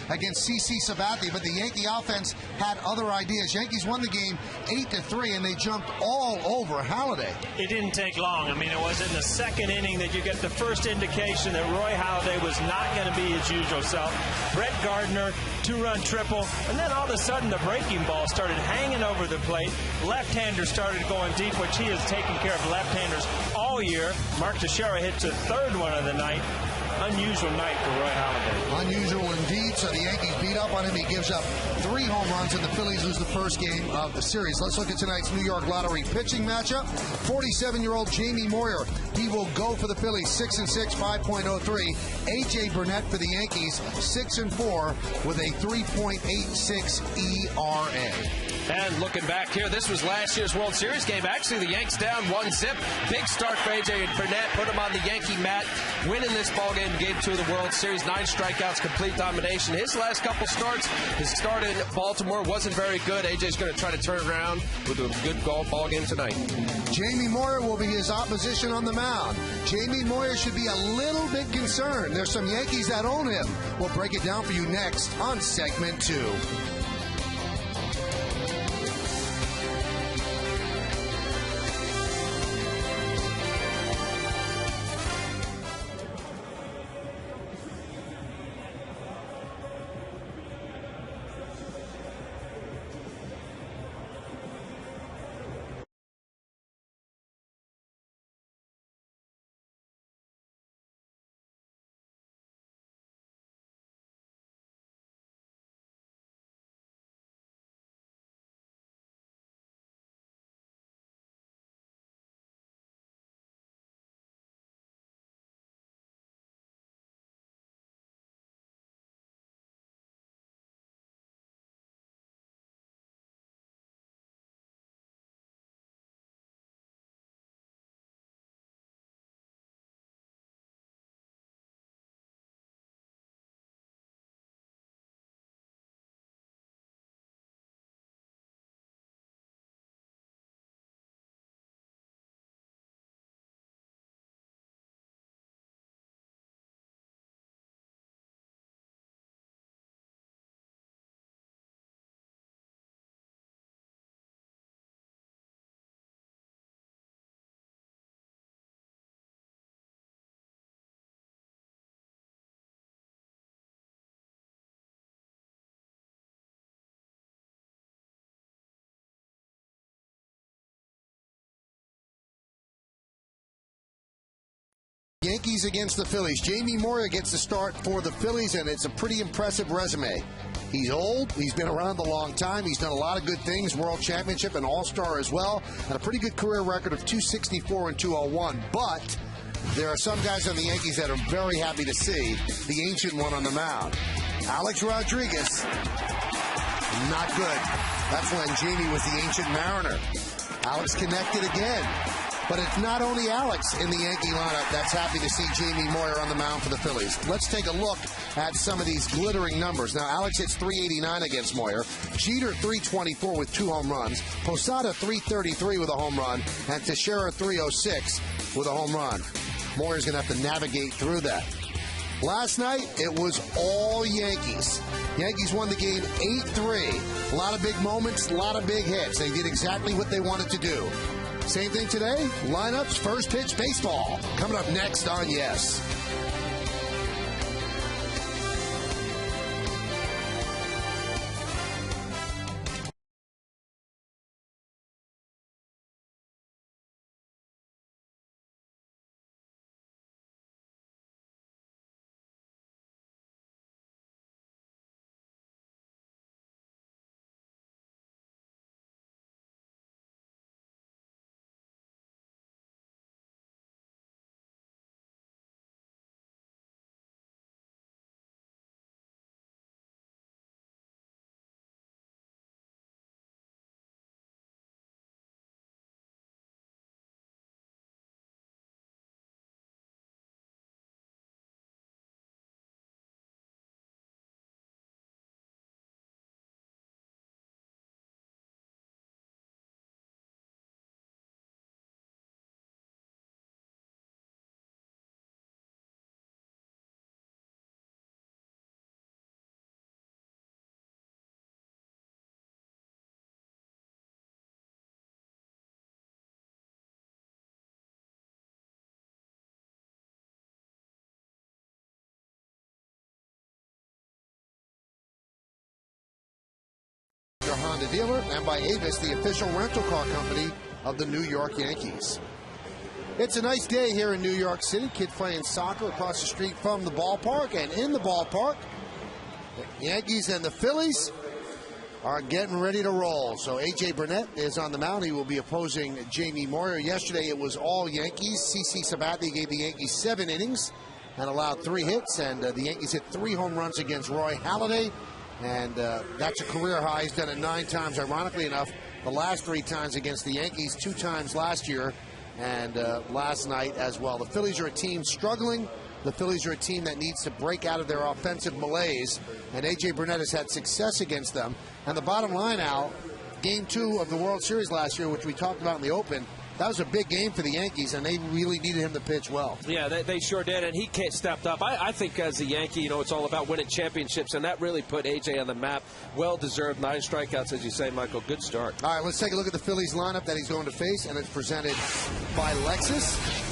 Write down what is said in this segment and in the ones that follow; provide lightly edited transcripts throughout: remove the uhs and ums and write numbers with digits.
against CC Sabathia, but the Yankee offense had other ideas. Yankees won the game 8-3, and they jumped all over Halladay. It didn't take long. I mean, it was in the second inning that you get the first indication that Roy Halladay was not going to be his usual self. Brett Gardner, two-run triple, and then all of a sudden the breaking ball started hanging over the plate. Left-hander started going deep, which he has taken care of left-handers all year. Mark Teixeira hits a third one of the night. Unusual night for Roy Halladay. Unusual indeed. So the Yankees beat up on him. He gives up 3 home runs, and the Phillies lose the first game of the series. Let's look at tonight's New York Lottery pitching matchup. 47-year-old Jamie Moyer. He will go for the Phillies, 6-6, 5.03. A.J. Burnett for the Yankees, 6-4 with a 3.86 ERA. And looking back here, this was last year's World Series game. Actually, the Yanks down 1-0. Big start for A.J. Burnett. Put him on the Yankee mat. Winning this ballgame, Game 2 of the World Series. 9 strikeouts, complete domination. His last couple starts, his start in Baltimore wasn't very good. A.J.'s going to try to turn around with a good ball game tonight. Jamie Moyer will be his opposition on the mound. Jamie Moyer should be a little bit concerned. There's some Yankees that own him. We'll break it down for you next on segment 2. Yankees against the Phillies. Jamie Moyer gets the start for the Phillies, and it's a pretty impressive resume. He's old. He's been around a long time. He's done a lot of good things, World Championship and All-Star as well, and a pretty good career record of 264 and 201. But there are some guys on the Yankees that are very happy to see the ancient one on the mound. Alex Rodriguez, not good. That's when Jamie was the ancient Mariner. Alex connected again. But it's not only Alex in the Yankee lineup that's happy to see Jamie Moyer on the mound for the Phillies. Let's take a look at some of these glittering numbers. Now, Alex hits .389 against Moyer. Jeter .324 with 2 home runs. Posada .333 with a home run. And Teixeira .306 with a home run. Moyer's going to have to navigate through that. Last night, it was all Yankees. Yankees won the game 8-3. A lot of big moments, a lot of big hits. They did exactly what they wanted to do. Same thing today. Lineups, first pitch, baseball. Coming up next on Yes. the dealer, and by Avis, the official rental car company of the New York Yankees. It's a nice day here in New York City. Kids playing soccer across the street from the ballpark, and in the ballpark, the Yankees and the Phillies are getting ready to roll. So A.J. Burnett is on the mound. He will be opposing Jamie Moyer. Yesterday it was all Yankees. CC Sabathia gave the Yankees 7 innings and allowed 3 hits, and the Yankees hit 3 home runs against Roy Halladay, and that's a career high. He's done it 9 times, ironically enough. The last 3 times against the Yankees, 2 times last year, and last night as well. The Phillies are a team struggling. The Phillies are a team that needs to break out of their offensive malaise, and A.J. Burnett has had success against them. And the bottom line, Al, Game 2 of the World Series last year, which we talked about in the Open, that was a big game for the Yankees, and they really needed him to pitch well. Yeah, they sure did, and he stepped up. I think as a Yankee, it's all about winning championships, and that really put A.J. on the map. Well-deserved, 9 strikeouts, as you say, Michael. Good start. All right, let's take a look at the Phillies lineup that he's going to face, and it's presented by Lexus.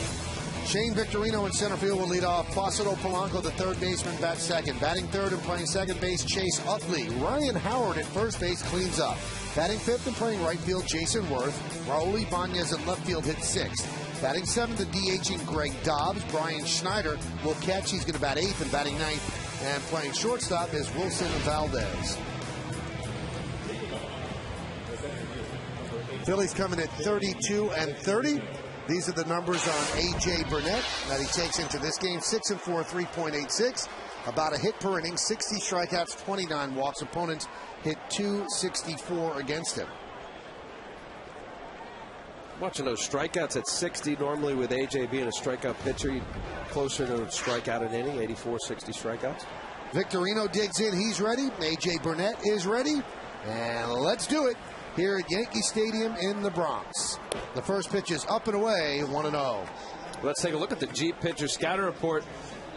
Shane Victorino in center field will lead off. Placido Polanco, the third baseman, bats second. Batting third and playing second base, Chase Utley. Ryan Howard at first base cleans up. Batting fifth and playing right field, Jason Worth. Raul Ibanez in left field hits sixth. Batting seventh and DHing Greg Dobbs. Brian Schneider will catch. He's going to bat eighth, and batting ninth and playing shortstop is Wilson Valdez. Phillies coming at 32 and 30. These are the numbers on A.J. Burnett that he takes into this game. 6-4, 3.86. About a hit per inning, 60 strikeouts, 29 walks. Opponents hit 264 against him. Watching those strikeouts at 60, normally with A.J. being a strikeout pitcher, closer to a strikeout an inning, 84, 60 strikeouts. Victorino digs in. He's ready. A.J. Burnett is ready. And let's do it here at Yankee Stadium in the Bronx. The first pitch is up and away, 1-0. Let's take a look at the Jeep pitcher scouting report.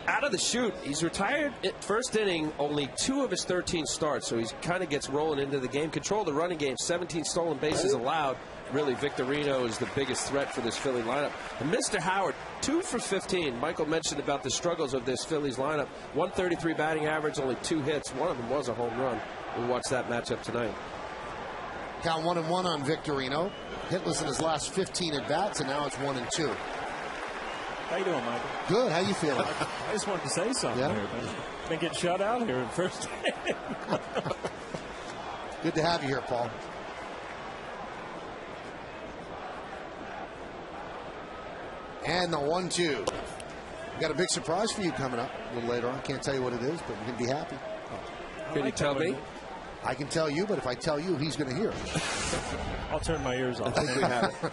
Out of the chute, he's retired at first inning, only 2 of his 13 starts, so he kind of gets rolling into the game. Control the running game, 17 stolen bases allowed. Really, Victorino is the biggest threat for this Philly lineup. And Mr. Howard, 2 for 15. Michael mentioned about the struggles of this Phillies lineup. 133 batting average, only 2 hits. One of them was a home run. We'll watch that matchup tonight. Count 1-1 on Victorino. Hitless in his last 15 at bats, and now it's 1-2. How you doing, Michael? Good. How you feeling? I just wanted to say something here. But been getting shut out here in first. Good to have you here, Paul. And the 1-2. We got a big surprise for you coming up a little later on. Can't tell you what it is, but we're going to be happy. Can you tell me? I can tell you, but if I tell you, he's going to hear it. I'll turn my ears off. I think we have it.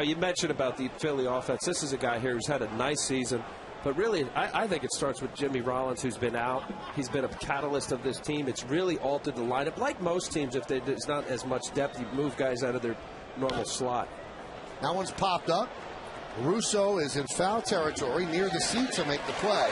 You mentioned about the Philly offense. This is a guy here who's had a nice season. But really, I think it starts with Jimmy Rollins, who's been out. He's been a catalyst of this team. It's really altered the lineup. Like most teams, if there's not as much depth, you move guys out of their normal slot. That one's popped up. Russo is in foul territory near the seats to make the play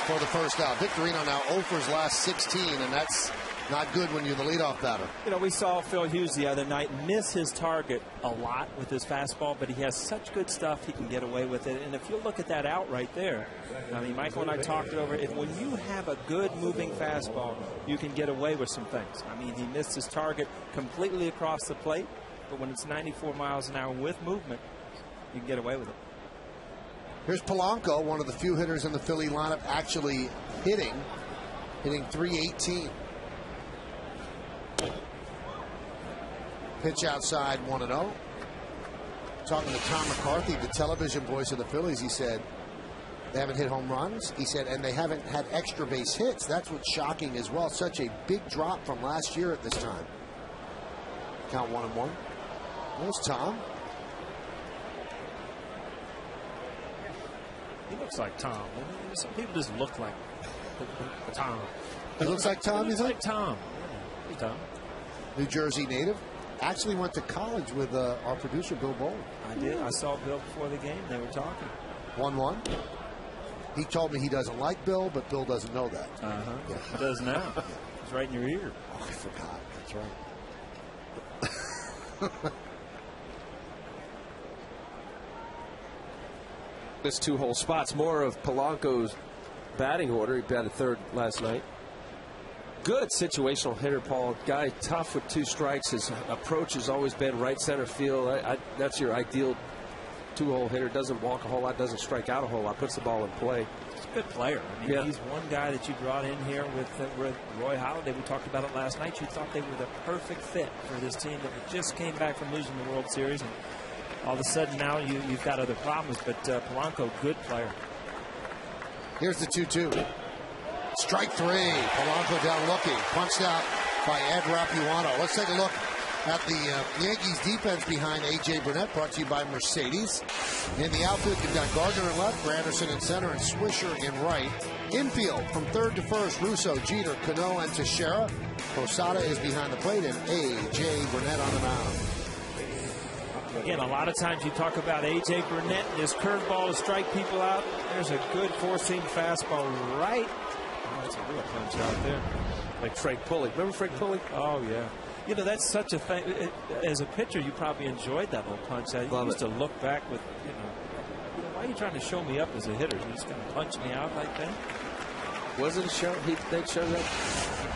for the first out. Victorino now 0 for his last 16, and that's not good when you're the leadoff batter. We saw Phil Hughes the other night miss his target a lot with his fastball, but he has such good stuff he can get away with it. And if you look at that out right there, I mean, Michael and I talked it over. When you have a good moving fastball, you can get away with some things. I mean, he missed his target completely across the plate, but when it's 94 miles an hour with movement, you can get away with it. Here's Polanco, one of the few hitters in the Philly lineup actually hitting 318. Pitch outside, 1-0. Talking to Tom McCarthy, the television voice of the Phillies, he said they haven't hit home runs. He said, and they haven't had extra base hits. That's what's shocking as well. Such a big drop from last year at this time. Count 1-1. There's Tom. He looks like Tom. Some people just look like Tom. He looks like Tom? He looks like Tom. He's Tom. New Jersey native. Actually went to college with our producer, Bill Bowling. I did. I saw Bill before the game. They were talking. 1-1. He told me he doesn't like Bill, but Bill doesn't know that. Uh-huh. Yeah. He does now. It's right in your ear. Oh, I forgot. That's right. This 2 whole spots. More of Polanco's batting order. He batted third last night. good situational hitter, Paul. Guy tough with 2 strikes. His approach has always been right center field. That's your ideal 2-hole hitter. Doesn't walk a whole lot, doesn't strike out a whole lot, puts the ball in play. He's a good player. I mean, he's one guy that you brought in here with Roy Halladay. We talked about it last night. You thought they were the perfect fit for this team that just came back from losing the World Series. And all of a sudden now you've got other problems. But Polanco, good player. Here's the 2-2. Strike 3. Polanco down looking. Punched out by Ed Rapuano. Let's take a look at the Yankees defense behind A.J. Burnett, brought to you by Mercedes. In the outfield, you've got Gardner in left, Granderson in center, and Swisher in right. Infield, from third to first, Russo, Jeter, Cano, and Teixeira. Posada is behind the plate, and A.J. Burnett on the mound. Again, a lot of times you talk about A.J. Burnett and his curveball to strike people out. There's a good 4-seam fastball right. Oh, that's a real punch out there. Like Frank Pulley. Remember Frank Pulley? Oh, yeah. You know, that's such a thing. As a pitcher, you probably enjoyed that little punch. I used to look back with, why are you trying to show me up as a hitter? You're just going to punch me out like that? Was it a show? They showed that?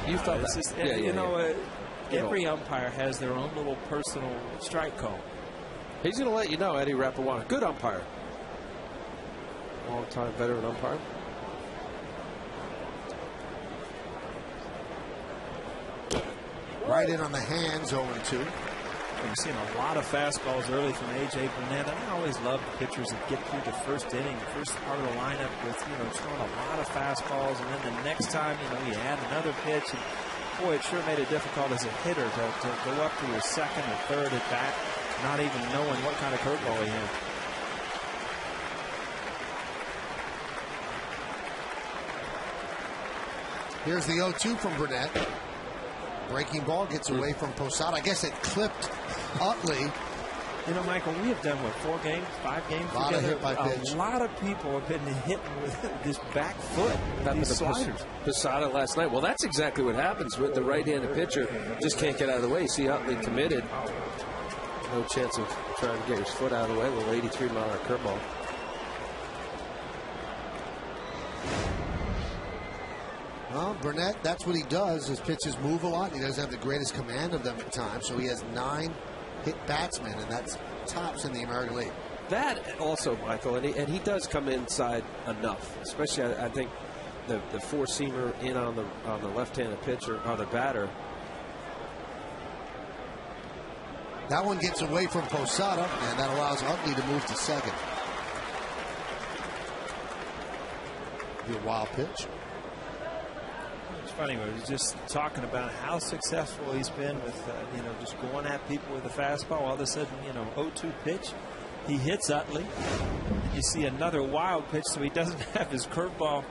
You thought that? Just, every umpire has their own little personal strike call. He's going to let you know, Eddie Rapuano. Good umpire. Long-time veteran umpire. Right in on the hands, 0-2. We've seen a lot of fastballs early from A.J. Burnett. I always love pitchers that get through the first inning, first part of the lineup with, throwing a lot of fastballs, and then the next time, you add another pitch. And boy, it sure made it difficult as a hitter to go up to your second or third at bat, not even knowing what kind of curveball he had. Here's the 0-2 from Burnett. Breaking ball gets away from Posada. I guess it clipped Utley. Michael, we have done, 4 games, 5 games together? A lot of hit by pitch. A lot of people have been hitting with this back foot. These sliders. Posada last night. Well, that's exactly what happens with the right-handed pitcher. Just can't get out of the way. You see Utley committed. No chance of trying to get his foot out of the way. A little 83-mile-an-hour curveball. Well, Burnett, that's what he does. His pitches move a lot. He doesn't have the greatest command of them at times. So he has 9 hit batsmen, and that's tops in the American League. That also, Michael, and he does come inside enough. Especially, I think, the 4-seamer in on the left-handed pitcher, or the batter. That one gets away from Posada, and that allows Utley to move to second. Be a wild pitch. Funny, we were just talking about how successful he's been with, just going at people with a fastball. All of a sudden, 0-2 pitch, he hits Utley. You see another wild pitch, so he doesn't have his curveball.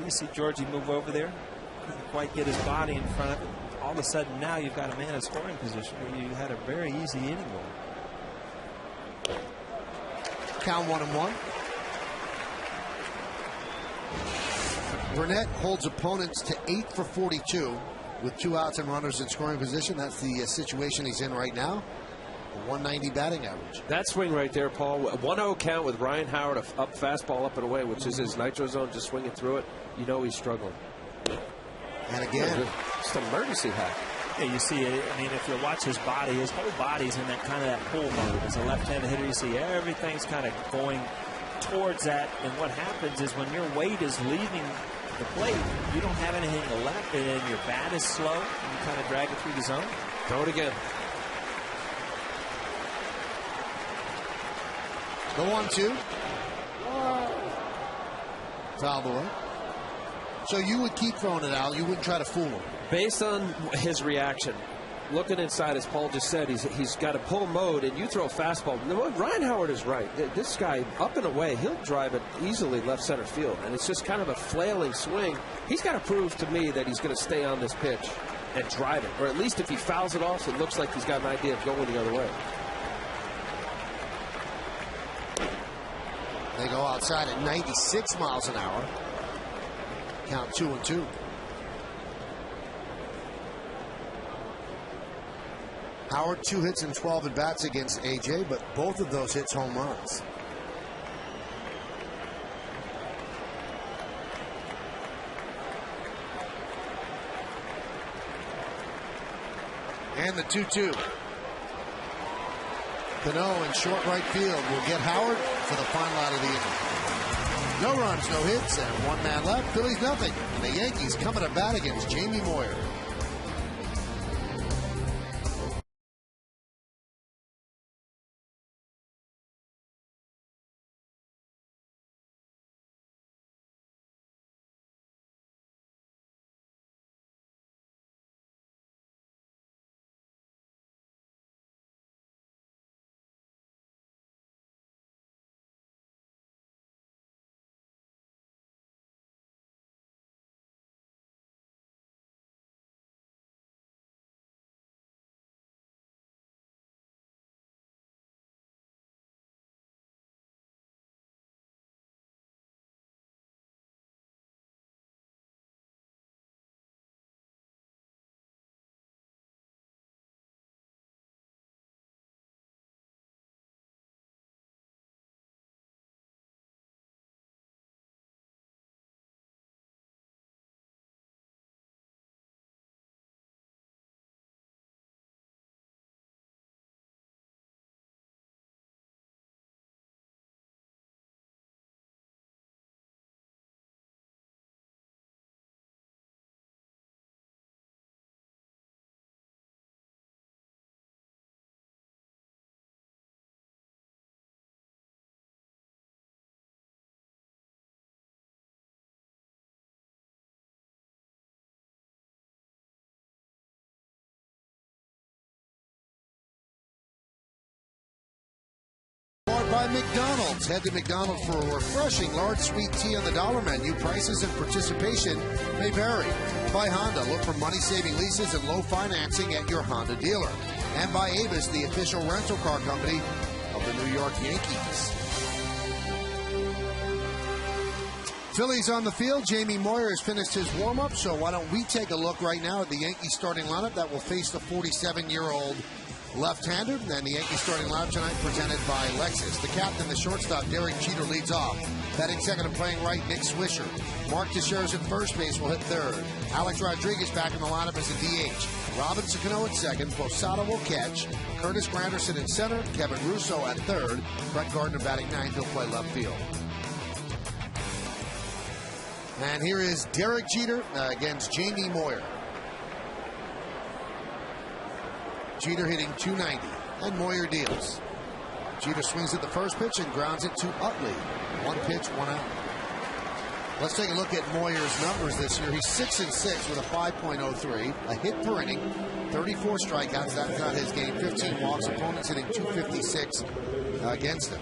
You see Georgie move over there, couldn't quite get his body in front of it. All of a sudden, now you've got a man in scoring position where you had a very easy inning going. Count 1-1. Burnett holds opponents to 8 for 42 with 2 outs and runners in scoring position. That's the situation he's in right now. A 190 batting average. That swing right there, Paul. A 1-0 count with Ryan Howard, up fastball up and away, which is his nitro zone, just swinging through it. You know he's struggling. And again, just an emergency hack. Yeah, you see it. I mean, if you watch his body, his whole body's in that kind of that pull mode. As a left-handed hitter, you see everything's kind of going towards that. And what happens is when your weight is leaving the plate, you don't have anything left, and your bat is slow, and you kind of drag it through the zone. Throw it again. The 1-2. Fouled away. So you would keep throwing it out. You wouldn't try to fool him. Based on his reaction, looking inside, as Paul just said, he's got a pull mode, and you throw a fastball. Ryan Howard is right. This guy, up and away, he'll drive it easily left center field, and it's just kind of a flailing swing. He's got to prove to me that he's going to stay on this pitch and drive it, or at least if he fouls it off, it looks like he's got an idea of going the other way. They go outside at 96 miles an hour. Count 2-2. Howard, 2 hits and 12 at bats against AJ, but both of those hits home runs. And the 2-2. Cano in short right field will get Howard for the final out of the inning. No runs, no hits, and one man left. Phillies nothing. And the Yankees coming to bat against Jamie Moyer. By McDonald's. Head to McDonald's for a refreshing large sweet tea on the dollar menu. Prices and participation may vary. By Honda. Look for money-saving leases and low financing at your Honda dealer. And by Avis, the official rental car company of the New York Yankees. Phillies on the field. Jamie Moyer has finished his warm-up, so why don't we take a look right now at the Yankees starting lineup that will face the 47-year-old left-hander. And the Yankees starting lineup tonight presented by Lexus. The captain, the shortstop, Derek Jeter, leads off. Batting second and playing right, Nick Swisher. Mark Teixeira's at first base, will hit third. Alex Rodriguez back in the lineup as a DH. Robinson Cano at second. Posada will catch. Curtis Granderson in center. Kevin Russo at third. Brett Gardner batting ninth. He'll play left field. And here is Derek Jeter against Jamie Moyer. Jeter hitting .290, and Moyer deals. Jeter swings at the first pitch and grounds it to Utley. One pitch, one out. Let's take a look at Moyer's numbers this year. He's 6-6 with a 5.03, a hit per inning, 34 strikeouts. That's not his game. 15 walks. Opponents hitting .256 against him.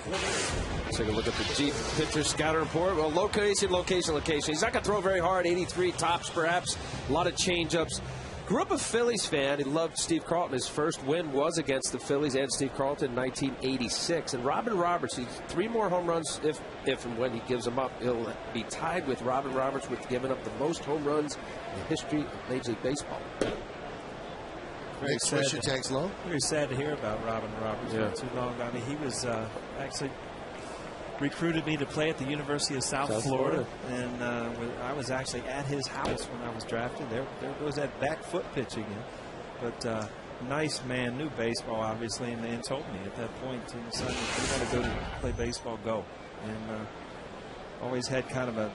Let's take a look at the Jeep pitcher scouting report. Well, location. He's not going to throw very hard. 83 tops, perhaps. A lot of changeups. Grew up a Phillies fan. He loved Steve Carlton. His first win was against the Phillies and Steve Carlton in 1986. And Robin Roberts, he's 3 more home runs if and when he gives them up. He'll be tied with Robin Roberts with giving up the most home runs in the history of Major League Baseball. Nick Swisher takes low. Very sad to hear about Robin Roberts. Yeah. Not too long ago. I mean, he was actually recruited me to play at the University of South Florida. And I was actually at his house when I was drafted. There goes that back foot pitch again. But nice man, knew baseball, obviously, and told me at that point, son, if you want to go play baseball, go. And always had kind of a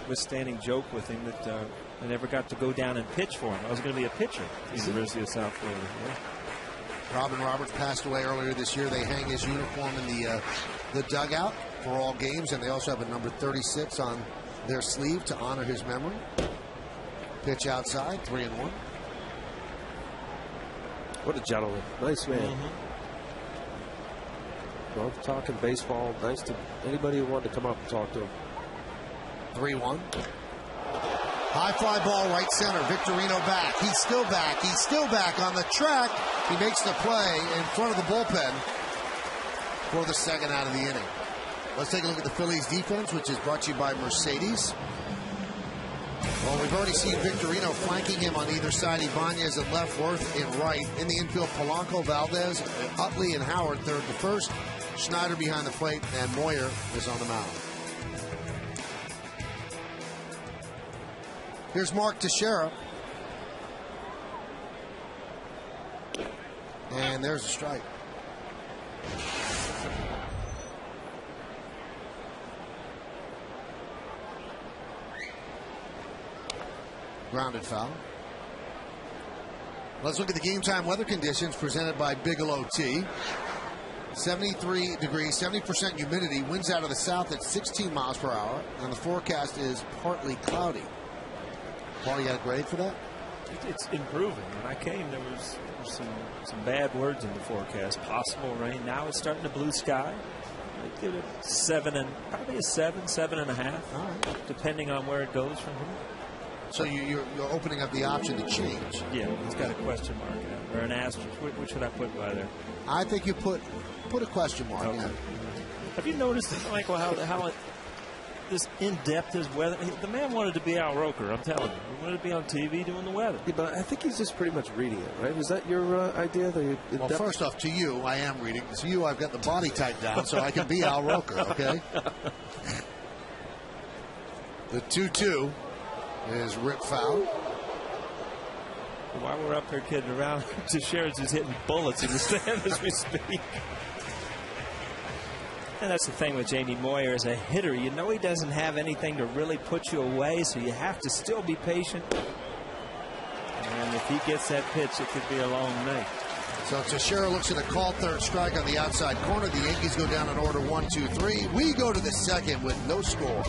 withstanding joke with him that I never got to go down and pitch for him. I was going to be a pitcher at the University of South Florida. Yeah. Robin Roberts passed away earlier this year. They hang his uniform in the dugout for all games, and they also have a number 36 on their sleeve to honor his memory. Pitch outside, 3-1. What a gentleman. Nice man. Mm-hmm. Well, talking baseball, nice to anybody who wanted to come up and talk to him. 3-1. High fly ball right center. Victorino back. He's still back. He's still back on the track. He makes the play in front of the bullpen for the second out of the inning. Let's take a look at the Phillies defense, which is brought to you by Mercedes. Well, we've already seen Victorino flanking him on either side. Ibanez at left, Worth in right. In the infield, Polanco, Valdez, Utley, and Howard third to first. Schneider behind the plate, and Moyer is on the mound. Here's Mark Teixeira. And there's a strike. Grounded foul. Let's look at the game time weather conditions presented by Bigelow Tea. 73 degrees, 70% humidity, winds out of the south at 16 miles per hour, and the forecast is partly cloudy. Paul, you got a grade for that? It's improving. When I came, there was some bad words in the forecast. Possible rain. Now it's starting to blue sky. I'd give it probably a 7.5, depending on where it goes from here. So you're opening up the option to change. Yeah, it's got a question mark in it, or an asterisk. What should I put by there? I think you put a question mark. Okay. Yeah. Have you noticed, Michael, how this in-depth is weather? The man wanted to be Al Roker, I'm telling you. He wanted to be on TV doing the weather. Yeah, but I think he's just pretty much reading it, right? Was that your idea? Well, first off, to you, I am reading. To you, I've got the body type down, so I can be Al Roker, okay? The 2-2 is rip foul. While we're up here kidding around, Teixeira's just hitting bullets in the stand as we speak. And that's the thing with Jamie Moyer as a hitter. You know he doesn't have anything to really put you away, so you have to still be patient. And if he gets that pitch, it could be a long night. So Teixeira looks at a called third strike on the outside corner. The Yankees go down in order 1, 2, 3. We go to the second with no score.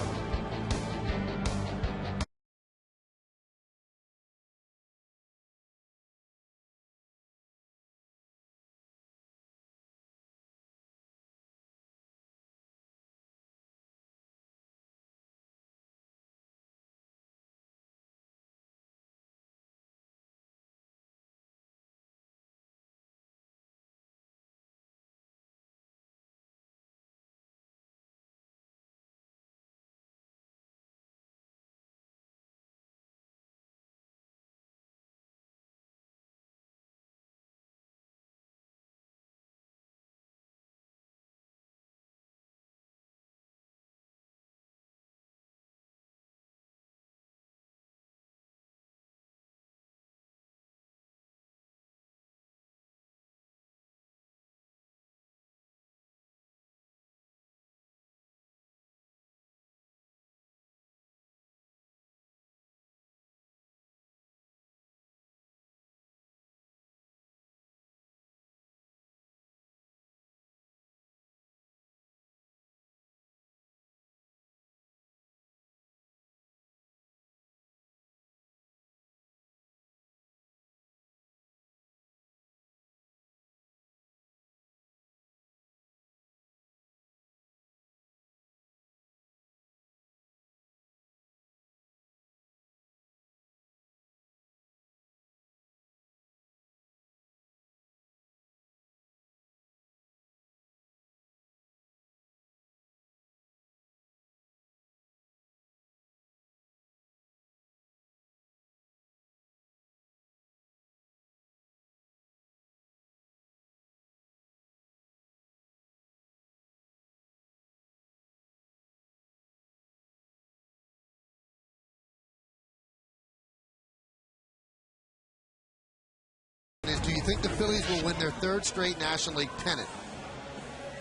Do you think the Phillies will win their third straight National League pennant?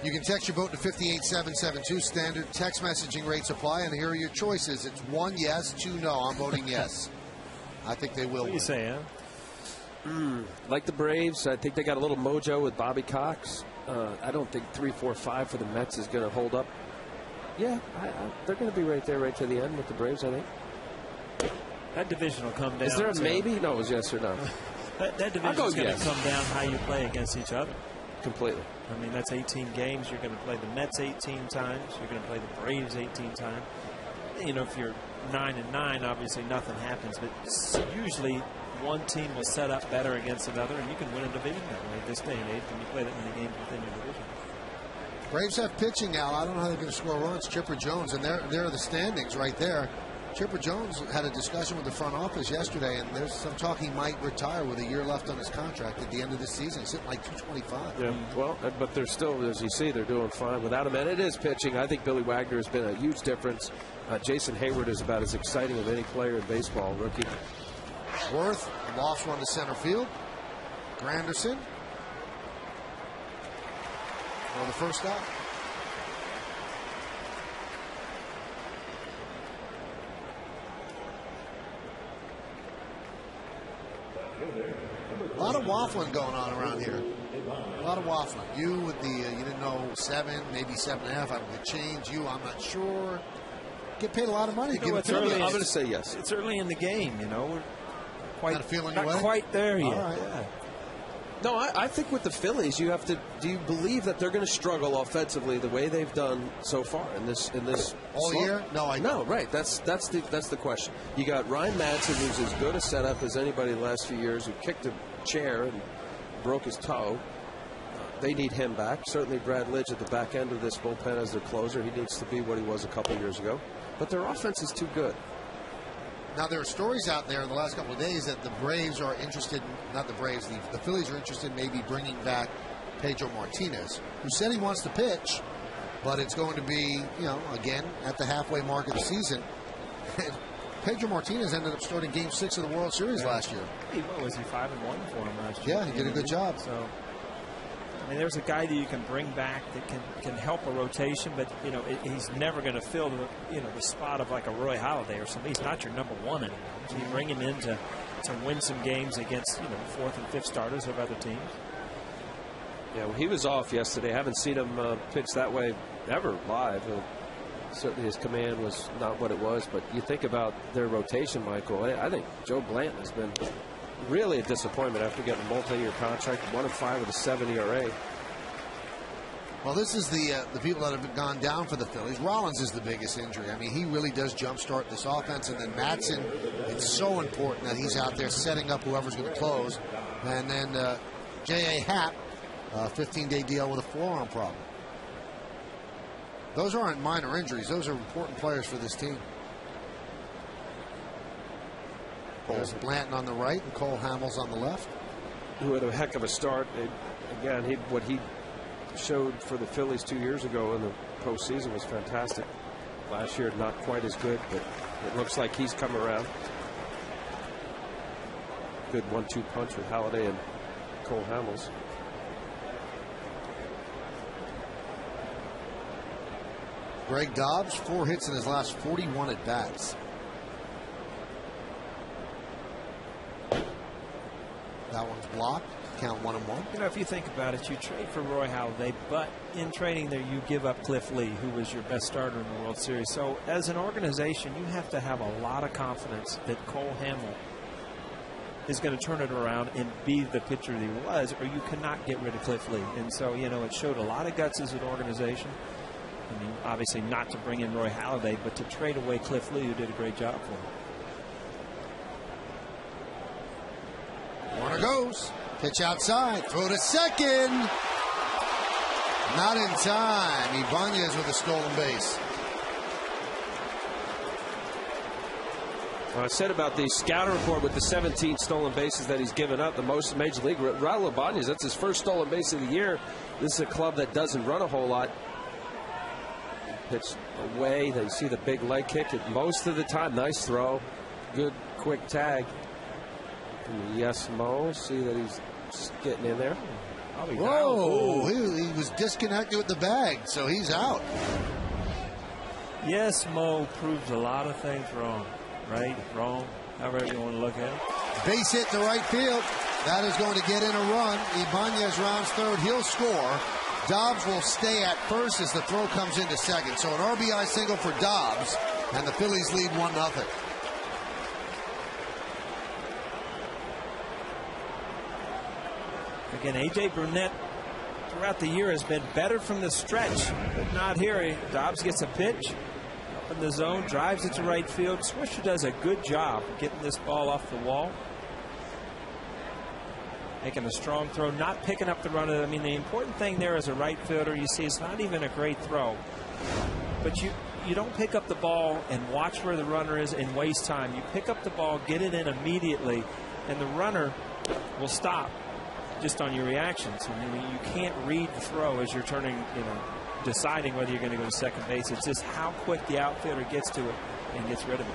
You can text your vote to 58772. Standard text messaging rates apply, and here are your choices. It's 1 yes, 2 no. I'm voting yes. I think they will. What do you say, huh? Like the Braves, I think they got a little mojo with Bobby Cox. I don't think 3, 4, 5 for the Mets is going to hold up. Yeah, they're going to be right there, right to the end with the Braves, I think. That division will come down. Is there a maybe? No, it was yes or no. That division is going to come down how you play against each other. Completely. I mean, that's 18 games. You're going to play the Mets 18 times. You're going to play the Braves 18 times. You know, if you're 9-9, obviously nothing happens. But usually one team will set up better against another, and you can win a division that way this day and age when you play that many games within your division. Braves have pitching now. I don't know how they're going to score runs. Chipper Jones, and there are the standings right there. Chipper Jones had a discussion with the front office yesterday, and there's some talk he might retire with a year left on his contract at the end of the season. He's sitting like 225. Yeah, well, but they're still, as you see, they're doing fine without him. And it is pitching. I think Billy Wagner has been a huge difference. Jason Hayward is about as exciting of any player in baseball, rookie. Worth, lost one to center field. Granderson for the first out. A lot of waffling going on around here. A lot of waffling. You with the, you didn't know 7, maybe 7.5. I'm going to change you. I'm not sure. Get paid a lot of money. You know, I'm going to say yes. It's early in the game, you know. We're not quite there yet. All right. Yeah. No, I think with the Phillies, you have to. Do you believe that they're going to struggle offensively the way they've done so far in this all year? No, I know. Right. That's the question. You got Ryan Madson, who's as good a setup as anybody the last few years, who kicked a chair and broke his toe. They need him back. Certainly, Brad Lidge at the back end of this bullpen as their closer. He needs to be what he was a couple years ago. But their offense is too good. Now, there are stories out there in the last couple of days that the Braves are interested, not the Braves, the Phillies are interested in maybe bringing back Pedro Martinez, who said he wants to pitch, but it's going to be, you know, again, at the halfway mark of the season. Pedro Martinez ended up starting Game 6 of the World Series last year. What was he, 5-1 for him last year? Yeah, he did a good job. So, I mean, there's a guy that you can bring back that can help a rotation, but you know he's never going to fill the spot of like a Roy Halladay or something. He's not your number one anymore. So you bring him in to win some games against 4th and 5th starters of other teams. Yeah, well, he was off yesterday. I haven't seen him pitch that way ever live. Certainly his command was not what it was, but you think about their rotation, Michael. I think Joe Blanton has been really a disappointment after getting a multi-year contract, 1-5 with a 7 ERA. Well, this is the people that have gone down for the Phillies. Rollins is the biggest injury. I mean, he really does jumpstart this offense. And then Madsen, it's so important that he's out there setting up whoever's going to close. And then J.A. Happ, 15-day deal with a forearm problem. Those aren't minor injuries. Those are important players for this team. There's Blanton on the right and Cole Hamels on the left. Who had a heck of a start. Again, what he showed for the Phillies 2 years ago in the postseason was fantastic. Last year, not quite as good, but it looks like he's come around. Good 1-2 punch with Halladay and Cole Hamels. Greg Dobbs, 4 hits in his last 41 at bats. That one's blocked. Count 1-1. You know, if you think about it, you trade for Roy Halladay, but in trading there, you give up Cliff Lee, who was your best starter in the World Series. So as an organization, you have to have a lot of confidence that Cole Hamels is going to turn it around and be the pitcher that he was, or you cannot get rid of Cliff Lee. And so, you know, it showed a lot of guts as an organization. I mean, obviously not to bring in Roy Halladay, but to trade away Cliff Lee, who did a great job for him. Warner goes. Pitch outside. Throw to second. Not in time. Ibanez with a stolen base. Well, I said about the scouting report with the 17 stolen bases that he's given up, the most in Major League. Raul Ibanez, that's his first stolen base of the year. This is a club that doesn't run a whole lot. Pitch away. You see the big leg kick most of the time. Nice throw. Good quick tag. Yes, Mo. See that he's getting in there. Whoa! He was disconnected with the bag, so he's out. Yes, Mo proves a lot of things wrong. Right, wrong, however you want to look at it. Base hit to right field. That is going to get in a run. Ibanez rounds third. He'll score. Dobbs will stay at first as the throw comes into second. So an RBI single for Dobbs, and the Phillies lead 1-0. Again, A.J. Burnett throughout the year has been better from the stretch, but not here. Dobbs gets a pitch up in the zone, drives it to right field. Swisher does a good job getting this ball off the wall. Making a strong throw, not picking up the runner. I mean, the important thing there as a right fielder, you see, it's not even a great throw. But you don't pick up the ball and watch where the runner is and waste time. You pick up the ball, get it in immediately, and the runner will stop just on your reactions. I mean, you can't read the throw as you're turning, deciding whether you're going to go to second base. It's just how quick the outfielder gets to it and gets rid of it.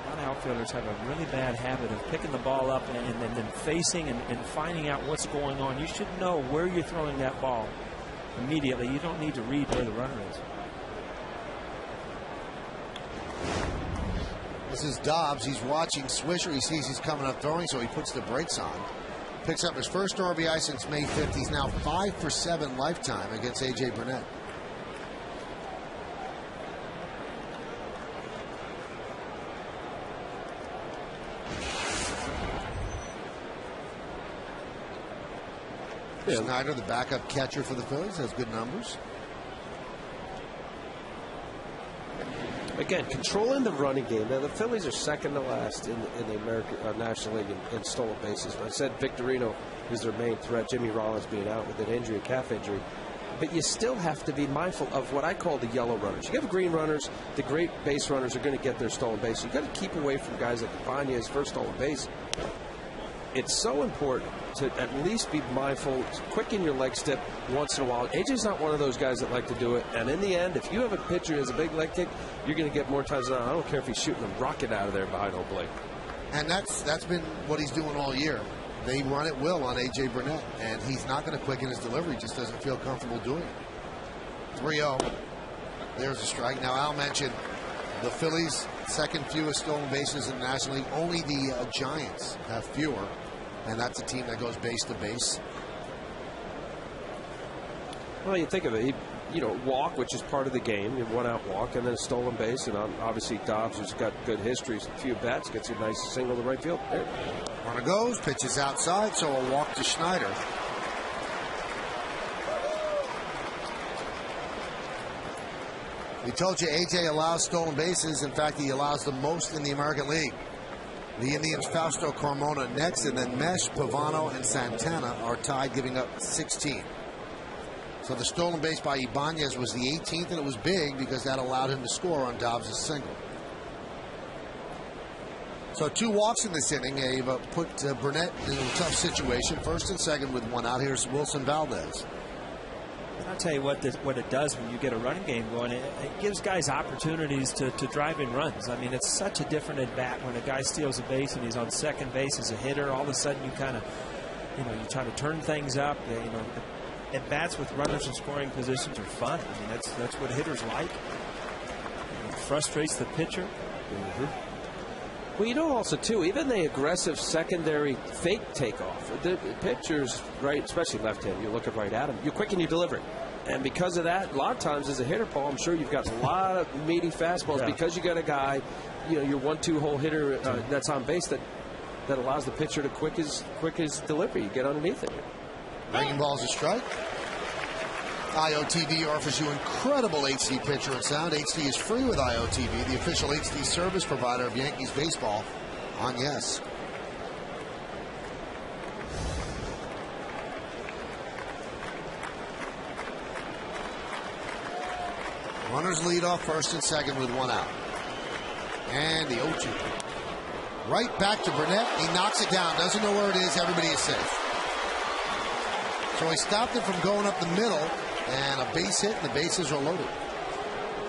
One out outfielders have a really bad habit of picking the ball up and then facing and finding out what's going on. You should know where you're throwing that ball immediately. You don't need to read where the runner is. This is Dobbs. He's watching Swisher. He sees he's coming up throwing, so he puts the brakes on. Picks up his first RBI since May 5th. He's now 5 for 7 lifetime against A.J. Burnett. Yeah. Snyder, the backup catcher for the Phillies, has good numbers. Again, controlling the running game. Now, the Phillies are second to last in the American National League in stolen bases. I said Victorino is their main threat, Jimmy Rollins being out with an injury, a calf injury. But you still have to be mindful of what I call the yellow runners. You have green runners, the great base runners are going to get their stolen base. You've got to keep away from guys like Ibanez, first stolen base. It's so important to at least be mindful, quicken your leg step once in a while. AJ's not one of those guys that like to do it. And in the end, if you have a pitcher who has a big leg kick, you're going to get more times than not. I don't care if he's shooting a rocket out of there behind home plate. And that's been what he's doing all year. They run at will on A.J. Burnett, and he's not going to quicken his delivery. He just doesn't feel comfortable doing it. 3-0. There's a strike. Now, Al mentioned the Phillies' second fewest stolen bases in the National League. Only the Giants have fewer, and that's a team that goes base to base. Well, you think of it, walk, which is part of the game, one-out walk, and then a stolen base, and obviously Dobbs, who's got good history, a few bats, gets a nice single to right field. There. Runner goes, pitches outside, so a walk to Schneider. We told you AJ allows stolen bases. In fact, he allows the most in the American League. The Indians' Fausto Carmona next, and then Mesh, Pavano, and Santana are tied, giving up 16. So the stolen base by Ibanez was the 18th, and it was big because that allowed him to score on Dobbs' single. So 2 walks in this inning. They've put Burnett in a tough situation. First and second with 1 out. Here's Wilson Valdez. I'll tell you what it does when you get a running game going. It gives guys opportunities to drive in runs. I mean, it's such a different at bat when a guy steals a base and he's on second base as a hitter. All of a sudden, you kind of, you try to turn things up. At bats with runners in scoring positions are fun. I mean, that's what hitters like. It frustrates the pitcher. Mm-hmm. Well, also, too, even the aggressive secondary fake takeoff, the pitchers, right, especially left-handed, you're looking right at him, you quicken your delivery. And because of that, a lot of times as a hitter, Paul, I'm sure you've got a lot of meaty fastballs because you got a guy, your 1-2 hole hitter that's on base that allows the pitcher to quick his delivery. You get underneath it. Breaking ball's a strike. IOTV offers you incredible HD picture and sound. HD is free with IOTV, the official HD service provider of Yankees baseball on Yes. Runners lead off first and second with 1 out. And the 0-2. Right back to Burnett. He knocks it down. Doesn't know where it is. Everybody is safe. So he stopped it from going up the middle. And a base hit, and the bases are loaded.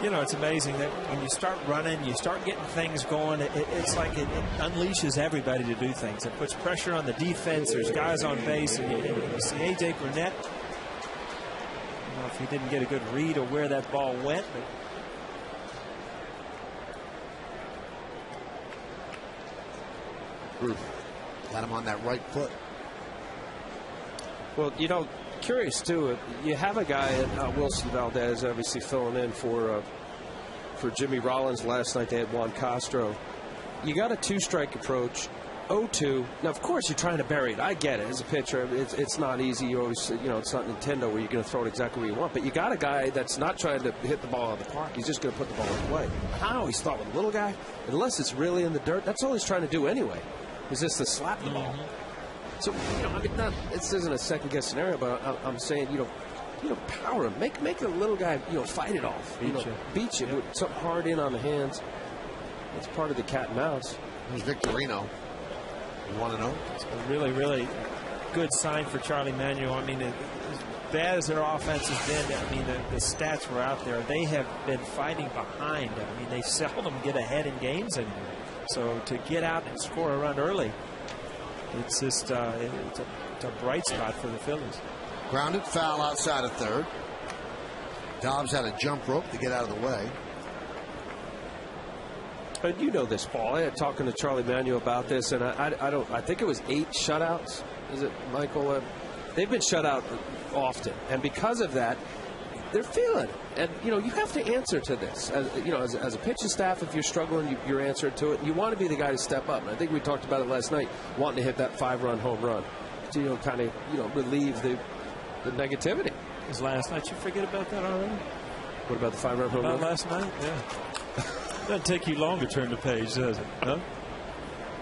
It's amazing that when you start running, you start getting things going, it's like it unleashes everybody to do things. It puts pressure on the defense. There's guys on base, and you see A.J. Burnett. I don't know if he didn't get a good read of where that ball went, but got him on that right foot. Well, curious too. You have a guy, Wilson Valdez, obviously filling in for Jimmy Rollins last night. They had Juan Castro. You got a 2-strike approach, 0-2. Now, of course, you're trying to bury it. I get it as a pitcher. It's not easy. You always, it's not Nintendo where you're going to throw it exactly where you want. But you got a guy that's not trying to hit the ball out of the park. He's just going to put the ball in play. I always thought with a little guy, unless it's really in the dirt, that's all he's trying to do anyway. Is just to slap the ball. So, this isn't a second-guess scenario, but I'm saying, power him. Make the little guy, fight it off. Beat you. Put something hard in on the hands. It's part of the cat and mouse. Here's Victorino. 1-0. It's a really, really good sign for Charlie Manuel. I mean, as bad as their offense has been, the stats were out there. They have been fighting behind. I mean, they seldom get ahead in games anymore. So to get out and score a run early, it's just it's a bright spot for the Phillies. Grounded foul outside of third. Dobbs had a jump rope to get out of the way. But you know this, Paul. I had talking to Charlie Manuel about this, and I think it was 8 shutouts. Is it, Michael? They've been shut out often, and because of that, they're feeling it. And you know, you have to answer to this. As a pitching staff, if you're struggling, you're answering to it. You want to be the guy to step up. And I think we talked about it last night, wanting to hit that 5-run home run to kind of relieve the negativity. It was last night. You forget about that already? What about the 5-run home run? Last night? Yeah. Doesn't take you long to turn the page, does it? Huh?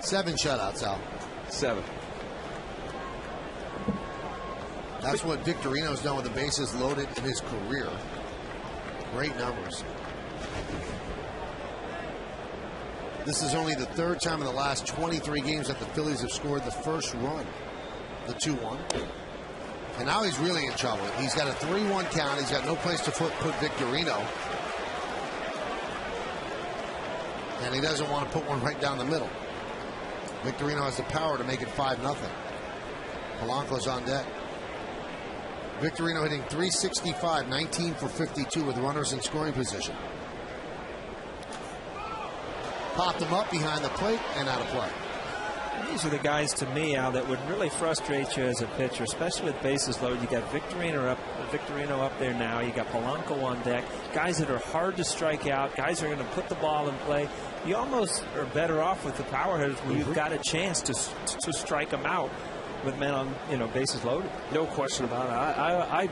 7 shutouts, Al. 7. That's what Victorino's done with the bases loaded in his career. Great numbers. This is only the 3rd time in the last 23 games that the Phillies have scored the first run. The 2-1. And now he's really in trouble. He's got a 3-1 count. He's got no place to put Victorino. And he doesn't want to put one right down the middle. Victorino has the power to make it 5-0. Polanco's on deck. Victorino hitting .365, 19 for 52 with runners in scoring position. Popped him up behind the plate and out of play. These are the guys, to me, Al, that would really frustrate you as a pitcher, especially with bases loaded. You got Victorino up there now. You got Polanco on deck. Guys that are hard to strike out. Guys that are going to put the ball in play. You almost are better off with the power hitters when you've got a chance to strike them out with men on bases loaded. No question about it. I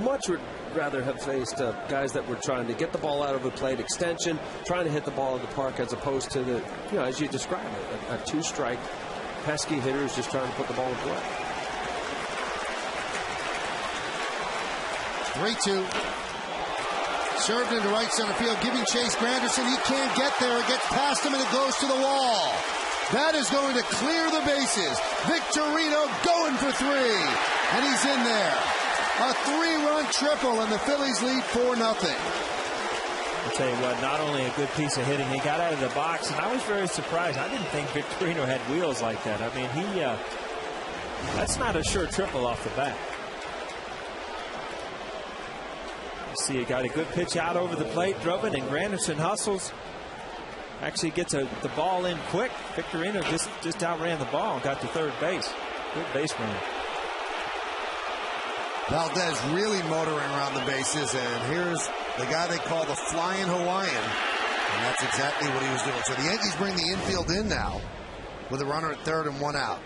much would rather have faced guys that were trying to get the ball out of the plate, extension, trying to hit the ball in the park, as opposed to the, as you described it, a 2-strike, pesky hitters just trying to put the ball in play. 3-2. Served into right center field, giving Chase Granderson. He can't get there. It gets past him and it goes to the wall. That is going to clear the bases. Victorino going for 3. And he's in there. A 3-run triple, and the Phillies lead 4-0. I'll tell you what, not only a good piece of hitting, he got out of the box, and I was very surprised. I didn't think Victorino had wheels like that. I mean, that's not a sure triple off the bat. You see, he got a good pitch out over the plate, drove it, and Granderson hustles. Actually gets the ball in quick. Victorino just outran the ball and got to third base. Good base runner. Valdez really motoring around the bases, and here's the guy they call the Flying Hawaiian, and that's exactly what he was doing. So the Yankees bring the infield in now with a runner at third and 1 out.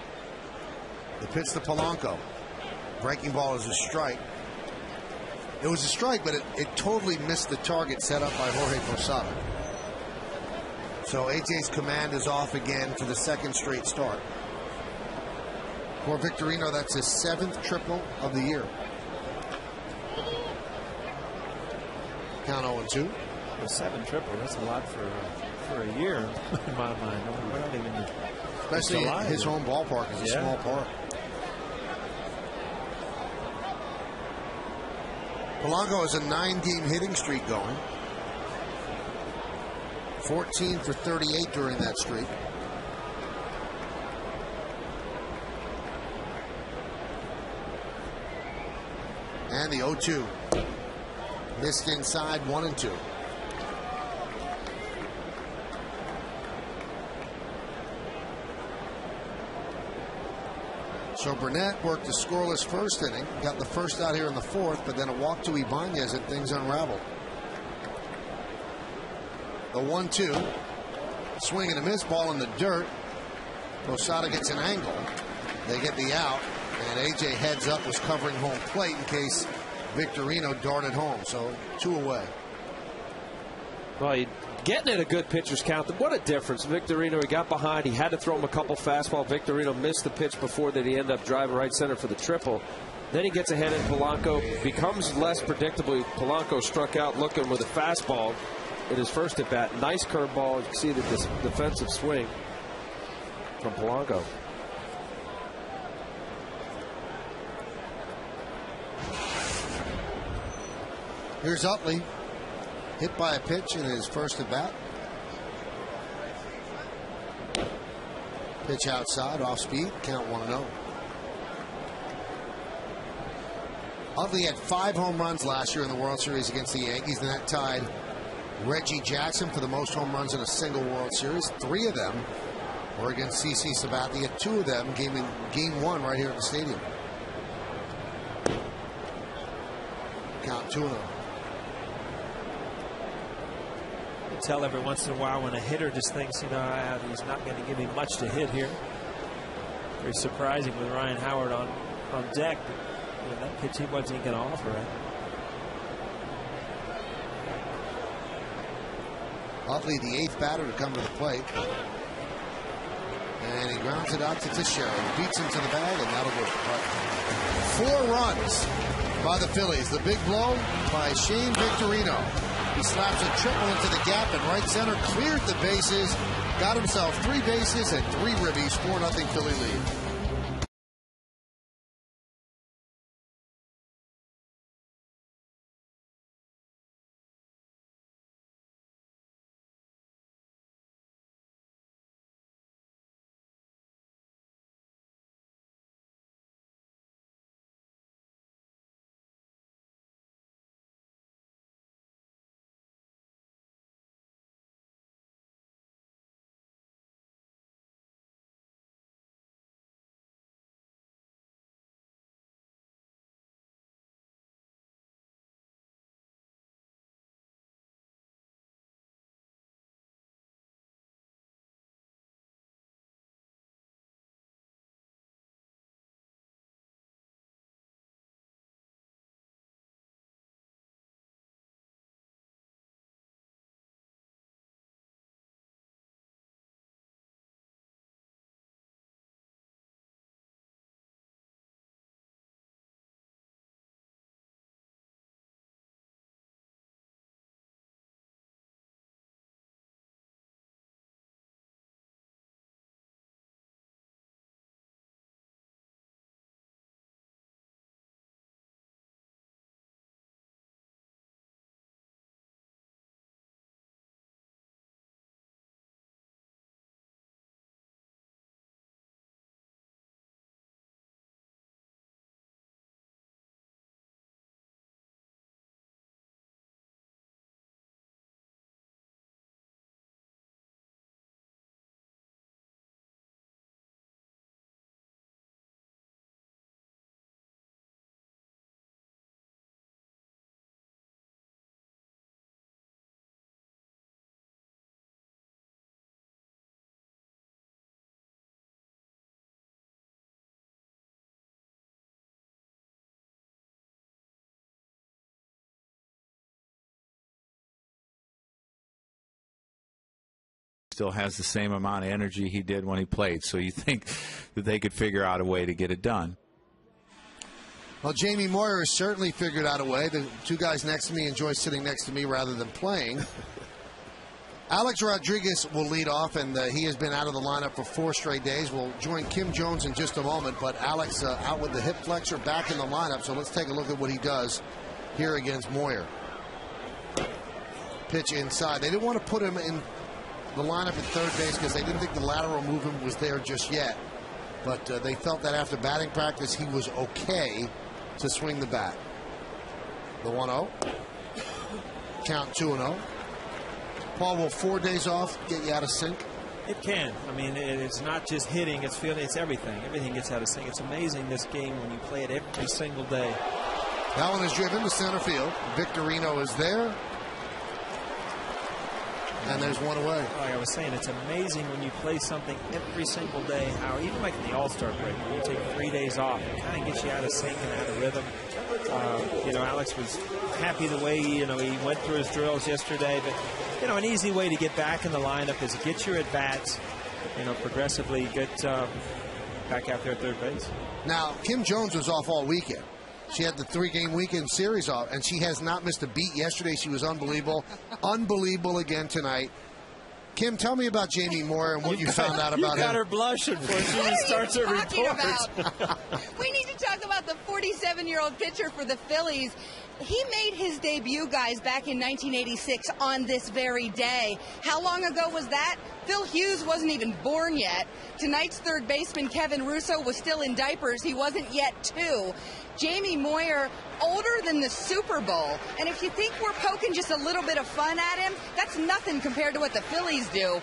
The pitch to Polanco. Breaking ball is a strike. It was a strike, but it totally missed the target set up by Jorge Posada. So AJ's command is off again for the 2nd straight start. For Victorino, that's his 7th triple of the year. Count 0-2. Well, 7 triple, that's a lot for a year in my mind. We're not even, especially his home ballpark is a small park. Polanco has a 9-game hitting streak going. 14 for 38 during that streak. And the 0-2. Missed inside, 1-2. So Burnett worked a scoreless first inning. Got the first out here in the 4th, but then a walk to Ibanez and things unraveled. The 1-2. Swing and a miss, ball in the dirt. Posada gets an angle. They get the out, and AJ heads up, was covering home plate in case Victorino darted home. So 2 away. Well, getting at a good pitcher's count. What a difference. Victorino, he got behind. He had to throw him a couple fastball. Victorino missed the pitch before that he ended up driving right center for the triple. Then he gets ahead in Polanco. Becomes less predictable. Polanco struck out looking with a fastball in his first at bat. Nice curveball. You can see the defensive swing from Polanco. Here's Utley, hit by a pitch in his first at bat. Pitch outside, off speed, count 1-0. Utley had 5 home runs last year in the World Series against the Yankees, and that tied Reggie Jackson for the most home runs in a single World Series. 3 of them were against CC Sabathia. 2 of them game 1 right here at the stadium. Count 2-0. You tell every once in a while when a hitter just thinks, he's not going to give me much to hit here. Very surprising with Ryan Howard on deck. That pitch he wasn't going to offer it. Utley, the 8th batter to come to the plate. And he grounds it out to Teixeira. Beats him to the bag, and that'll go. 4 runs by the Phillies. The big blow by Shane Victorino. He slaps a triple into the gap, and right center cleared the bases. Got himself 3 bases and 3 ribbies. 4-0 Philly lead. Still has the same amount of energy he did when he played. So you think that they could figure out a way to get it done. Well, Jamie Moyer has certainly figured out a way. The 2 guys next to me enjoy sitting next to me rather than playing. Alex Rodriguez will lead off, and he has been out of the lineup for 4 straight days. We'll join Kim Jones in just a moment, but Alex out with the hip flexor, back in the lineup. So let's take a look at what he does here against Moyer. Pitch inside. They didn't want to put him in the lineup at third base because they didn't think the lateral movement was there just yet. But they felt that after batting practice, he was okay to swing the bat. The 1-0. Count 2-0. Paul, will 4 days off get you out of sync? It can. I mean, it's not just hitting, it's fielding, it's everything. Everything gets out of sync. It's amazing, this game, when you play it every single day. That one is driven to center field. Victorino is there. And there's one away. Like I was saying, it's amazing when you play something every single day, how even like in the All-Star break, when you take 3 days off, it kind of gets you out of sync and out of rhythm. Alex was happy the way, he went through his drills yesterday. But, an easy way to get back in the lineup is to get your at-bats, progressively get back out there at third base. Now, Kim Jones was off all weekend. She had the 3-game weekend series off, and she has not missed a beat. Yesterday, she was unbelievable. Unbelievable again tonight. Kim, tell me about Jamie Moore and what you found out about him. You got her blushing before she starts her report. We need to talk about the 47-year-old pitcher for the Phillies. He made his debut, guys, back in 1986 on this very day. How long ago was that? Phil Hughes wasn't even born yet. Tonight's third baseman, Kevin Russo, was still in diapers. He wasn't yet 2. Jamie Moyer, older than the Super Bowl. And if you think we're poking just a little bit of fun at him, that's nothing compared to what the Phillies do.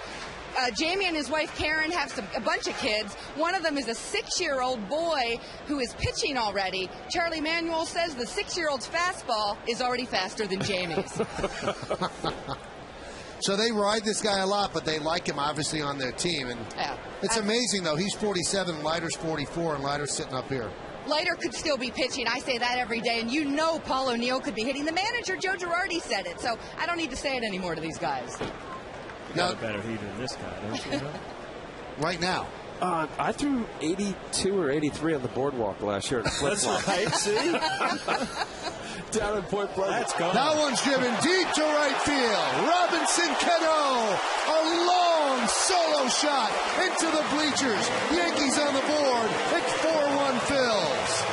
Jamie and his wife Karen have a bunch of kids. One of them is a 6-year-old boy who is pitching already. Charlie Manuel says the 6-year-old's fastball is already faster than Jamie's. So they ride this guy a lot, but they like him obviously on their team. And yeah. It's amazing though. He's 47, Leiter's 44, and Leiter's sitting up here. Leiter could still be pitching. I say that every day, and you know Paul O'Neill could be hitting. The manager, Joe Girardi, said it, so I don't need to say it anymore to these guys. You got a better heater than this guy, don't you? Right now. I threw 82 or 83 on the boardwalk last year. That's right, see? Down in Point Pleasant. That's gone. That one's driven deep to right field. Robinson Cano, a long solo shot into the bleachers. Yankees on the board. It's 4-1 Phils.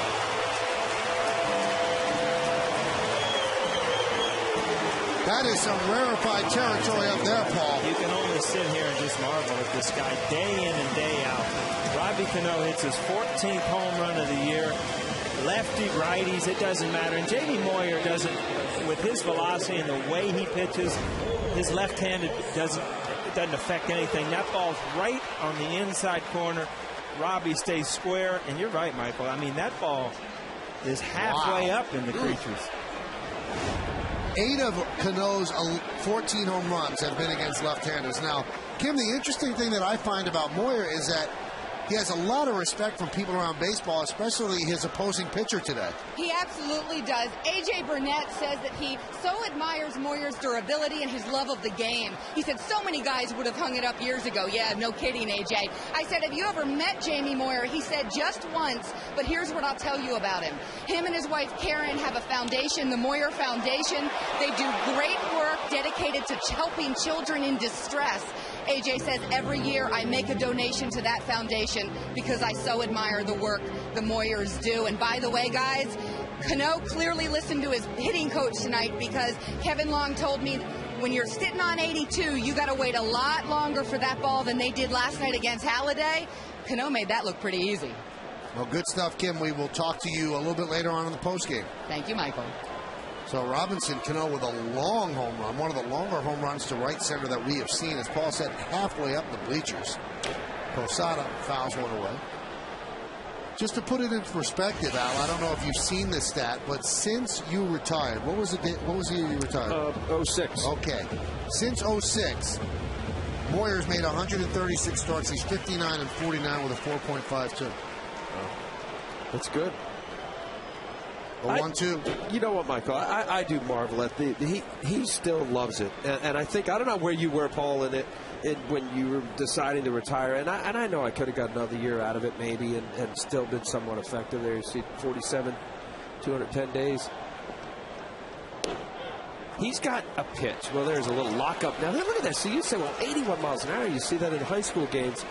That is some rarefied territory up there, Paul. You can only sit here and just marvel at this guy day in and day out. Robbie Cano hits his 14th home run of the year. Lefty, righties, it doesn't matter. And Jamie Moyer doesn't, with his velocity and the way he pitches, his left-handed doesn't affect anything. That ball's right on the inside corner. Robbie stays square. And you're right, Michael. I mean, that ball is halfway up in the creatures. 8 of Cano's 14 home runs have been against left-handers. Now, Kim, the interesting thing that I find about Moyer is that he has a lot of respect from people around baseball, especially his opposing pitcher today. He absolutely does. A.J. Burnett says that he so admires Moyer's durability and his love of the game. He said so many guys would have hung it up years ago. Yeah, no kidding, A.J. I said, have you ever met Jamie Moyer? He said just once, but here's what I'll tell you about him. Him and his wife Karen have a foundation, the Moyer Foundation. They do great work dedicated to helping children in distress. AJ says every year I make a donation to that foundation because I so admire the work the Moyers do. And by the way, guys, Cano clearly listened to his hitting coach tonight because Kevin Long told me when you're sitting on 82, you got to wait a lot longer for that ball than they did last night against Halladay. Cano made that look pretty easy. Well, good stuff, Kim. We will talk to you a little bit later on in the postgame. Thank you, Michael. So Robinson Cano with a long home run, one of the longer home runs to right center that we have seen, as Paul said, halfway up the bleachers. Posada fouls one away. Just to put it in perspective, Al, I don't know if you've seen this stat, but since you retired, what was the year you retired? 06. Okay. Since 06, Moyer's made 136 starts. He's 59 and 49 with a 4.52. That's good. A 1-2. You know what, Michael? I do marvel at he still loves it, and I think I don't know where you were, Paul, in it when you were deciding to retire, and I know I could have got another year out of it maybe, and still been somewhat effective there. You see, 47, 210 days. He's got a pitch. Well, there's a little lockup. Now look at that. So you say, well, 81 miles an hour. You see that in high school games.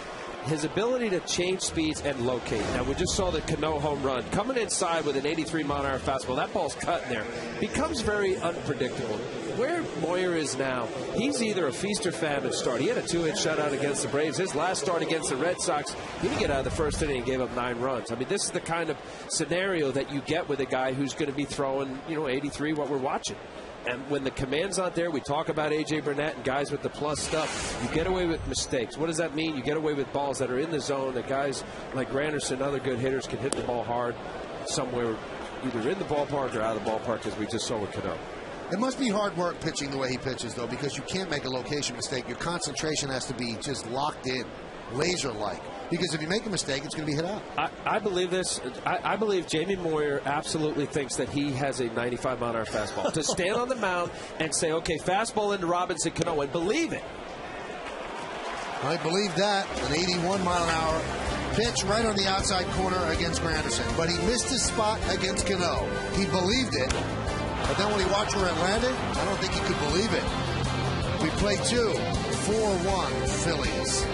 His ability to change speeds and locate. Now, we just saw the Cano home run. Coming inside with an 83-mile-an-hour fastball, that ball's cutting there. Becomes very unpredictable. Where Moyer is now, he's either a feast or famine start. He had a 2-hit shutout against the Braves. His last start against the Red Sox, he didn't get out of the first inning and gave up 9 runs. I mean, this is the kind of scenario that you get with a guy who's going to be throwing, 83, what we're watching. And when the command's not there, we talk about A.J. Burnett and guys with the plus stuff. You get away with mistakes. What does that mean? You get away with balls that are in the zone that guys like Granderson, other good hitters, can hit the ball hard somewhere, either in the ballpark or out of the ballpark, as we just saw with Cano. It must be hard work pitching the way he pitches, though, because you can't make a location mistake. Your concentration has to be just locked in, laser-like. Because if you make a mistake, it's going to be hit out. I believe this. I believe Jamie Moyer absolutely thinks that he has a 95-mile-an-hour fastball. To stand on the mound and say, okay, fastball into Robinson Cano, and believe it. I believe that. An 81-mile-an-hour pitch right on the outside corner against Granderson. But he missed his spot against Cano. He believed it. But then when he watched where it landed, I don't think he could believe it. We play 2, 4-1 Phillies.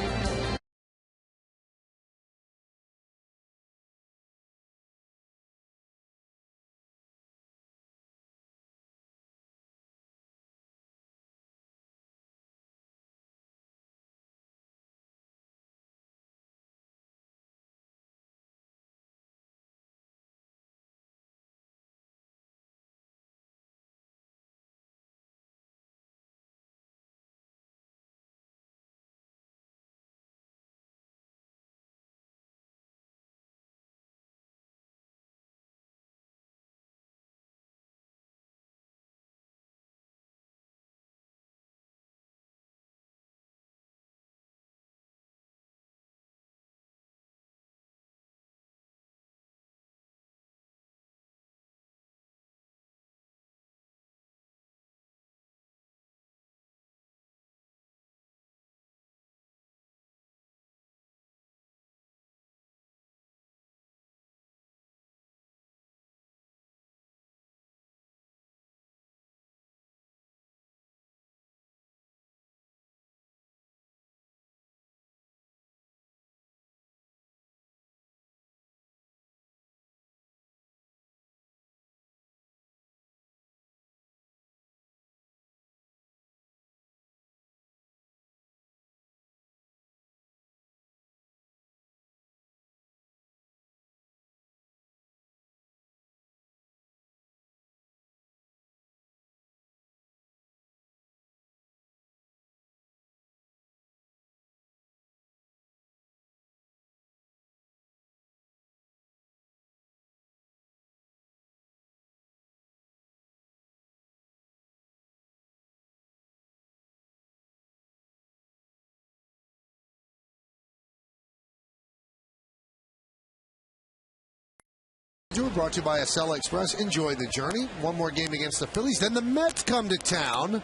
Brought to you by Acela Express. Enjoy the journey. One more game against the Phillies. Then the Mets come to town.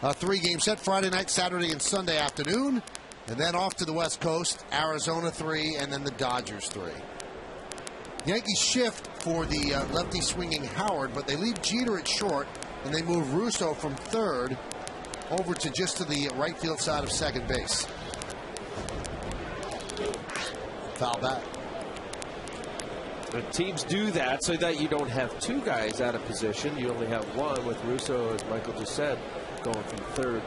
A 3-game set Friday night, Saturday, and Sunday afternoon. And then off to the West Coast, Arizona 3, and then the Dodgers 3. Yankees shift for the lefty swinging Howard, but they leave Jeter at short, and they move Russo from third over to just to the right field side of second base. Foul back. The teams do that so that you don't have two guys out of position. You only have one, with Russo, as Michael just said, going from third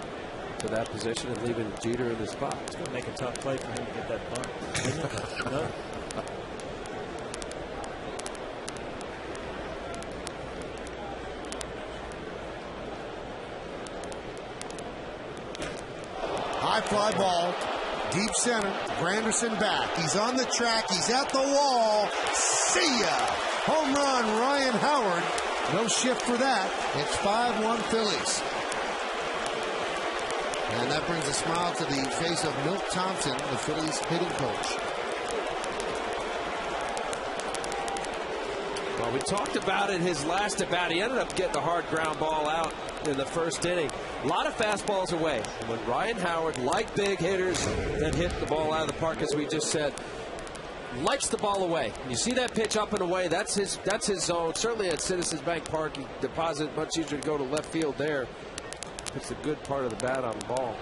to that position and leaving Jeter in the spot. It's going to make a tough play for him to get that bunt. No. High fly ball, deep center. Granderson back. He's on the track. He's at the wall. See ya! Home run, Ryan Howard. No shift for that. It's 5-1 Phillies. And that brings a smile to the face of Milt Thompson, the Phillies hitting coach. Well, we talked about it his last at bat. He ended up getting a hard ground ball out in the first inning. A lot of fastballs away. And when Ryan Howard, like big hitters that hit the ball out of the park, as we just said, likes the ball away. You see that pitch up and away, that's his zone. Certainly at Citizens Bank Park, you deposit much easier to go to left field there. It's a good part of the bat on the ball.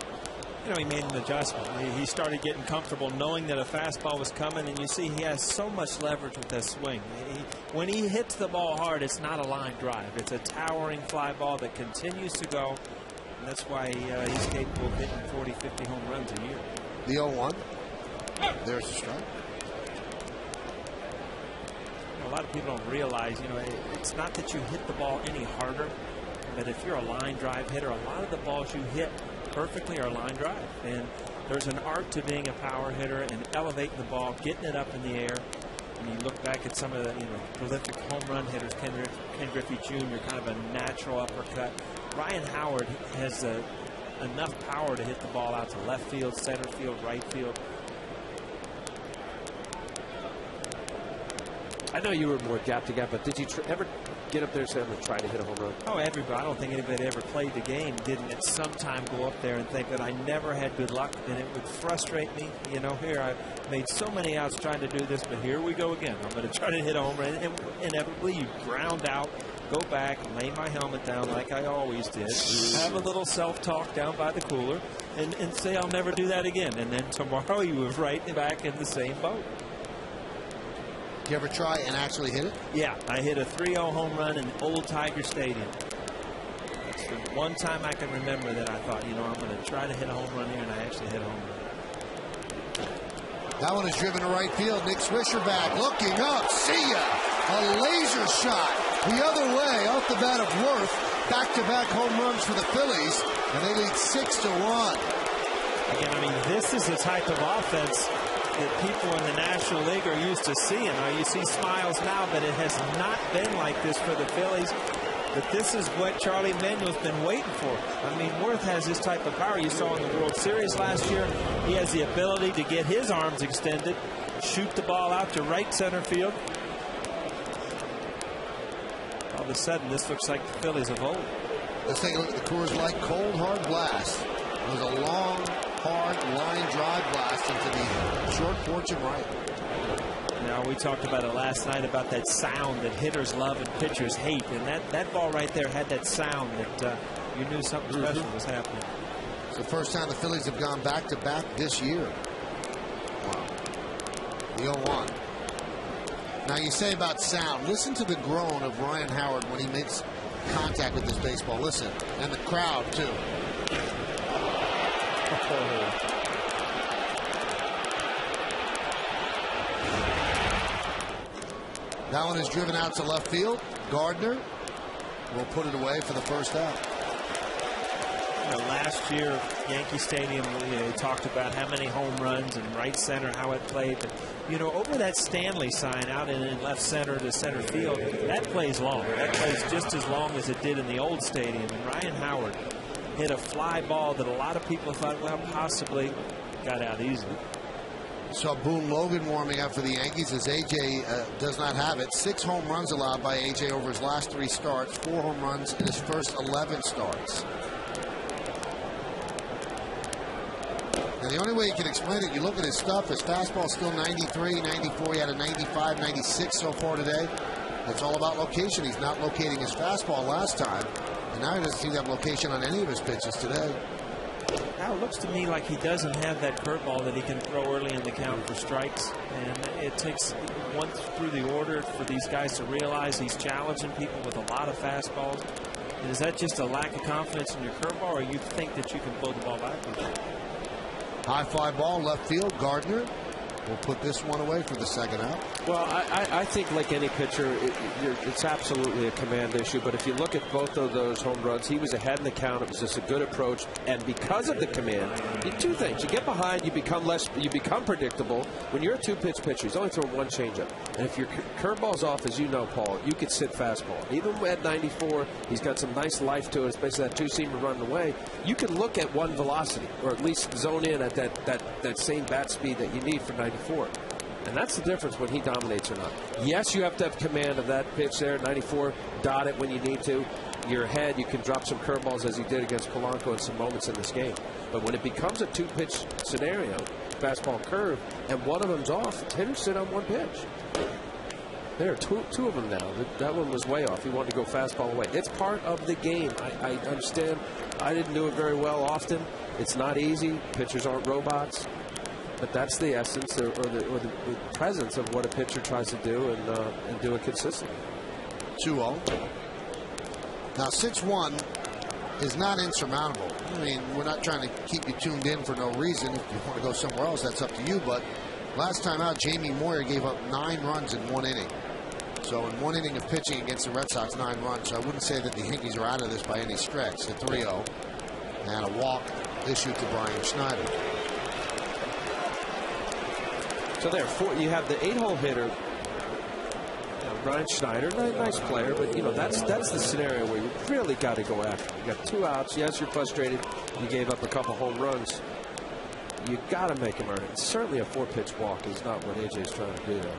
You know, he made an adjustment. He started getting comfortable knowing that a fastball was coming, and you see he has so much leverage with that swing. When he hits the ball hard, it's not a line drive. It's a towering fly ball that continues to go, and that's why he's capable of hitting 40, 50 home runs a year. The 0-1. There's the strike. A lot of people don't realize, you know, it's not that you hit the ball any harder, but if you're a line drive hitter, a lot of the balls you hit perfectly are line drive. And there's an art to being a power hitter and elevating the ball, getting it up in the air. And you look back at some of the prolific home run hitters, Ken Griffey Jr., kind of a natural uppercut. Ryan Howard has enough power to hit the ball out to left field, center field, right field. I know you were more gap to gap, but did you ever get up there and say, I'm going to try to hit a home run? Oh, everybody. I don't think anybody ever played the game didn't at some time go up there and think that I never had good luck, and it would frustrate me. You know, here I've made so many outs trying to do this, but here we go again. I'm going to try to hit a home run, and inevitably you ground out, go back, lay my helmet down like I always did, have a little self-talk down by the cooler, and say I'll never do that again. And then tomorrow you were right back in the same boat. You ever try and actually hit it? Yeah, I hit a 3-0 home run in Old Tiger Stadium. That's the one time I can remember that I thought, you know, I'm going to try to hit a home run here, and I actually hit a home run. That one is driven to right field. Nick Swisher back, looking up. See ya! A laser shot the other way off the bat of Worth. Back-to-back home runs for the Phillies, and they lead 6-1. Again, I mean, this is the type of offense that people in the National League are used to seeing. You see smiles now, but it has not been like this for the Phillies. But this is what Charlie Manuel's been waiting for. I mean, Worth has this type of power. You saw in the World Series last year. He has the ability to get his arms extended, shoot the ball out to right center field. All of a sudden, this looks like the Phillies of old. Let's take a look at the Coors Light Cold Hard Blast. It was a long, hard line drive blast into the short porch and right. Now, we talked about it last night about that sound that hitters love and pitchers hate. And that ball right there had that sound that you knew something special was happening. It's the first time the Phillies have gone back-to-back this year. Wow. The 0-1. Now, you say about sound. Listen to the groan of Ryan Howard when he makes contact with this baseball. Listen. And the crowd, too. That one is driven out to left field. Gardner will put it away for the first out. You know, last year, Yankee Stadium, we talked about how many home runs and right center, how it played. But, you know, over that Stanley sign out in left center to center field, that plays long. That plays just as long as it did in the old stadium. And Ryan Howard hit a fly ball that a lot of people thought, well, possibly got out easily. Saw Boone Logan warming up for the Yankees as A.J. Does not have it. 6 home runs allowed by A.J. over his last 3 starts. 4 home runs in his first 11 starts. And the only way you can explain it, you look at his stuff, his fastball's still 93, 94. He had a 95, 96 so far today. It's all about location. He's not locating his fastball last time. And now he doesn't seem to have location on any of his pitches today. Now it looks to me like he doesn't have that curveball that he can throw early in the count for strikes. And it takes once through the order for these guys to realize he's challenging people with a lot of fastballs. And is that just a lack of confidence in your curveball, or you think that you can blow the ball back with it? High fly ball, left field. Gardner will put this one away for the second out. Well, I think like any pitcher, it's absolutely a command issue. But if you look at both of those home runs, he was ahead in the count. It was just a good approach. And because of the command, two things. You get behind, you become predictable. When you're a 2-pitch pitcher, he's only throwing 1 changeup. And if your curveball's off, as you know, Paul, you could sit fastball. Even at 94, he's got some nice life to it, especially that 2-seamer running away. You can look at 1 velocity, or at least zone in at that same bat speed that you need for 94. And that's the difference when he dominates or not. Yes, you have to have command of that pitch there. 94, dot it when you need to. Your head, you can drop some curveballs as he did against Polanco in some moments in this game. But when it becomes a 2-pitch scenario, fastball curve, and one of them's off, hitters sit on 1 pitch. There are two of them now. That one was way off. He wanted to go fastball away. It's part of the game. I understand. I didn't do it very well often. It's not easy. Pitchers aren't robots. But that's the essence or the presence of what a pitcher tries to do and do it consistently. 2-0. Now 6-1 is not insurmountable. I mean, we're not trying to keep you tuned in for no reason. If you want to go somewhere else, that's up to you. But last time out, Jamie Moyer gave up 9 runs in 1 inning. So in 1 inning of pitching against the Red Sox, 9 runs. So I wouldn't say that the Yankees are out of this by any stretch. The 3-0 and a walk issued to Brian Schneider. So there, you have the 8-hole hitter, Brian Schneider, nice player, but that's the scenario where you really got to go after. You got 2 outs. Yes, you're frustrated. You gave up a couple home runs. You got to make him earn it. Certainly, a 4-pitch walk is not what AJ's trying to do there.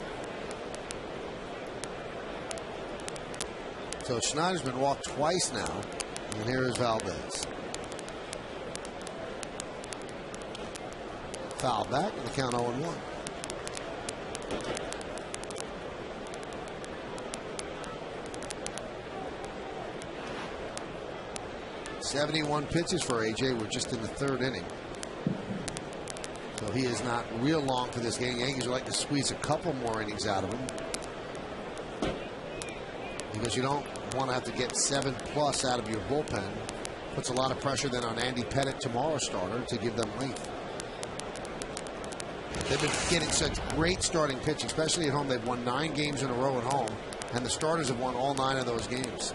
So Schneider's been walked twice now, and here is Valdez. Foul back, and the count 0-1. 71 pitches for AJ. We're just in the 3rd inning. So he is not real long for this game. Yankees would like to squeeze a couple more innings out of him, because you don't want to have to get 7+ out of your bullpen. Puts a lot of pressure then on Andy Pettitte, tomorrow's starter, to give them length. They've been getting such great starting pitching, especially at home. They've won 9 games in a row at home, and the starters have won all 9 of those games.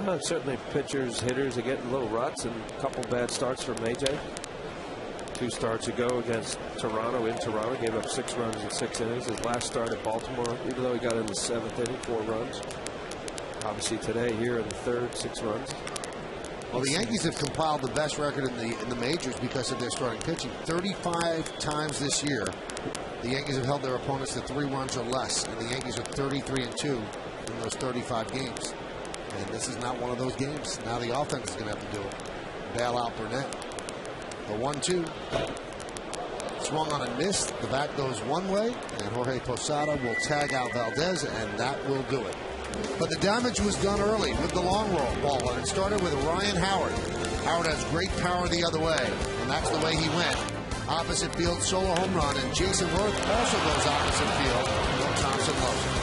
Well, certainly pitchers, hitters are getting little ruts, and a couple bad starts from AJ. 2 starts ago against Toronto, in Toronto, gave up 6 runs in 6 innings. His last start at Baltimore, even though he got in the 7th inning, 4 runs. Obviously today here in the 3rd, 6 runs. Well, the Yankees have compiled the best record in the majors because of their starting pitching. 35 times this year, the Yankees have held their opponents to 3 runs or less, and the Yankees are 33-2 in those 35 games. And this is not one of those games. Now the offense is going to have to do it. Bail out Burnett. The 1-2. Swung on and missed. The bat goes one way, and Jorge Posada will tag out Valdez, and that will do it. But the damage was done early with the long roll ball, and it started with Ryan Howard. Howard has great power the other way, and that's the way he went. Opposite field solo home run, and Jason Worth also goes opposite field. Will Thompson loves it.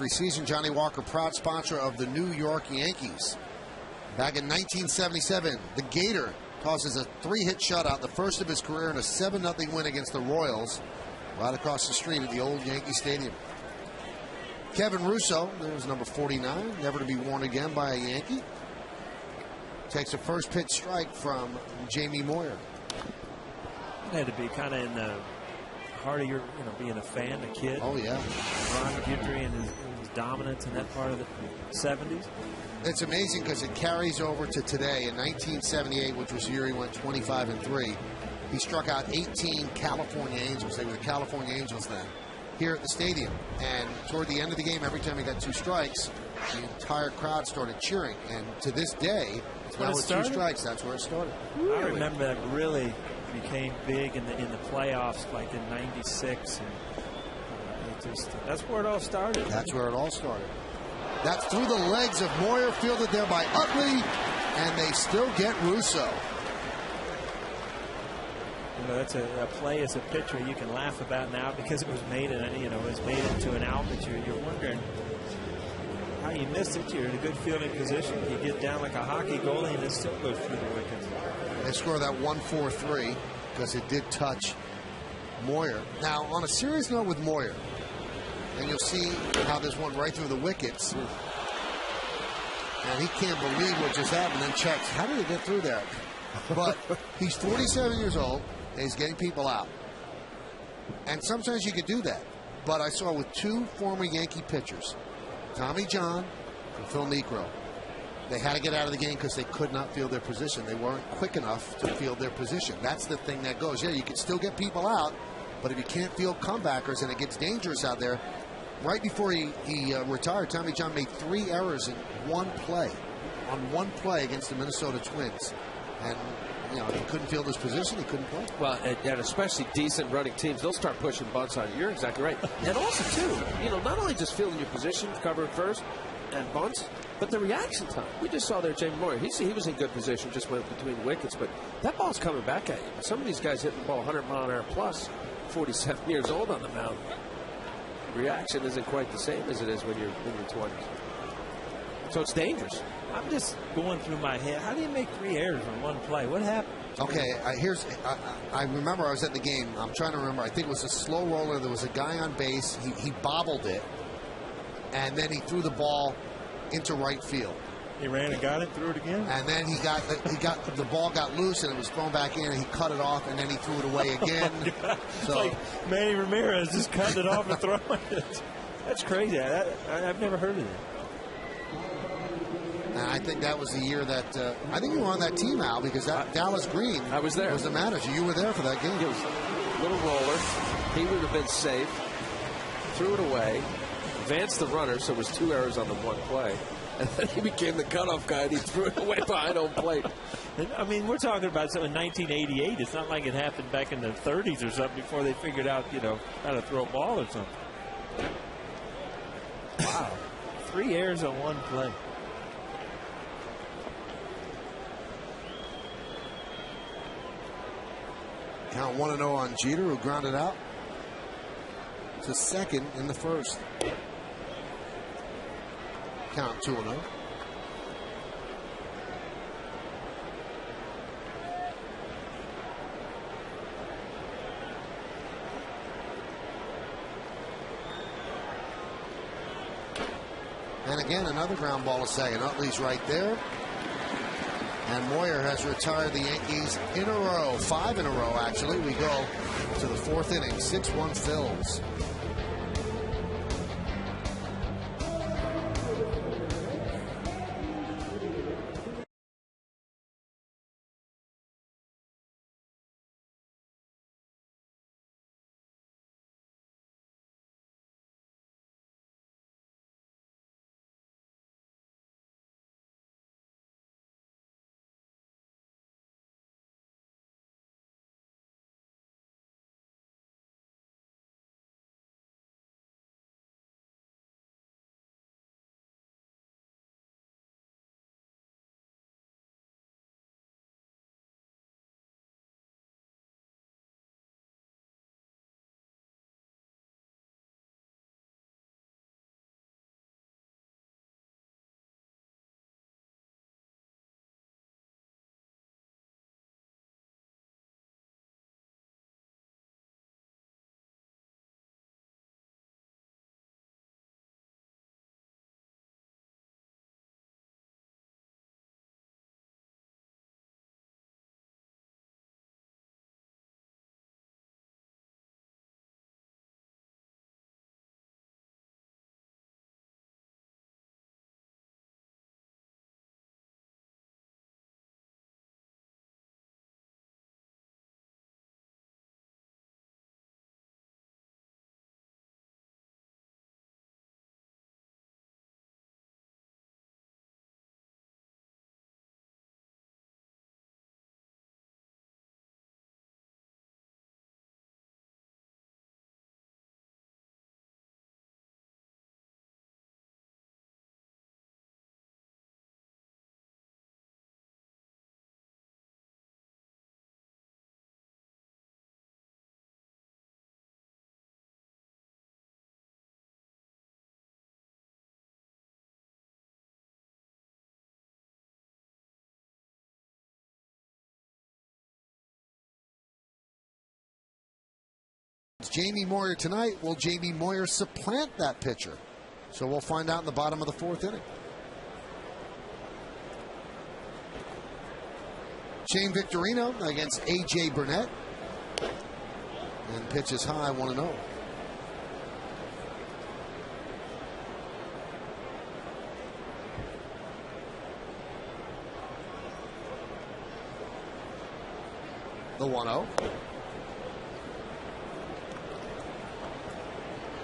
Season, Johnny Walker, proud sponsor of the New York Yankees. Back in 1977, the Gator tosses a 3-hit shutout, the first of his career, in a 7-0 win against the Royals, right across the street at the old Yankee Stadium. Kevin Russo, there's number 49, never to be worn again by a Yankee, takes a first pitch strike from Jamie Moyer. It had to be kind of in the heart of your, being a fan, a kid. Oh, yeah. Ron Guidry and his dominance in that part of the 70s. It's amazing because it carries over to today. In 1978, which was the year he went 25-3, he struck out 18 California Angels. They were the California Angels then, here at the stadium. And toward the end of the game, every time he got 2 strikes, the entire crowd started cheering. And to this day, now with 2 strikes, that's where it started. Really? I remember that really became big in the playoffs, like in '96, and that's where it all started. That's where it all started. That's through the legs of Moyer, fielded there by Utley, and they still get Russo. That's a play as a pitcher you can laugh about now because it was made in into an out that you're wondering how you missed it. You're in a good fielding position. You get down like a hockey goalie, and it still goes through the wickets. They score that 1-4-3 because it did touch Moyer. Now, on a serious note with Moyer, and you'll see how this went right through the wickets. And he can't believe what just happened, and checks, how did it get through there? But he's 47 years old, and he's getting people out. And sometimes you could do that. But I saw with 2 former Yankee pitchers, Tommy John and Phil Niekro, they had to get out of the game because they could not field their position. They weren't quick enough to field their position. That's the thing that goes. Yeah, you can still get people out, but if you can't field comebackers and it gets dangerous out there. Right before he retired, Tommy John made 3 errors in 1 play, on 1 play against the Minnesota Twins. And, if he couldn't field his position, he couldn't play. Well, and especially decent running teams, they'll start pushing bunts on you. You're exactly right. And also, too, not only just fielding your position, covering first, and bunts, but the reaction time. We just saw there Jamie Moyer. He was in good position, just went between wickets, but that ball's coming back at you. Some of these guys hitting the ball 100 mile an hour plus, 47 years old on the mound. Reaction isn't quite the same as it is when you're in your 20s. So it's dangerous. I'm just going through my head. How do you make 3 errors in 1 play? What happened? Okay, I remember I was at the game. I'm trying to remember. I think it was a slow roller. There was a guy on base. He bobbled it, and then he threw the ball into right field. He ran and got it, threw it again, and then the ball got loose and it was thrown back in, and he cut it off, and then he threw it away again. It's like Manny Ramirez just cutting it off and throwing it. That's crazy. I've never heard of that. And I think that was the year that I think you were on that team, Al, because Dallas Green I was there. Was the manager. You were there for that game. It was a little roller. He would have been safe. Threw it away. Advanced the runner, so it was 2 errors on the 1 play. And then he became the cutoff guy, and he threw it away behind home plate. I mean, we're talking about something in 1988. It's not like it happened back in the 30s or something before they figured out, how to throw a ball or something. Wow. 3 errors on 1 play. Count 1-0 on Jeter, who grounded out to second in the first. Count 2-0. And again, another ground ball to second. Utley's right there. And Moyer has retired the Yankees in a row. 5 in a row, actually. We go to the 4th inning. 6-1 Phillies. It's Jamie Moyer tonight. Will Jamie Moyer supplant that pitcher? So we'll find out in the bottom of the 4th inning. Shane Victorino against A.J. Burnett. And pitches high, 1-0. The 1-0.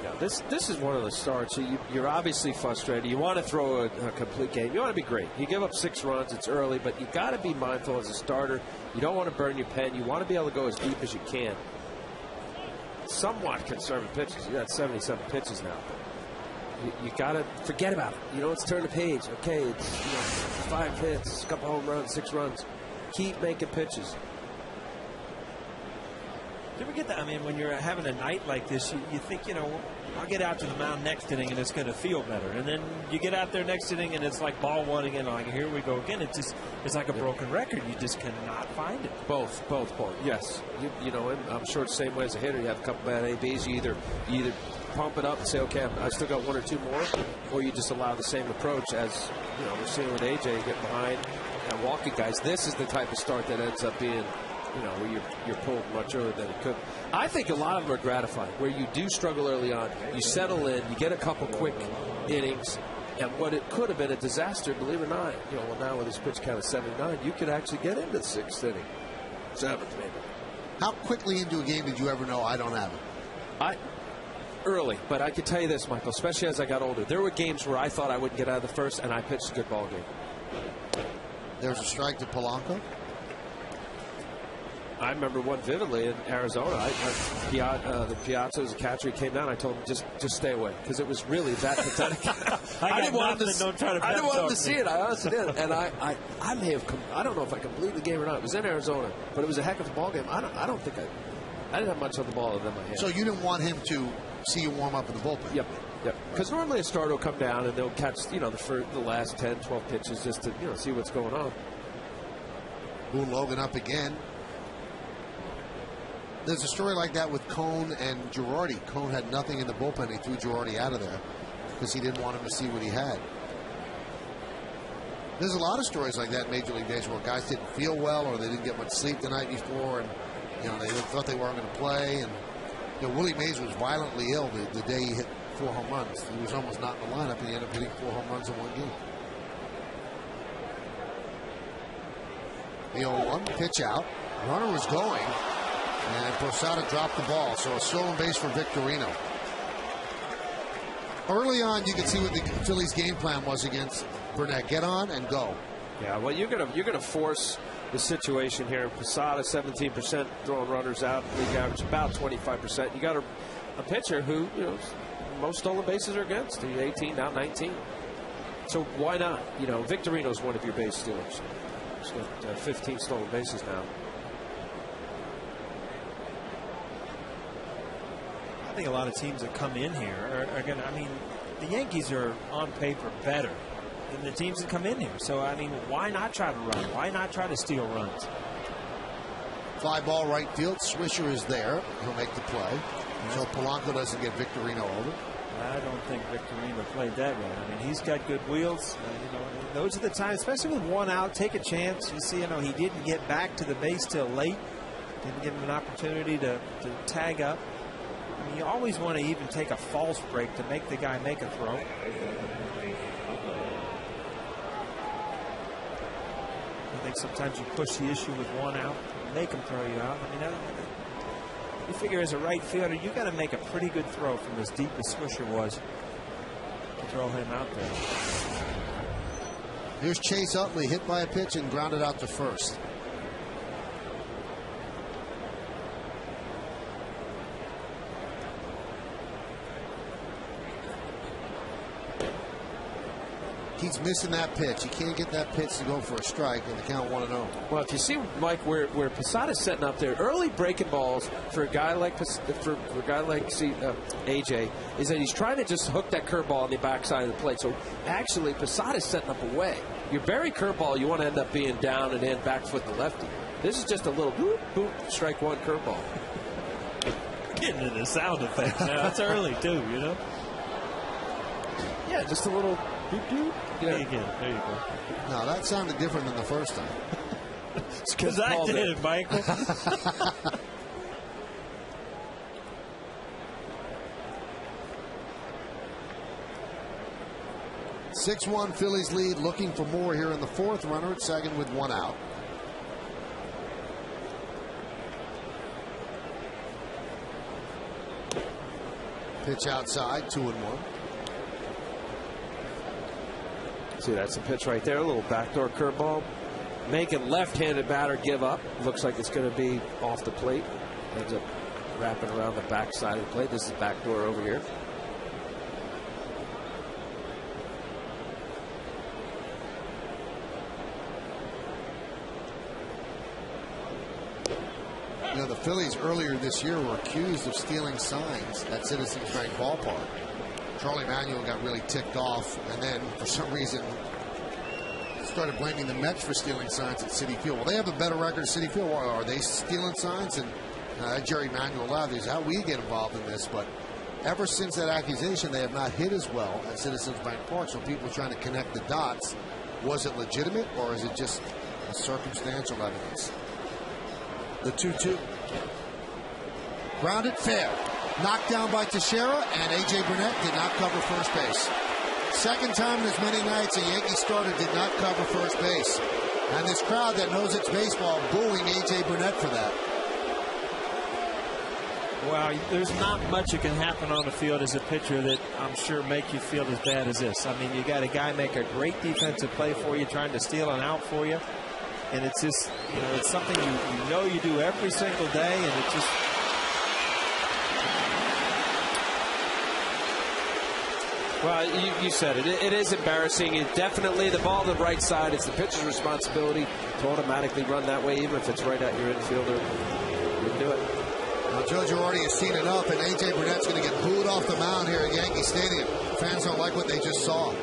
Yeah, this is one of the starts. You're obviously frustrated. You want to throw a complete game. You want to be great. You give up 6 runs. It's early, but you got to be mindful as a starter. You don't want to burn your pen. You want to be able to go as deep as you can. Somewhat conservative pitches. You got 77 pitches now. You got to forget about it. It's turn the page. Okay, it's 5 hits, a couple home runs, 6 runs. Keep making pitches. Do you ever get that? I mean, when you're having a night like this, you think, I'll get out to the mound next inning and it's going to feel better. And then you get out there next inning and it's like ball 1 again. Like, here we go again. It's like a broken record. You just cannot find it. Both. Yes. I'm sure it's the same way as a hitter. You have a couple bad ABs. You either pump it up and say, okay, I still got 1 or 2 more, or you just allow the same approach as, we're seeing with AJ, getting behind and walking guys. This is the type of start that ends up being, where you're pulled much earlier than it could. I think a lot of them are gratifying, where you do struggle early on, you settle in, you get a couple quick innings, and what it could have been a disaster, believe it or not, now with this pitch count of 79, you could actually get into the 6th inning, 7th maybe. How quickly into a game did you ever know I don't have it? Early, but I can tell you this, Michael, especially as I got older, there were games where I thought I wouldn't get out of the 1st, and I pitched a good ball game. There's a strike to Polanco. I remember one vividly in Arizona. The Piazza was a catcher. He came down. I told him just stay away because it was really that pathetic. I didn't want him to see it. I honestly did. And I may have. I don't know if I completed the game or not. It was in Arizona, but it was a heck of a ball game. I didn't have much on the ball other than my hand. So you didn't want him to see you warm up in the bullpen. Yep. Because normally a starter will come down and they'll catch the last 10, 12 pitches just to see what's going on. Boone Logan up again. There's a story like that with Cone and Girardi. Cone had nothing in the bullpen. He threw Girardi out of there because he didn't want him to see what he had. There's a lot of stories like that in Major League Baseball where guys didn't feel well or they didn't get much sleep the night before, and they thought they weren't going to play. And Willie Mays was violently ill the day he hit 4 home runs. He was almost not in the lineup, and he ended up hitting 4 home runs in 1 game. The 0-1 pitch out. Runner was going. And Posada dropped the ball, so a stolen base for Victorino. Early on, you could see what the Phillies' game plan was against Burnett. Get on and go. Yeah, well, you're gonna force the situation here. Posada, 17% throwing runners out. League average about 25%. You got a pitcher who, most stolen bases are against. He's 18, now 19. So why not? Victorino's one of your base stealers. He's got 15 stolen bases now. I think a lot of teams that come in here are going to, the Yankees are on paper better than the teams that come in here. So, why not try to run? Why not try to steal runs? Fly ball right field. Swisher is there. He'll make the play. So Polanco doesn't get Victorino over. I don't think Victorino played that right. He's got good wheels. Those are the times, especially with 1 out, take a chance. You see, he didn't get back to the base till late. Didn't give him an opportunity to tag up. You always want to even take a false break to make the guy make a throw. I think sometimes you push the issue with 1 out, make him throw you out. You figure as a right fielder, you got to make a pretty good throw from as deep as Swisher was to throw him out there. Here's Chase Utley, hit by a pitch and grounded out to first. He's missing that pitch. He can't get that pitch to go for a strike, and the count 1-0. Well, if you see, Mike, where Posada's setting up there, early breaking balls for a guy like AJ is that he's trying to just hook that curveball on the backside of the plate. So actually, Posada's setting up away. Your Barry curveball, you want to end up being down and in, back foot the lefty. This is just a little boop, boop, strike 1 curveball. getting into sound effects now. It's early, too, you know? Yeah, just a little doop doop. Yeah. There you go. No, that sounded different than the first time. It's because I did it, Michael. 6-1 Phillies lead, looking for more here in the fourth. Runner at second with one out. Pitch outside, 2-1. See, that's a pitch right there, a little backdoor curveball. Making left-handed batter give up. Looks like it's going to be off the plate. Ends up wrapping around the back side of the plate. This is backdoor over here. You know, the Phillies earlier this year were accused of stealing signs at Citizens Bank Ballpark. Charlie Manuel got really ticked off, and then for some reason started blaming the Mets for stealing signs at Citi Field. Well, they have a better record at Citi Field. Are they stealing signs? And Jerry Manuel laughed. Is how we get involved in this. But ever since that accusation, they have not hit as well at Citizens Bank Park. So people are trying to connect the dots. Was it legitimate, or is it just a circumstantial evidence? The 2-2. Grounded fair. Knocked down by Teixeira, and A.J. Burnett did not cover first base. Second time in as many nights a Yankee starter did not cover first base. And this crowd that knows it's baseball booing A.J. Burnett for that. Well, there's not much that can happen on the field as a pitcher that I'm sure make you feel as bad as this. I mean, you got a guy make a great defensive play for you, trying to steal an out for you. And it's just, you know, it's something you know you do every single day, and it just... Well, you said it. It is embarrassing. It definitely, the ball to the right side, it's the pitcher's responsibility to automatically run that way, even if it's right at your infielder. You do it. Now, Joe Girardi has seen enough, and A.J. Burnett's going to get booed off the mound here at Yankee Stadium. Fans don't like what they just saw.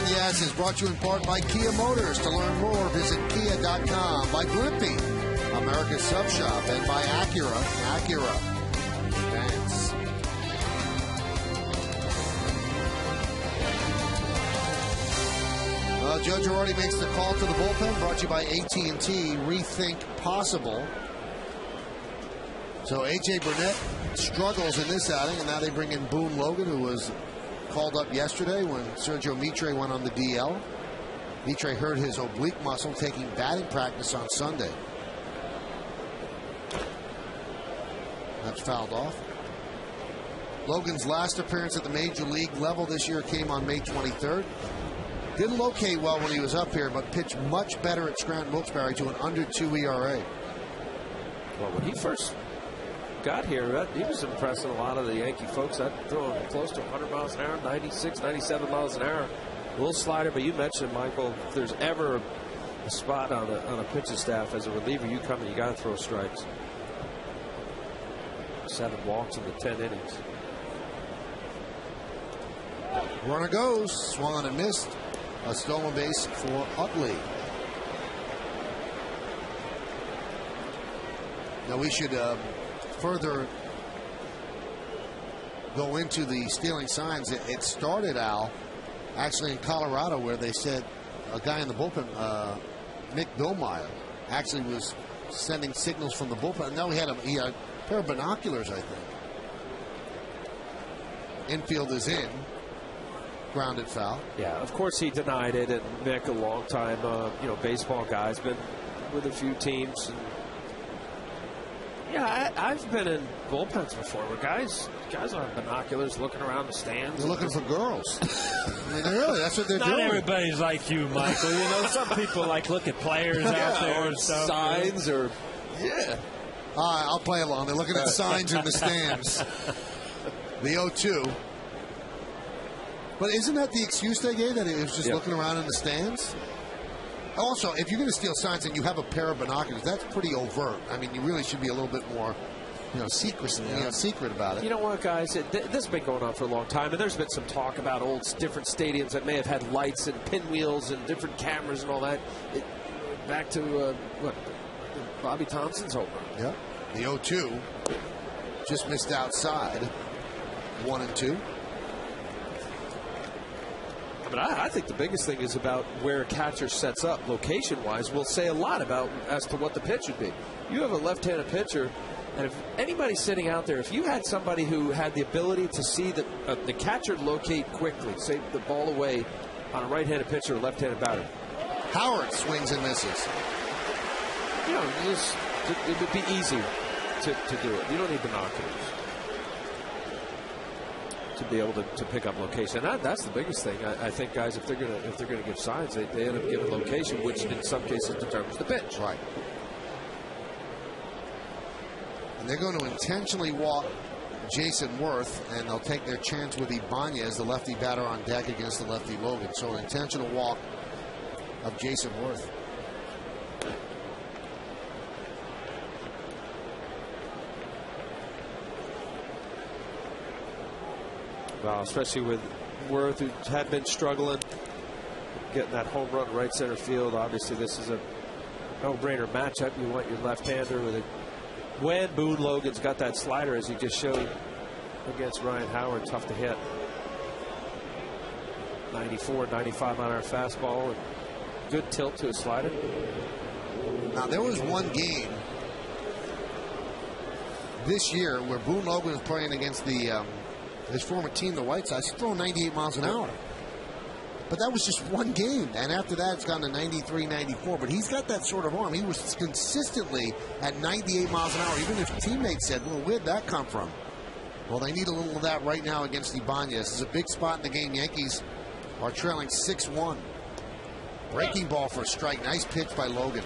Yes, is brought to you in part by Kia Motors. To learn more, visit kia.com. By Blimpie, America's Sub Shop, and by Acura. Thanks. Joe Girardi makes the call to the bullpen. Brought to you by AT&T. Rethink possible. So A.J. Burnett struggles in this outing, and now they bring in Boone Logan, who was called up yesterday when Sergio Mitre went on the DL. Mitre hurt his oblique muscle taking batting practice on Sunday. That's fouled off. Logan's last appearance at the major league level this year came on May 23rd. Didn't locate well when he was up here, but pitched much better at Scranton Wilkes-Barre to an under 2 ERA. Well, when he first got here, he was impressing a lot of the Yankee folks. I'd throw him close to 100 miles an hour, 96, 97 miles an hour. A little slider, but you mentioned, Michael, if there's ever a spot on a pitching staff as a reliever, you come and you got to throw strikes. 7 walks in the 10 innings. Runner goes, swung on and missed. A stolen base for Utley. Now we should further go into the stealing signs. It started, Al, actually in Colorado, where they said a guy in the bullpen, Nick Billmeyer, actually was sending signals from the bullpen. Now he had a pair of binoculars, I think. Infield is in. Grounded foul. Yeah, of course he denied it. And Mick, a long time, baseball guy, has been with a few teams. And yeah, I've been in bullpens before where guys on binoculars looking around the stands. They're looking for girls. I mean, really, that's what they're doing. Not everybody's like you, Michael. You know, some people look at players out there or and stuff. Signs or I'll play along. They're looking at signs in the stands. The 0-2. But isn't that the excuse they gave, that it was just looking around in the stands? Also, if you're going to steal signs and you have a pair of binoculars, that's pretty overt. I mean, you really should be a little bit more, secret about it. You know what, guys? This has been going on for a long time, and there's been some talk about different stadiums that may have had lights and pinwheels and different cameras and all that. Back to Bobby Thompson's home run. Yeah, the 0-2 just missed outside. 1-2. But I think the biggest thing is about where a catcher sets up location-wise will say a lot about as to what the pitch would be. You have a left-handed pitcher, and if anybody's sitting out there, if you had somebody who had the ability to see the catcher locate quickly, say the ball away on a right-handed pitcher or left-handed batter. Howard swings and misses. It would be easy to do it. You don't need binoculars to be able to pick up location. That's the biggest thing. I think, guys, if they're gonna give signs, they end up giving location, which in some cases determines the pitch. Right. And they're going to intentionally walk Jason Worth, and they'll take their chance with Ibanez, the lefty batter on deck, against the lefty Logan. So an intentional walk of Jason Worth. Well, especially with Worth, who had been struggling getting that home run right center field. Obviously, this is a no-brainer matchup. You want your left-hander with it. When Boone Logan's got that slider, as he just showed against Ryan Howard, tough to hit. 94, 95 mile an hour fastball, and good tilt to a slider. Now, there was one game this year where Boone Logan was playing against his former team, the White Sox. He's throwing 98 miles an hour. But that was just one game. And after that, it's gone to 93, 94. But he's got that sort of arm. He was consistently at 98 miles an hour, even if teammates said, well, where'd that come from? Well, they need a little of that right now against Ibanez. It's a big spot in the game. Yankees are trailing 6-1. Breaking ball for a strike. Nice pitch by Logan.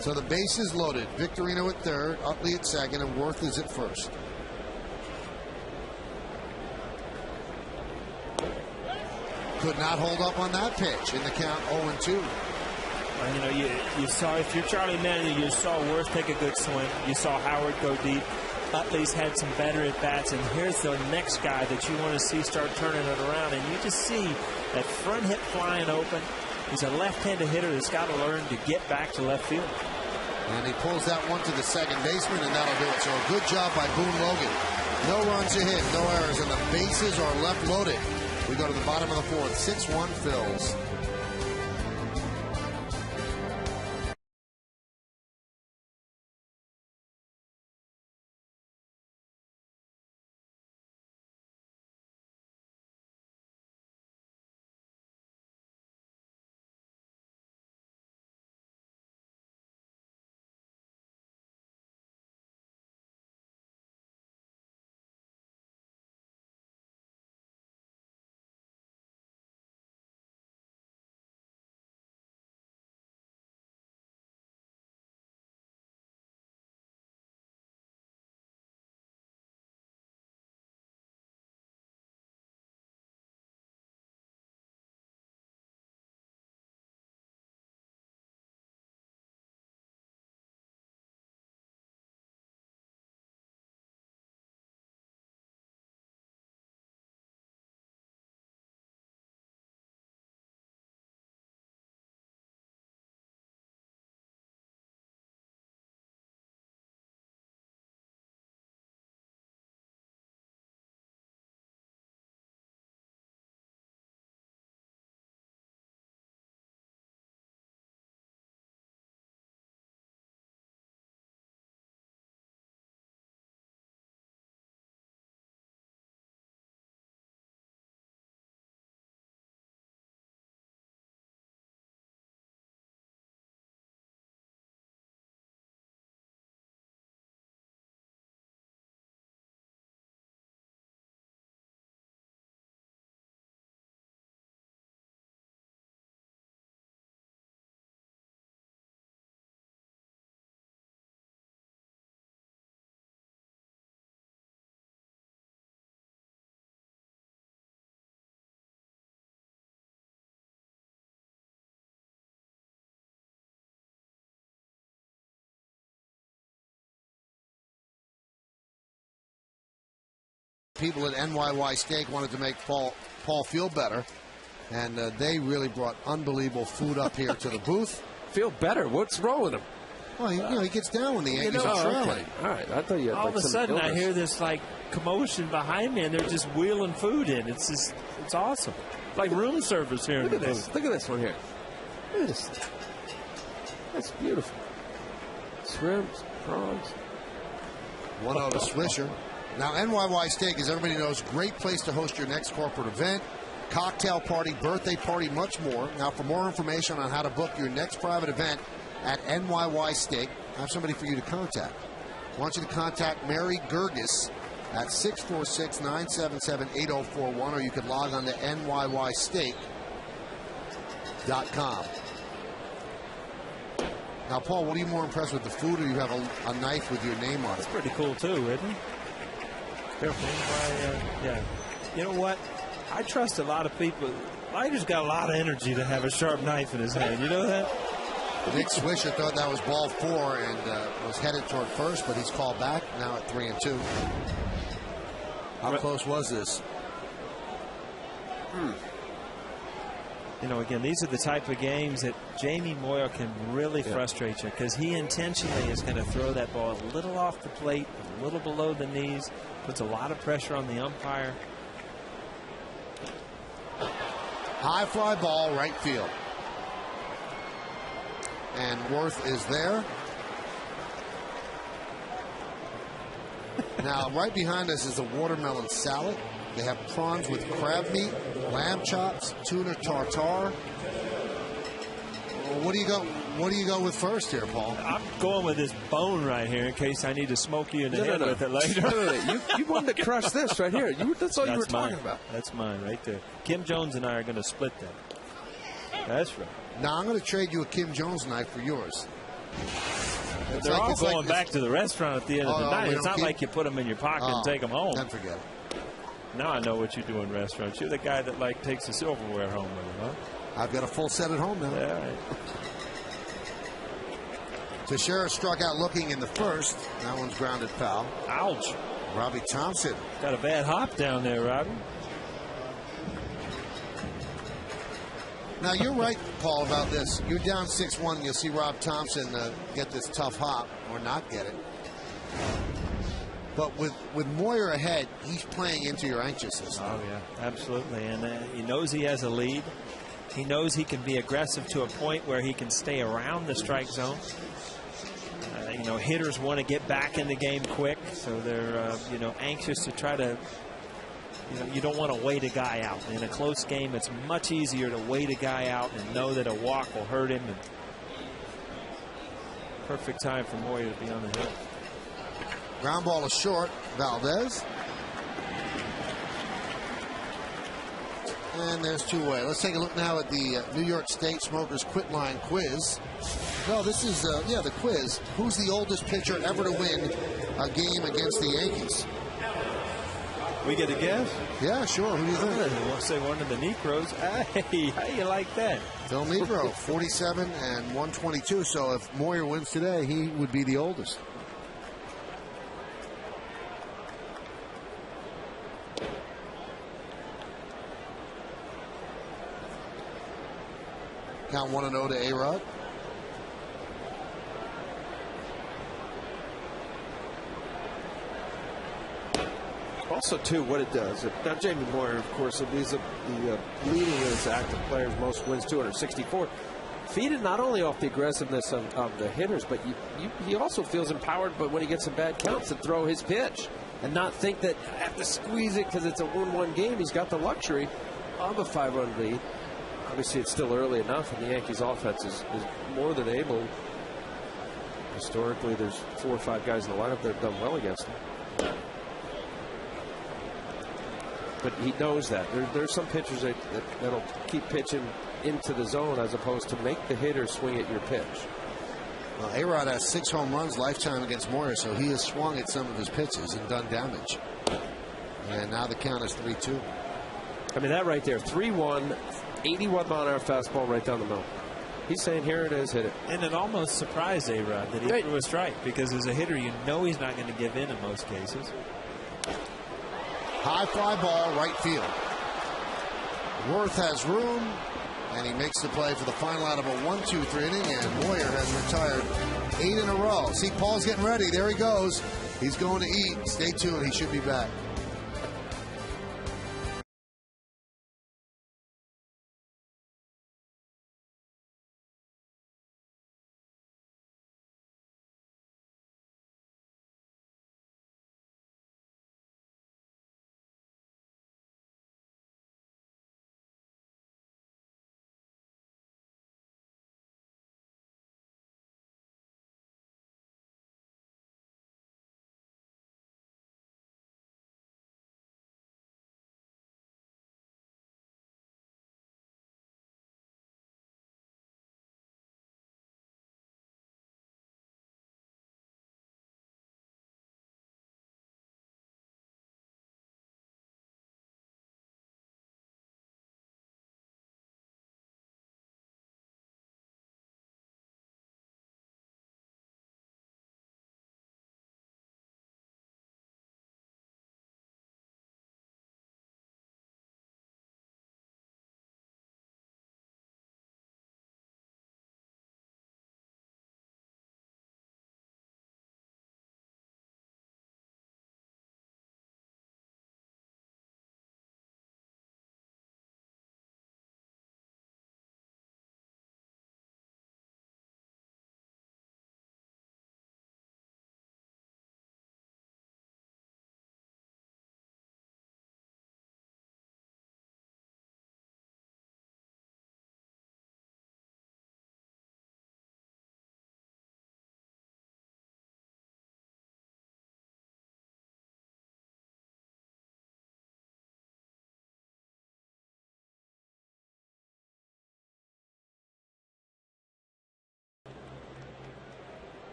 So the base is loaded. Victorino at third, Utley at second, and Worth is at first. Could not hold up on that pitch in the count 0-2. You saw, if you're Charlie Manning, you saw Worth take a good swing. You saw Howard go deep. Utley's had some better at-bats, and here's the next guy that you want to see start turning it around, and you just see that front hip flying open. He's a left-handed hitter that's got to learn to get back to left field. And he pulls that one to the second baseman, and that'll do it. So a good job by Boone Logan. No runs to hit, no errors, and the bases are left loaded. We go to the bottom of the fourth. 6-1 Phils. people at NYY Steak wanted to make Paul feel better, and they really brought unbelievable food up here to the booth. Feel better? What's wrong with him? Well, he gets down when the Yankees are trailing. Okay. All right, I thought you had all of a sudden illness. I hear this like commotion behind me, and they're just wheeling food in. It's awesome. Like room service here. Look at this. Look at this one here. Look at this. That's beautiful. Shrimps, prawns. 1-0 to Swisher. Now, NYY Steak, as everybody knows, great place to host your next corporate event, cocktail party, birthday party, much more. Now, for more information on how to book your next private event at NYY Steak, I have somebody for you to contact. I want you to contact Mary Gergis at 646-977-8041, or you can log on to nysteak.com. Now, Paul, what are you more impressed with, the food, or you have a knife with your name on it? It's pretty cool, too, isn't it? Careful. Yeah. You know what? I trust a lot of people. Ryder's got a lot of energy to have a sharp knife in his hand. You know that? Nick Swisher thought that was ball 4 and was headed toward first, but he's called back now at 3-2. How close was this? You know, again, these are the type of games that Jamie Moyer can really frustrate you, because he intentionally is going to throw that ball a little off the plate, a little below the knees, puts a lot of pressure on the umpire. High fly ball, right field. And Worth is there. Now, right behind us is a watermelon salad. They have prawns with crab meat, lamb chops, tuna tartare. Well, what do you go with first here, Paul? I'm going with this bone right here in case I need to smoke you in the head with it later. You wanted to crush this right here. That's all you were talking about. That's mine right there. Kim Jones and I are going to split that. That's right. Now, I'm going to trade you a Kim Jones knife for yours. They're all going back to the restaurant at the end of the night. It's not like you put them in your pocket and take them home. Then forget it. Now I know what you do in restaurants. You're the guy that takes the silverware home with him, huh? I've got a full set at home now. Yeah, all right. Teixeira struck out looking in the first. That one's grounded foul. Ouch. Robbie Thompson. Got a bad hop down there, Robbie. Now, you're right, Paul, about this. You're down 6-1. You'll see Rob Thompson get this tough hop or not get it. But with Moyer ahead, he's playing into your anxiousness. Oh, yeah, absolutely. And he knows he has a lead. He knows he can be aggressive to a point where he can stay around the strike zone. You know, hitters want to get back in the game quick, so they're, anxious to try to, you don't want to wait a guy out. In a close game, it's much easier to wait a guy out and know that a walk will hurt him. And perfect time for Moyer to be on the hill. Ground ball is short. Valdez. And there's two-way. Let's take a look now at the New York State Smokers Quit Line quiz. No, this is, the quiz. Who's the oldest pitcher ever to win a game against the Yankees? We get a guess? Yeah, sure. Who do you think? I want to say one of the Necros. Hey, how you like that? Phil Negro, 47 and 122. So if Moyer wins today, he would be the oldest. Count 1-0 to A-Rod. Also, too, what it does. Now, Jamie Moyer, of course, he's the leading of his active players, most wins, 264. Feeding not only off the aggressiveness of the hitters, but he also feels empowered, but when he gets some bad counts, to throw his pitch and not think that I have to squeeze it because it's a 1-1 game. He's got the luxury of a 5-run lead. Obviously, it's still early enough, and the Yankees' offense is more than able. Historically, there's 4 or 5 guys in the lineup that have done well against him. But he knows that. There's some pitchers that'll keep pitching into the zone as opposed to make the hitter swing at your pitch. Well, A-Rod has 6 home runs lifetime against Moyer, so he has swung at some of his pitches and done damage. And now the count is 3-2. I mean, that right there, 3-1, 81-mile-an-hour fastball right down the middle. He's saying, here it is, hit it. And it almost surprised A-Rod that he threw a strike, because as a hitter, you know he's not going to give in most cases. High fly ball, right field. Worth has room, and he makes the play for the final out of a 1-2-3 inning, and Moyer has retired 8 in a row. See, Paul's getting ready. There he goes. He's going to eat. Stay tuned. He should be back.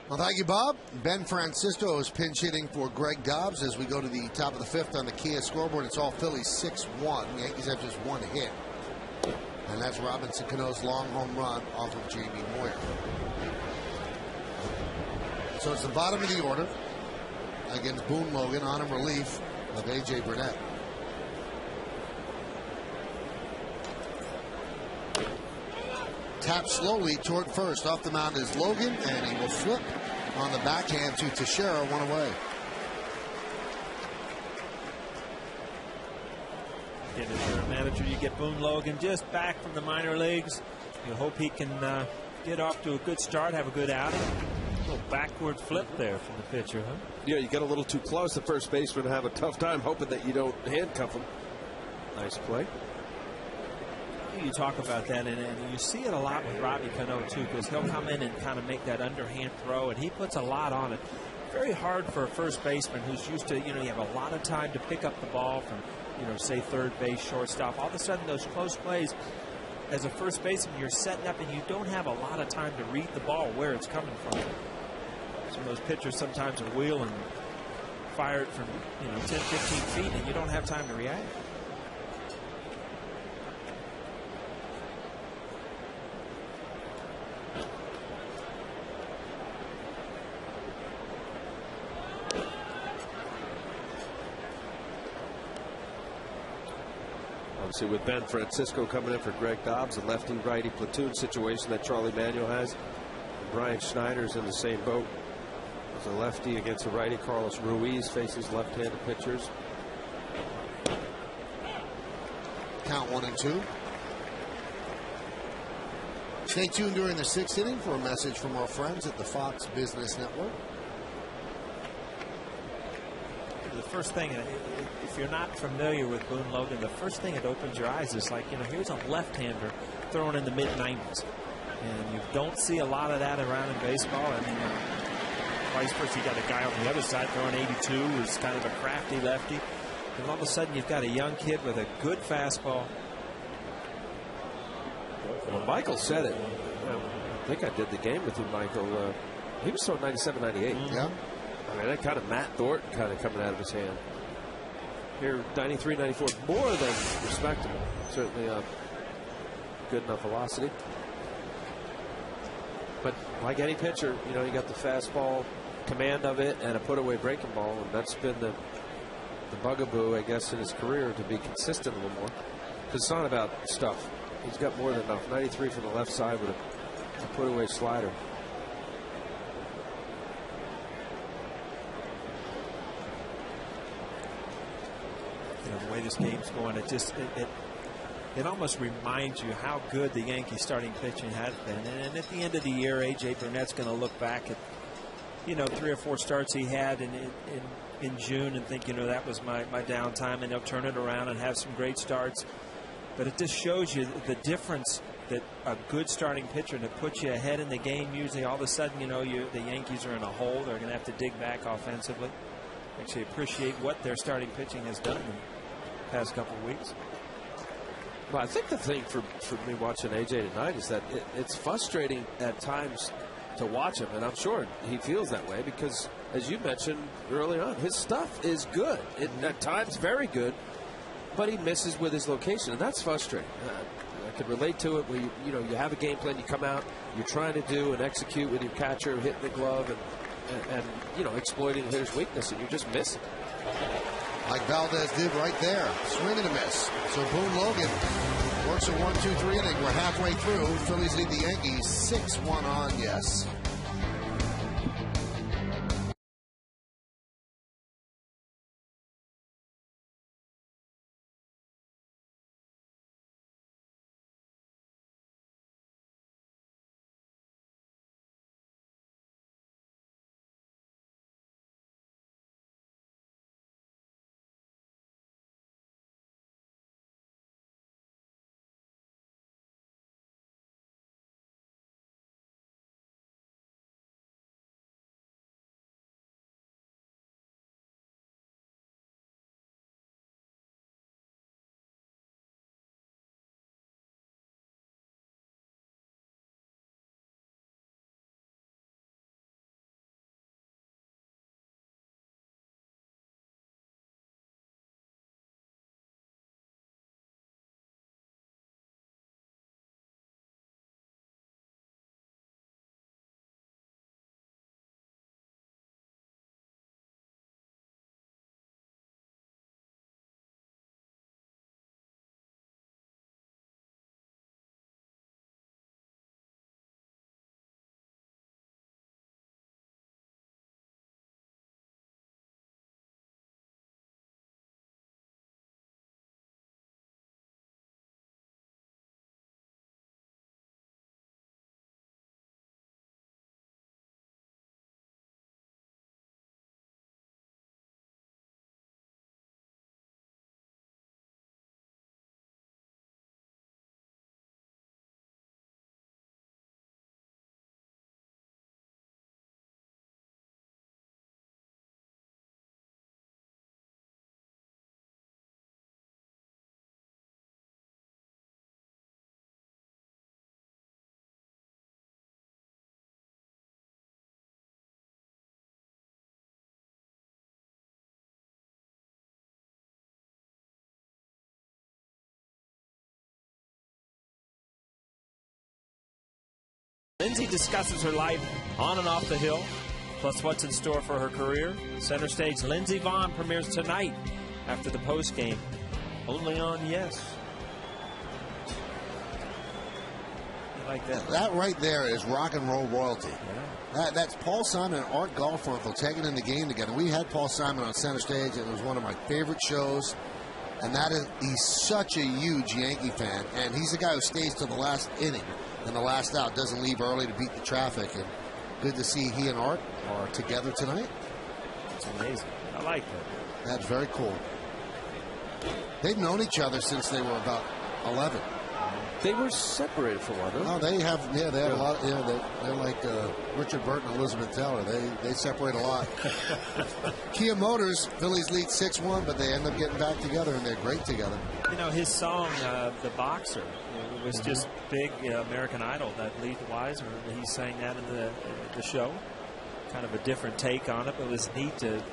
Well, thank you, Bob. Ben Francisco is pinch hitting for Greg Dobbs as we go to the top of the fifth on the Kia scoreboard. It's all Phillies 6-1. The Yankees have just one hit, and that's Robinson Cano's long home run off of Jamie Moyer. So it's the bottom of the order against Boone Logan on in relief of A.J. Burnett. Tap slowly toward first. Off the mound is Logan, and he will flip on the backhand to Teixeira, one away. Again, as you're a manager, you get Boone Logan just back from the minor leagues. You hope he can get off to a good start, have a good outing. A little backward flip there from the pitcher, huh? Yeah, you get a little too close. The first baseman will have a tough time hoping that you don't handcuff him. Nice play. You talk about that, and you see it a lot with Robbie Cano, too, because he'll come in and kind of make that underhand throw, and he puts a lot on it. Very hard for a first baseman who's used to, you have a lot of time to pick up the ball from, say third base, shortstop. All of a sudden, those close plays, as a first baseman, you're setting up, and you don't have a lot of time to read the ball where it's coming from. Some of those pitchers sometimes will wheel and fire it from, 10, 15 feet, and you don't have time to react. Obviously, with Ben Francisco coming in for Greg Dobbs, a lefty-righty platoon situation that Charlie Manuel has. Brian Schneider's in the same boat as a lefty against a righty. Carlos Ruiz faces left-handed pitchers. Count 1-2. Stay tuned during the sixth inning for a message from our friends at the Fox Business Network. The first thing, if you're not familiar with Boone Logan, the first thing that opens your eyes is like, here's a left-hander throwing in the mid-90s. And you don't see a lot of that around in baseball. I mean, vice versa, you got a guy on the other side throwing 82 who's kind of a crafty lefty. And all of a sudden, you've got a young kid with a good fastball. Well, Michael said it. I think I did the game with you, Michael. He was throwing 97, 98. Yeah. I mean, that kind of Matt Thornton kind of coming out of his hand. Here, 93, 94, more than respectable. Certainly good enough velocity. But like any pitcher, you know, you got the fastball, command of it, and a put-away breaking ball, and that's been the bugaboo, I guess, in his career, to be consistent a little more. Because it's not about stuff. He's got more than enough. 93 from the left side with a put-away slider. You know, the way this game's going, it almost reminds you how good the Yankees starting pitching has been. And at the end of the year, A.J. Burnett's going to look back at, you know, 3 or 4 starts he had in June and think, you know, that was my downtime, and he'll turn it around and have some great starts. But it just shows you the difference that a good starting pitcher that puts you ahead in the game, usually all of a sudden, you know, the Yankees are in a hole. They're going to have to dig back offensively. Actually appreciate what their starting pitching has done in the past couple of weeks. Well, I think the thing for me watching AJ tonight is that it's frustrating at times to watch him, and I'm sure he feels that way because, as you mentioned earlier on, his stuff is good. At times very good, but he misses with his location, and that's frustrating. I could relate to it where you know you have a game plan, you come out, you're trying to do and execute with your catcher, hitting the glove, and you know, exploiting the hitter's weakness, and you're just missing. Like Valdez did right there. Swing and a miss. So Boone Logan works a 1-2-3 inning. We're halfway through. Phillies lead the Yankees 6-1 on yes. Lindsay discusses her life on and off the hill, plus what's in store for her career. Center Stage Lindsey Vonn premieres tonight after the postgame, only on Yes. You like that? That right there is rock and roll royalty. Yeah. That's Paul Simon and Art Garfunkel taking in the game together. We had Paul Simon on Center Stage, and it was one of my favorite shows. And he's such a huge Yankee fan, and he's the guy who stays to the last inning and the last out, doesn't leave early to beat the traffic. And good to see he and Art are together tonight. It's amazing. I like that. That's very cool. They've known each other since they were about 11. They were separated for a while. Oh, they have a lot. Yeah, they're like Richard Burton and Elizabeth Taylor. They separate a lot. Kia Motors, Phillies lead 6-1, but they end up getting back together, and they're great together. You know, his song, The Boxer, it was just big. American Idol, that Lee Weiser, he sang that in the show. Kind of a different take on it, but it was neat to,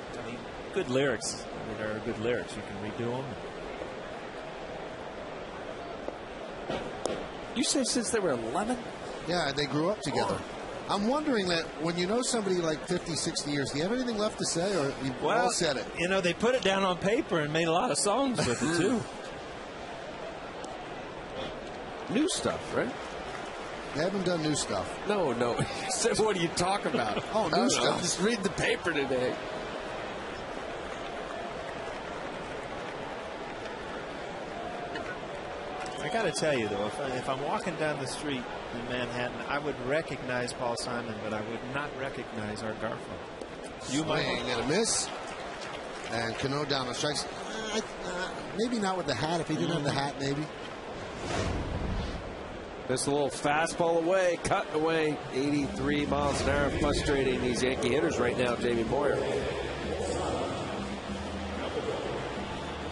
good lyrics. I mean, there are good lyrics. You can redo them. You say since they were 11? Yeah, they grew up together. I'm wondering that when you know somebody like 50, 60 years, do you have anything left to say, or you've all said it? You know, they put it down on paper and made a lot of songs with it, too. New stuff, right? They haven't done new stuff. No. He said, what are you talking about? Oh, new stuff. Just read the paper today. I got to tell you, though, if I'm walking down the street in Manhattan, I would recognize Paul Simon, but I would not recognize Art Garfunkel. You might get a miss. And Cano down the strikes. Maybe not with the hat. If he didn't have the hat, maybe. Just a little fastball away, cut away, 83 miles an hour, frustrating these Yankee hitters right now, Jamie Moyer.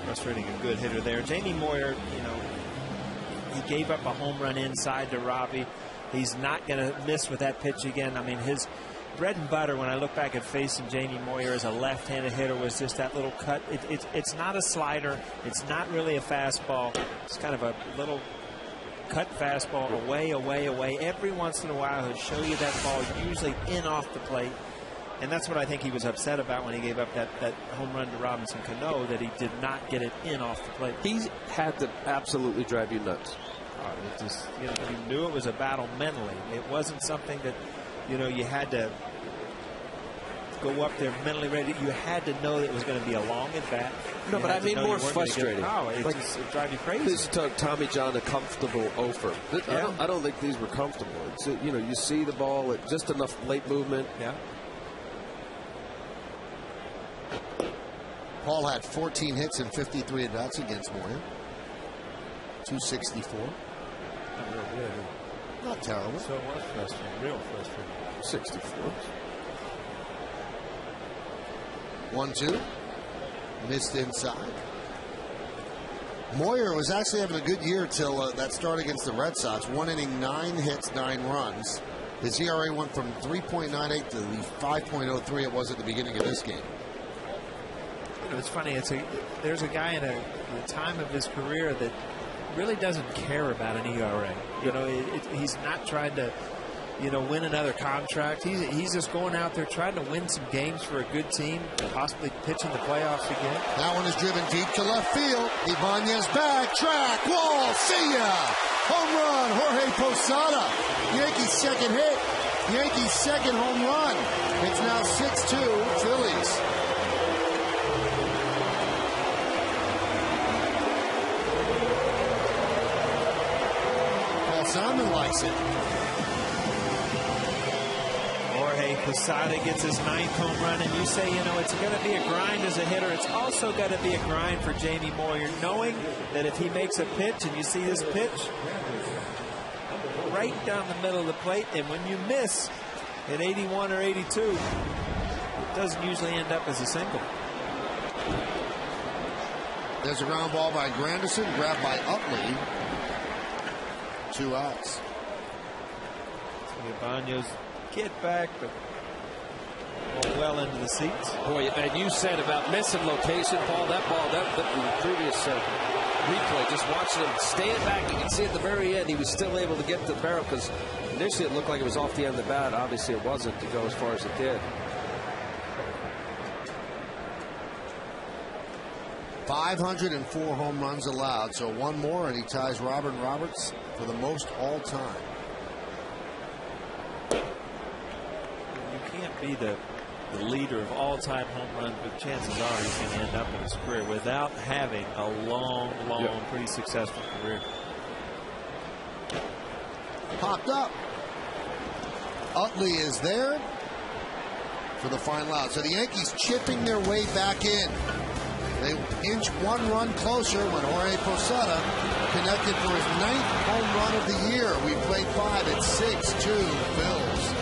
Frustrating a good hitter there. Jamie Moyer, you know, he gave up a home run inside to Robbie. He's not going to miss with that pitch again. I mean, his bread and butter when I look back at facing Jamie Moyer as a left-handed hitter was just that little cut. It's not a slider. It's not really a fastball. It's kind of a little cut fastball away. Every once in a while he'll show you that ball, usually in off the plate. And that's what I think he was upset about when he gave up that home run to Robinson Cano, that he did not get it in off the plate. He had to absolutely drive you nuts. It just, you know, you knew it was a battle mentally. It wasn't something that, you know, you had to go up there mentally ready. You had to know that it was going to be a long at bat. No, but I mean more frustrating. It like, just drive you crazy. This took Tommy John a comfortable offer. I don't think these were comfortable. It's, you know, you see the ball, just enough late movement. Yeah. Paul had 14 hits and 53 at-bats against Moyer. 264. Not real good. Not terrible. So it was frustrating. Real frustrating. 64. 1-2. Missed inside. Moyer was actually having a good year till that start against the Red Sox. 1 inning, 9 hits, 9 runs. His ERA went from 3.98 to the 5.03 it was at the beginning of this game. You know, it's funny. There's a guy in the time of his career that really doesn't care about an ERA. You know, he's not trying to, you know, win another contract. He's just going out there trying to win some games for a good team, possibly pitch in the playoffs again. That one is driven deep to left field. Ibanez back, track, wall, see ya! Home run, Jorge Posada. Yankees' second hit. Yankees' second home run. It's now 6-2 Phillies. Simon likes it. Jorge Posada gets his 9th home run, and you say, you know, it's going to be a grind as a hitter. It's also got to be a grind for Jamie Moyer, knowing that if he makes a pitch, and you see this pitch right down the middle of the plate, and when you miss at 81 or 82, it doesn't usually end up as a single. There's a ground ball by Granderson, grabbed by Utley. 2 outs. Ibanez get back, but well into the seats. Boy, and you said about missing location, Paul. That ball, the previous replay, just watching him stand back, you can see at the very end he was still able to get to the barrel, because initially it looked like it was off the end of the bat. Obviously it wasn't to go as far as it did. 504 home runs allowed, so one more and he ties Robin Roberts for the most all time. You can't be the leader of all-time home runs, but chances are he's going to end up in his career without having a long, pretty successful career. Popped up. Utley is there for the final out. So the Yankees chipping their way back in. They inch 1 run closer when Jorge Posada connected for his 9th home run of the year. We played 5 at 6-2 Phillies.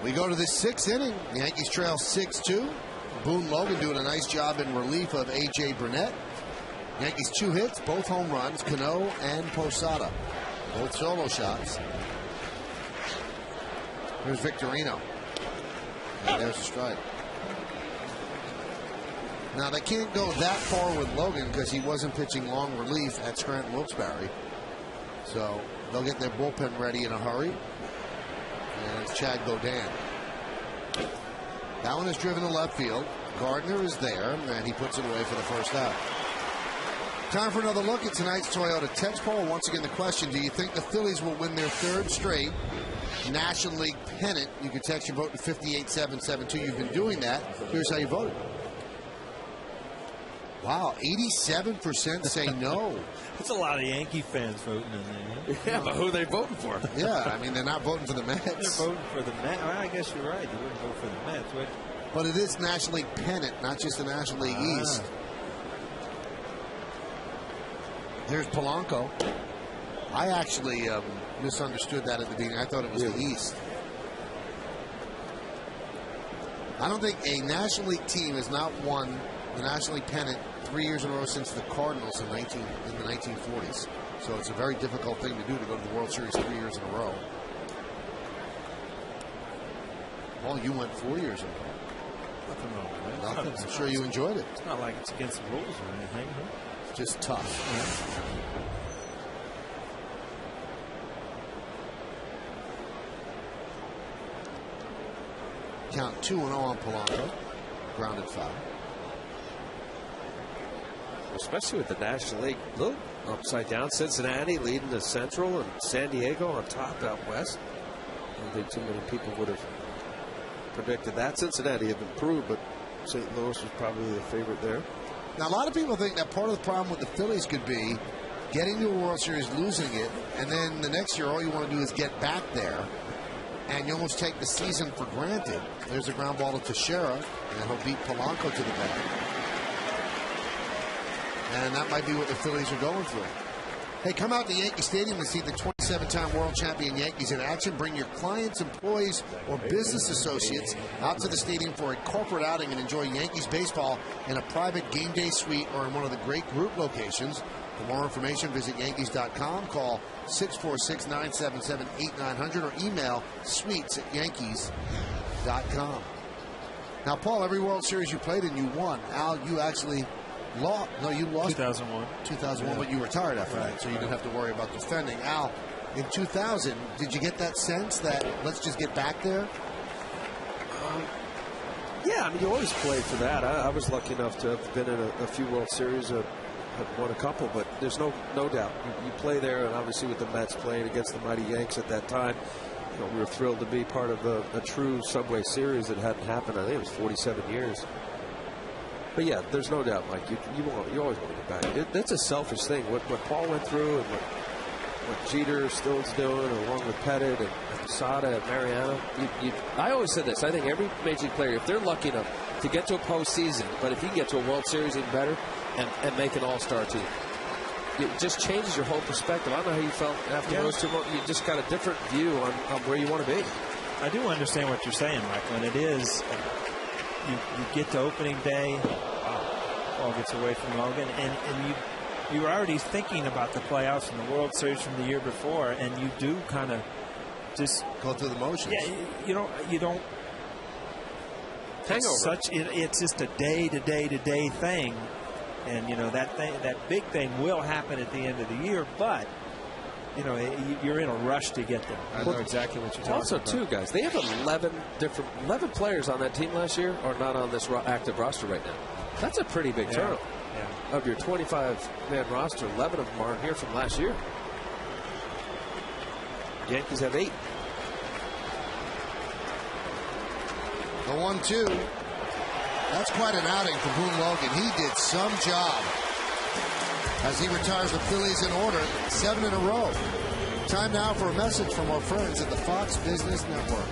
We go to the 6th inning. The Yankees trail 6-2. Boone Logan doing a nice job in relief of A.J. Burnett. Yankees 2 hits, both home runs, Cano and Posada. Both solo shots. Here's Victorino. And there's a strike. Now, they can't go that far with Logan because he wasn't pitching long relief at Scranton Wilkes-Barre. So they'll get their bullpen ready in a hurry. And it's Chad Godin. That one is driven to left field. Gardner is there, and he puts it away for the first out. Time for another look at tonight's Toyota Text Poll. Once again, the question, do you think the Phillies will win their 3rd straight National League pennant? You can text your vote to 58772. You've been doing that. Here's how you voted. Wow, 87% say no. That's a lot of Yankee fans voting in there. Yeah, but who are they voting for? Yeah, I mean, they're not voting for the Mets. They're voting for the Mets. Well, I guess you're right. They wouldn't vote for the Mets, would they? But it is National League pennant, not just the National League East. There's Polanco. I actually misunderstood that at the beginning. I thought it was the East. I don't think a National League team has not won the National League pennant 3 years in a row since the Cardinals in the 1940s. So it's a very difficult thing to do, to go to the World Series 3 years in a row. Well, you went 4 years in a row. Nothing wrong with that. Nothing. I'm sure you enjoyed it. It's not like it's against the rules or anything. Huh? It's just tough. Count 2-0 on Polanco. Grounded foul. Especially with the National League, a little upside down. Cincinnati leading the Central, and San Diego on top out west. I don't think too many people would have predicted that. Cincinnati have improved, but St. Louis was probably the favorite there. Now, a lot of people think that part of the problem with the Phillies could be getting to a World Series, losing it, and then the next year all you want to do is get back there, and you almost take the season for granted. There's a ground ball to Teixeira, and he'll beat Polanco to the bag. And that might be what the Phillies are going through. Hey, come out to Yankee Stadium and see the 27-time world champion Yankees in action. Bring your clients, employees, or business associates out to the stadium for a corporate outing and enjoy Yankees baseball in a private game day suite or in one of the great group locations. For more information, visit Yankees.com, call 646-977-8900, or email suites@yankees.com. Now, Paul, every World Series you played in, you won. Al, you actually lost. No, you lost. 2001. 2001, but you retired after that, so you didn't have to worry about defending. Al, in 2000, did you get that sense that let's just get back there? Yeah, I mean, you always play for that. I was lucky enough to have been in a few World Series. Have won a couple, but there's no doubt. You play there, and obviously with the Mets playing against the mighty Yanks at that time, we were thrilled to be part of a true Subway Series that hadn't happened. I think it was 47 years. But yeah, there's no doubt, Mike. You always want to get back. That's a selfish thing. What Paul went through and what Jeter still's doing, along with Pettit and Posada and Mariano. I always said this. I think every major league player, if they're lucky enough to get to a postseason, but if you can get to a World Series, even better, and make an all-star team, it just changes your whole perspective. I don't know how you felt after those 2 months. You just got a different view on where you want to be. I do understand what you're saying, Michael, and it is. You get to opening day, ball gets away from Logan, and you're already thinking about the playoffs and the World Series from the year before, and you do kind of just go through the motions. Yeah, you don't. Hangover. It's just a day-to-day thing, and that big thing will happen at the end of the year, but. You're in a rush to get there. I know exactly what you're talking also, about. too, guys, they have 11 players on that team last year are not on this active roster right now. That's a pretty big turnover. Yeah. Of your 25-man roster, 11 of them aren't here from last year. Yankees have 8. The 1-2. That's quite an outing for Boone Logan. He did some job as he retires the Phillies in order, 7 in a row. Time now for a message from our friends at the Fox Business Network.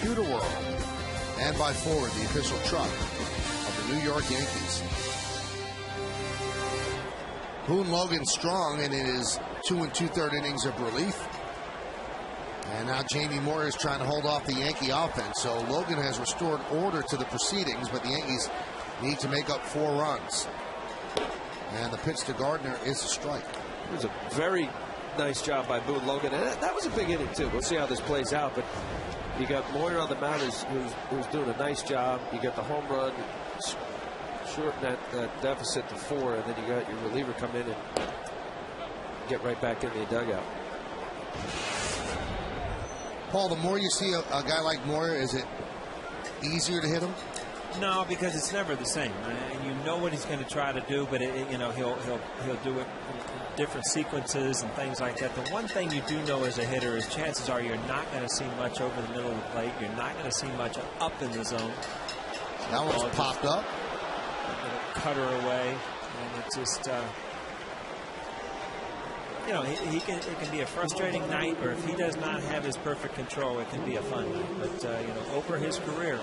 computer world. And by Ford, the official truck of the New York Yankees. Boone Logan strong and in his 2 2/3 innings of relief. And now Jamie Moyer is trying to hold off the Yankee offense. So Logan has restored order to the proceedings, but the Yankees need to make up 4 runs. And the pitch to Gardner is a strike. It was a very nice job by Boone Logan. And that was a big inning, too. We'll see how this plays out. But you got Moyer on the mound who's doing a nice job. You got the home run, shorten that deficit to 4, and then you got your reliever come in and get right back in the dugout. Paul, the more you see a guy like Moyer, is it easier to hit him? No, because it's never the same. And you know what he's going to try to do, but he'll do it in different sequences and things like that. The one thing you do know as a hitter is chances are you're not going to see much over the middle of the plate. You're not going to see much up in the zone. That one's popped up. Cutter away, and it just it can be a frustrating night, or if he does not have his perfect control, it can be a fun night. But over his career,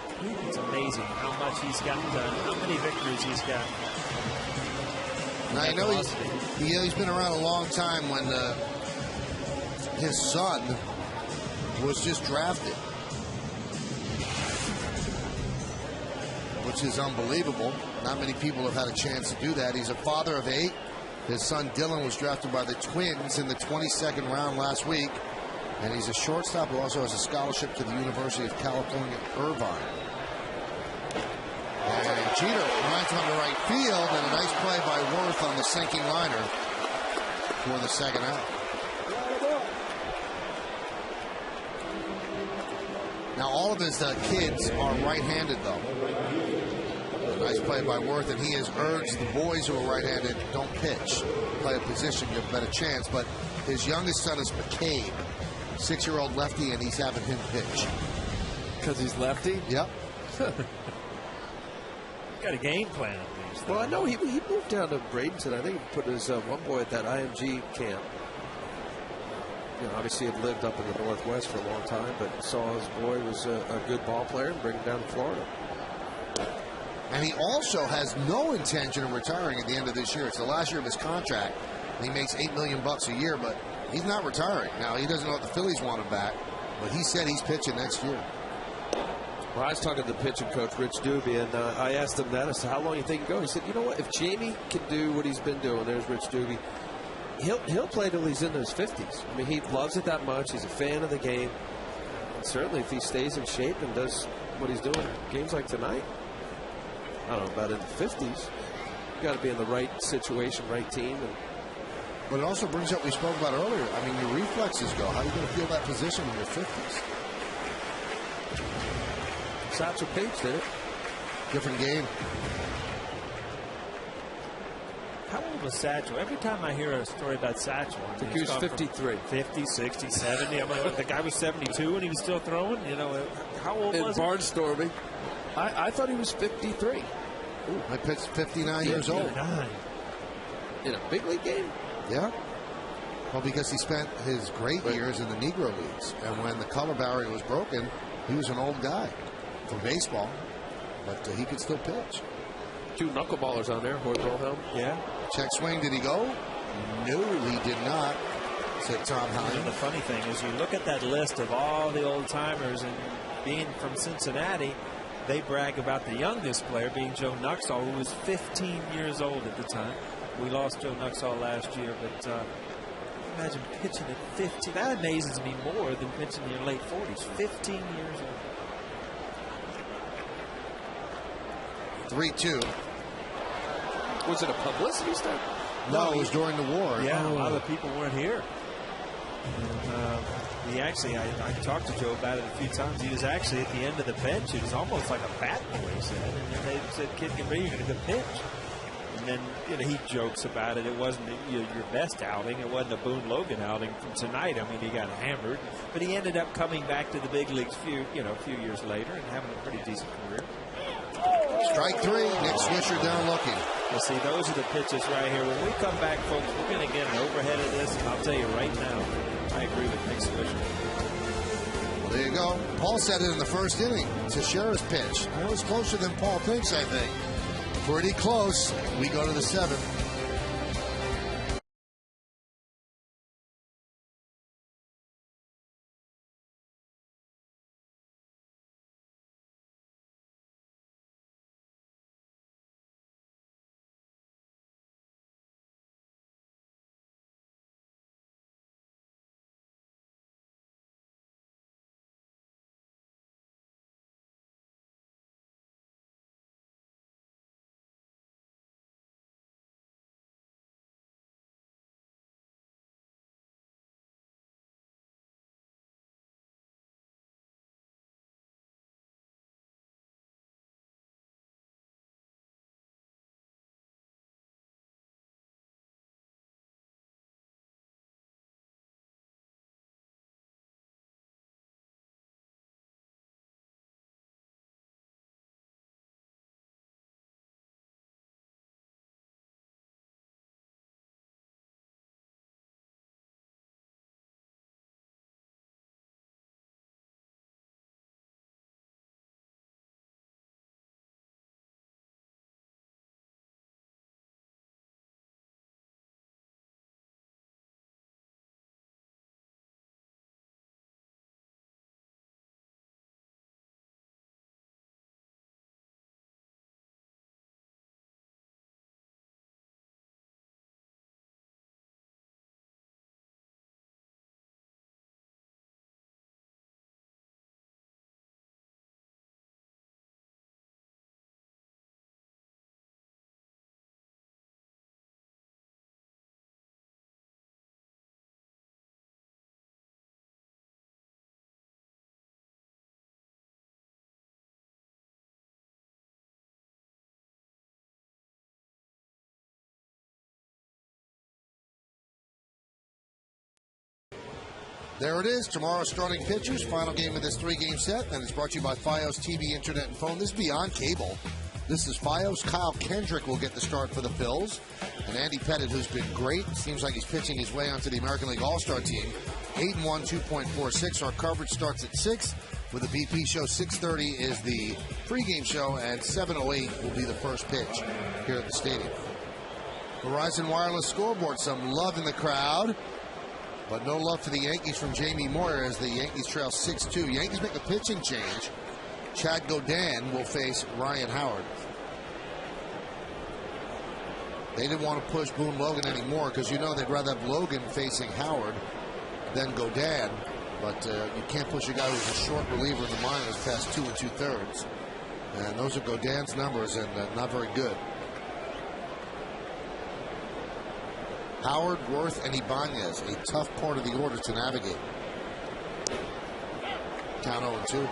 it's amazing how much he's gotten done, how many victories he's got. Now I know he's been around a long time. When his son was just drafted, which is unbelievable. Not many people have had a chance to do that. He's a father of 8. His son Dylan was drafted by the Twins in the 22nd round last week. And he's a shortstop who also has a scholarship to the University of California, Irvine. And Jeter lines on to right field, and a nice play by Worth on the sinking liner for the second out. Now all of his kids are right-handed, though. Nice play by Worth, and he has urged the boys who are right-handed, don't pitch. Play a position, give a better chance. But his youngest son is McCabe, 6-year-old lefty, and he's having him pitch. Because he's lefty? Yep. Got a game plan at least. Well, I know he moved down to Bradenton. I think he put his one boy at that IMG camp. Obviously had lived up in the Northwest for a long time, but saw his boy was a good ball player and bring him down to Florida. And he also has no intention of retiring at the end of this year. It's the last year of his contract, and he makes $8 million a year, but he's not retiring. Now, he doesn't know if the Phillies want him back, but he said he's pitching next year. Well, I was talking to the pitching coach, Rich Doobie, and I asked him that. I said, how long do you think he can go? He said, you know what, if Jamie can do what he's been doing, there's Rich Doobie, he'll play till he's in his 50s. I mean, he loves it that much. He's a fan of the game. And certainly, if he stays in shape and does what he's doing, games like tonight, I don't know about in the 50s. You got to be in the right situation, right team. But it also brings up what we spoke about earlier. I mean, your reflexes go. How are you going to feel that position in your 50s? Satchel Paige did it. Different game. How old was Satchel? Every time I hear a story about Satchel, I think he was 53. 50, 60, 70. I mean, the guy was 72 and he was still throwing. How old was he? In Barnstorming, I thought he was 53. Ooh, I pitched 59 years old. In a big league game? Yeah. Well, because he spent his great years in the Negro Leagues. And when the color barrier was broken, he was an old guy for baseball. But he could still pitch. 2 knuckleballers on there. Hoyt Wilhelm. Yeah. Check swing. Did he go? No, he did not, said Tom Hine. And the funny thing is, you look at that list of all the old-timers, and being from Cincinnati, they brag about the youngest player being Joe Nuxhall, who was 15 years old at the time. We lost Joe Nuxhall last year, but imagine pitching at 15. That amazes me more than pitching in your late 40s. 15 years old. 3-2. Was it a publicity stunt? No, it was during the war. Yeah, a lot of the people weren't here. He actually, I talked to Joe about it a few times. He was actually at the end of the bench. It was almost like a bat boy, he said. And they said, kid, get ready, you're going to go pitch. And then he jokes about it. It wasn't your best outing. It wasn't a Boone Logan outing from tonight. I mean, he got hammered. But he ended up coming back to the big leagues a few years later and having a pretty decent career. Strike 3. Nick Swisher down looking. Well, see, those are the pitches right here. When we come back, folks, we're going to get an overhead of this. And I'll tell you right now, I agree with Nick Swisher. Well, there you go. Paul said it in the first inning. Teixeira's pitch. Well, it's closer than Paul thinks, I think. Pretty close. We go to the 7th. There it is. Tomorrow's starting pitchers. Final game of this 3-game set. And it's brought to you by Fios TV, Internet, and Phone. This is beyond cable. This is Fios. Kyle Kendrick will get the start for the Phils. And Andy Pettit, who's been great. Seems like he's pitching his way onto the American League All-Star team. 8-1, 2.46. Our coverage starts at 6 with the BP show. 6:30 is the pregame show. And 7:08 will be the first pitch here at the stadium. Verizon Wireless scoreboard. Some love in the crowd. But no love for the Yankees from Jamie Moyer as the Yankees trail 6-2. Yankees make a pitching change. Chad Godin will face Ryan Howard. They didn't want to push Boone Logan anymore because, you know, they'd rather have Logan facing Howard than Godin. But you can't push a guy who's a short reliever in the minors past 2 2/3. And those are Godin's numbers, and not very good. Howard, Worth, and Ibanez, a tough part of the order to navigate. Count 0-2.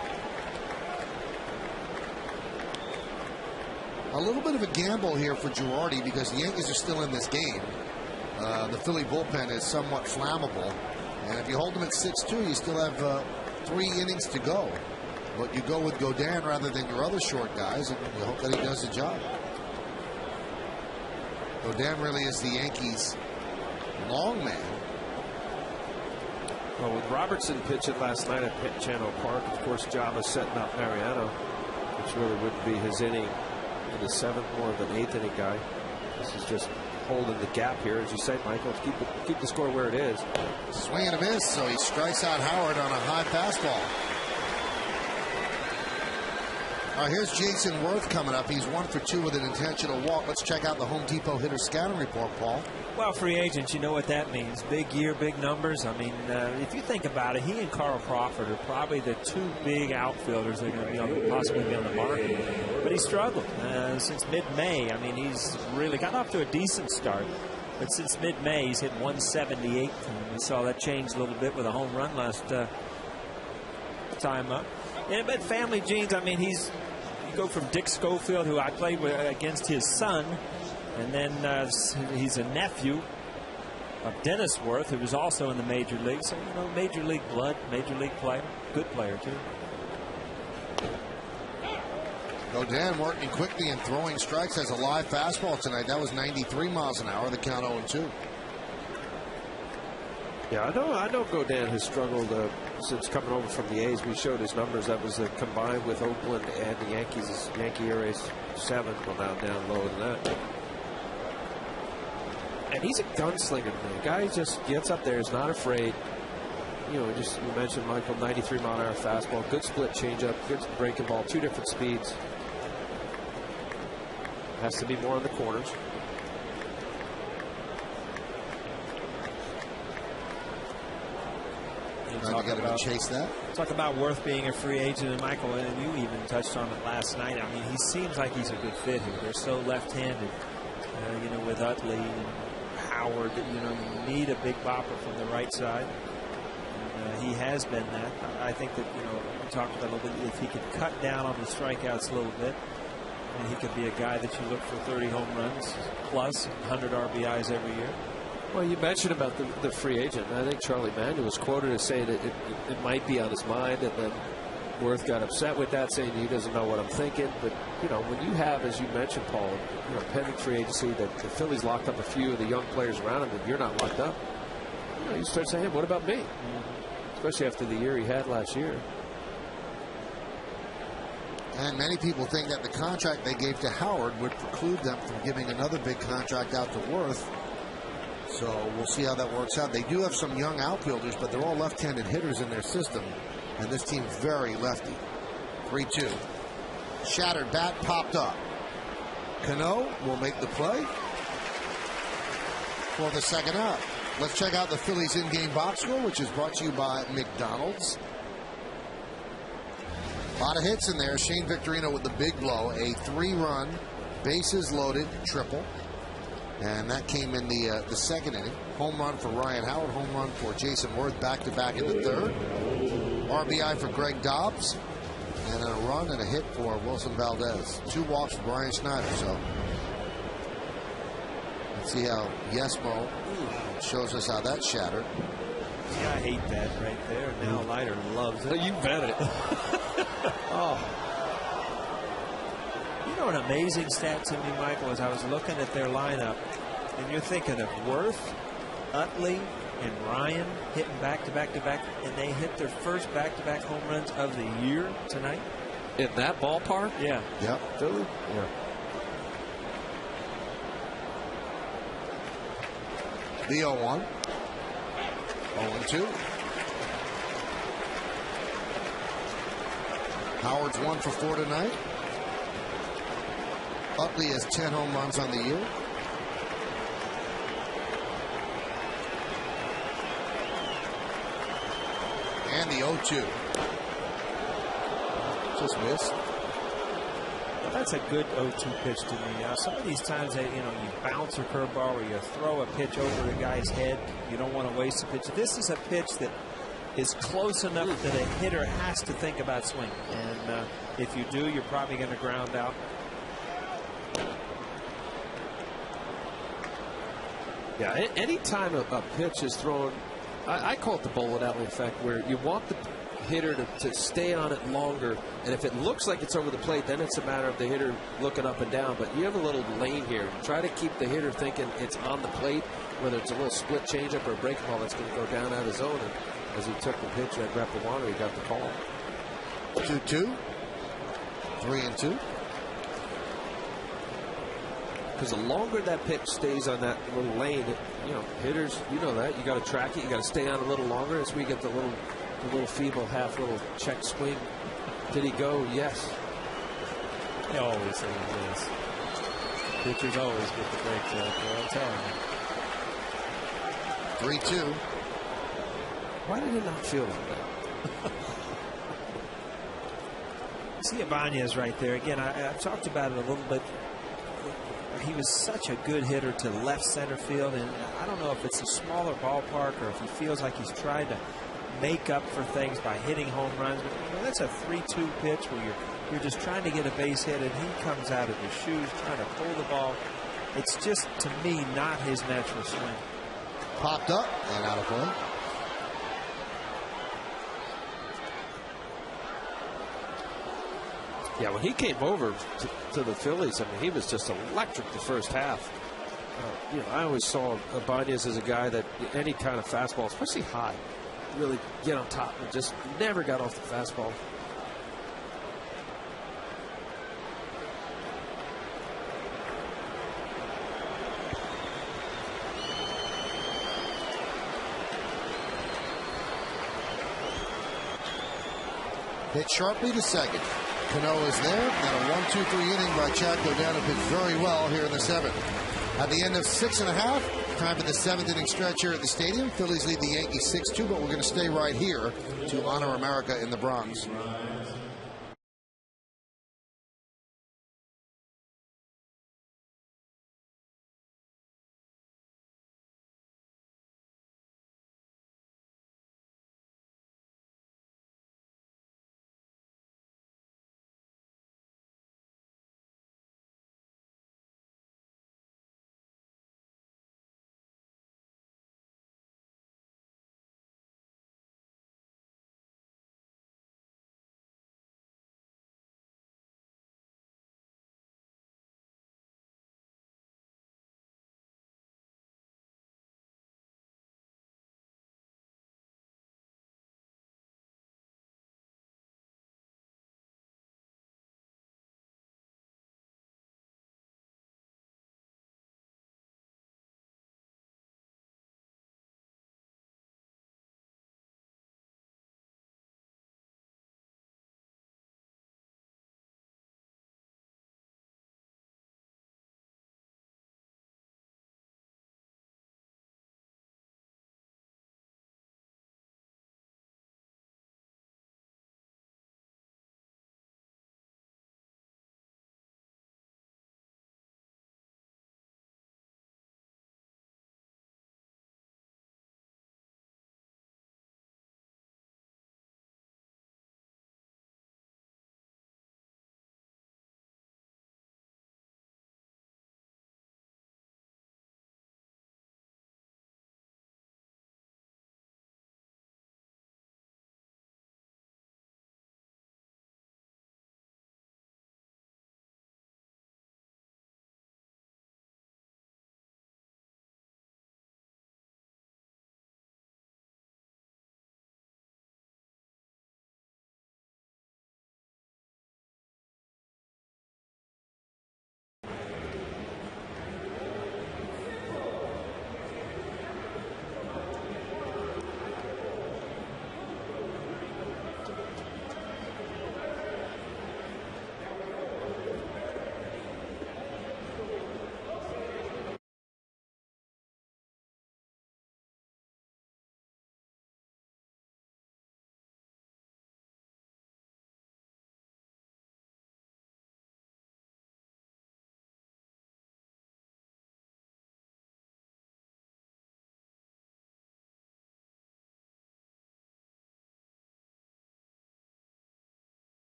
A little bit of a gamble here for Girardi because the Yankees are still in this game. The Philly bullpen is somewhat flammable. And if you hold them at 6-2, you still have 3 innings to go. But you go with Godin rather than your other short guys, and you hope that he does the job. Godin really is the Yankees' long man. Well, with Robertson pitching last night at Channel Park, of course, Java setting up Mariano, which really wouldn't be his inning in the 7th, more of an 8th inning guy. This is just holding the gap here, as you say, Michael, to keep the score where it is. Swing and a miss, so he strikes out Howard on a high fastball. Here's Jason Worth coming up. He's 1 for 2 with an intentional walk. Let's check out the Home Depot hitter scouting report, Paul. Well, free agents, you know what that means. Big year, big numbers. I mean, if you think about it, he and Carl Crawford are probably the 2 big outfielders that are going to be possibly be on the market. But he struggled since mid-May. I mean, he's really got off to a decent start. But since mid-May, he's hit 178. And we saw that change a little bit with a home run last time up. Yeah, but family genes, I mean, you go from Dick Schofield, who I played with against his son, and then he's a nephew of Dennis Worth, who was also in the major league. So, you know, major league blood, major league player, good player too. Godin working quickly and throwing strikes, has a live fastball tonight. That was 93 miles an hour. The count 0-2. Yeah, I know Godin has struggled since coming over from the A's. We showed his numbers. That was combined with Oakland and the Yankees. His Yankee ERA is 7. Well, now down lower than that. And he's a gunslinger. The guy just gets up there, is not afraid. You know, you mentioned Michael, 93-mile-an-hour fastball, good split changeup, good breaking ball, 2 different speeds. Has to be more on the corners. Talk about Worth being a free agent, and Michael, and you even touched on it last night. I mean, he seems like he's a good fit here. They're so left-handed, you know, with Utley and Howard. You know, you need a big bopper from the right side. And, he has been that. I think that, you know, we talked about a little bit. If he could cut down on the strikeouts a little bit, and he could be a guy that you look for 30 home runs plus 100 RBIs every year. Well, you mentioned about the free agent. I think Charlie Manuel was quoted as saying that it might be on his mind, and then Worth got upset with that, saying he doesn't know what I'm thinking. But, you know, when you have, as you mentioned, Paul, you know, pending free agency, that the Phillies locked up a few of the young players around him, and you're not locked up, you know, you start saying, hey, what about me? Especially after the year he had last year. And many people think that the contract they gave to Howard would preclude them from giving another big contract out to Worth. So we'll see how that works out. They do have some young outfielders, but they're all left-handed hitters in their system. And this team's very lefty. 3-2. Shattered bat popped up. Cano will make the play for the second out. Let's check out the Phillies in-game box score, which is brought to you by McDonald's. A lot of hits in there. Shane Victorino with the big blow. A 3-run, bases loaded triple. And that came in the second inning. Home run for Ryan Howard. Home run for Jason Worth. Back-to-back in the third. RBI for Greg Dobbs. And a run and a hit for Wilson Valdez. 2 walks for Brian Schneider. So let's see how Yesmo shows us how that's shattered. Yeah, I hate that right there. Now Leiter loves it. You bet it. Oh. You know, an amazing stat to me, Michael, is I was looking at their lineup, and you're thinking of Worth, Utley, and Ryan hitting back-to-back-to-back, and they hit their first back-to-back home runs of the year tonight. In that ballpark? Yeah. Yep. Philly? Yeah. The 0-1. 0-2. Howard's 1 for 4 tonight. Utley has 10 home runs on the year. And the 0-2. Just missed. Well, that's a good 0-2 pitch to me. Some of these times that, you know, you bounce a curveball or you throw a pitch over the guy's head, you don't want to waste a pitch. This is a pitch that is close enough that a hitter has to think about swinging. And if you do, you're probably going to ground out. Yeah, anytime a pitch is thrown, I call it the bullet alley effect, where you want the hitter to stay on it longer, and if it looks like it's over the plate, then it's a matter of the hitter looking up and down. But you have a little lane here. Try to keep the hitter thinking it's on the plate, whether it's a little split changeup or a breaking ball that's going to go down out of zone. And as he took the pitch at Rappahannock, he got the call. 2-2. 3-2. Because the longer that pitch stays on that little lane, you know, hitters, you know that. You got to track it. You got to stay on a little longer. As we get the little feeble half little check swing. Did he go? Yes. They always say yes. Pitchers always get the break there. I'm telling you. 3-2. Why did it not feel like that? See Ibanez right there. Again, I've talked about it a little bit. He was such a good hitter to left center field, and I don't know if it's a smaller ballpark or if he feels like he's trying to make up for things by hitting home runs. But you know, that's a 3-2 pitch where you're just trying to get a base hit, and he comes out of his shoes trying to pull the ball. It's just, to me, not his natural swing. Popped up and out of play. Yeah, when he came over to the Phillies, I mean, he was just electric the first half. I always saw Ibanez as a guy that any kind of fastball, especially high, really get on top and just never got off the fastball. Hit sharply to second. Cano is there, and a 1-2-3 inning by Chaco down to pitch very well here in the seventh. At the end of 6.5, time for the seventh inning stretch here at the stadium. Phillies lead the Yankees 6-2, but we're going to stay right here to honor America in the Bronx.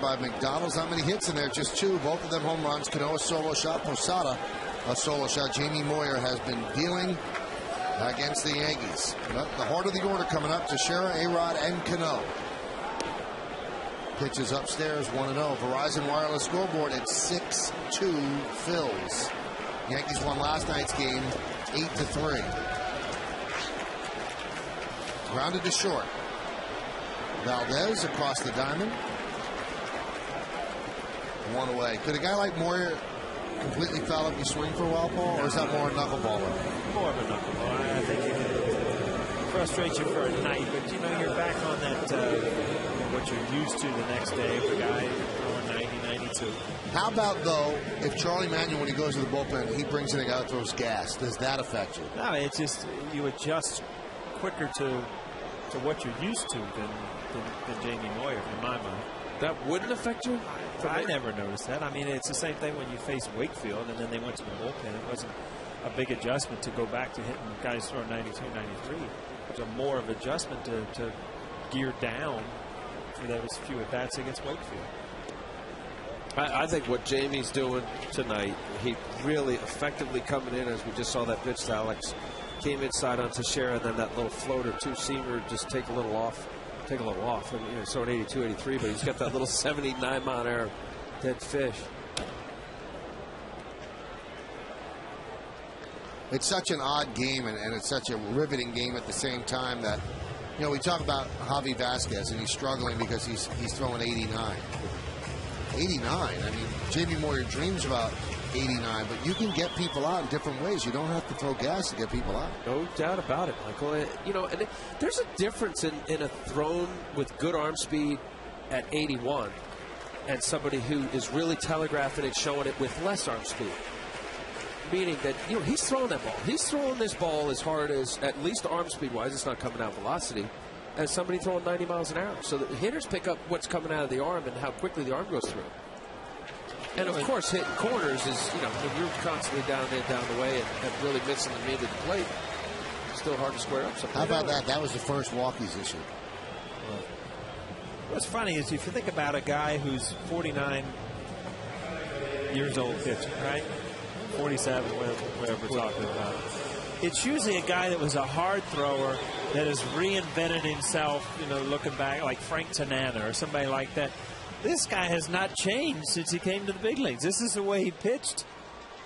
By McDonald's, how many hits in there? Just two. Both of them home runs. Cano a solo shot. Posada a solo shot. Jamie Moyer has been dealing against the Yankees. But the heart of the order coming up: Teixeira, A-Rod, and Cano. Pitches upstairs 1-0. Verizon Wireless scoreboard at 6-2 Phils. Yankees won last night's game 8-3. Grounded to short. Valdez across the diamond. One away. Could a guy like Moyer completely foul up your swing for a while, Paul, or is that more a knuckleballer? More of a knuckleballer. I think it can frustrate you for a night, but you're back on that what you're used to the next day. If a guy throwing 90, 92. How about though if Charlie Manuel, when he goes to the bullpen, he brings in a guy that throws gas? Does that affect you? No, it's just you adjust quicker to what you're used to than Jamie Moyer, in my mind. That wouldn't affect you? I never noticed that. I mean, it's the same thing when you face Wakefield, and then they went to the bullpen. It wasn't a big adjustment to go back to hitting guys throwing 92, 93. It was a more of adjustment to gear down for those few at-bats against Wakefield. I think what Jamie's doing tonight, he really effectively coming in, as we just saw that pitch to Alex, came inside on Teixeira, and then that little floater two-seamer just take a little off. I mean, he's throwing 82, 83, but he's got that little 79 mile an hour dead fish. It's such an odd game, and it's such a riveting game at the same time that, you know, we talk about Javi Vasquez, and he's struggling because he's throwing 89. 89. I mean, Jamie Moyer dreams about 89, but you can get people out in different ways. You don't have to throw gas to get people out. No doubt about it, Michael. You know, and there's a difference in a thrown with good arm speed at 81 and somebody who is really telegraphing and showing it with less arm speed. Meaning that, you know, he's throwing that ball. He's throwing this ball as hard as, at least arm speed wise, it's not coming out velocity, as somebody throwing 90 miles an hour. So the hitters pick up what's coming out of the arm and how quickly the arm goes through. And of course, hitting corners is, you know, when you're constantly down the way and really missing the mid of the plate, it's still hard to square up something. How about that? That was the first walkies this year. What's funny is if you think about a guy who's 49 years old pitching, right? 47, whatever we're talking about. It's usually a guy that was a hard thrower that has reinvented himself, you know, looking back, like Frank Tanana or somebody like that. This guy has not changed since he came to the big leagues. This is the way he pitched,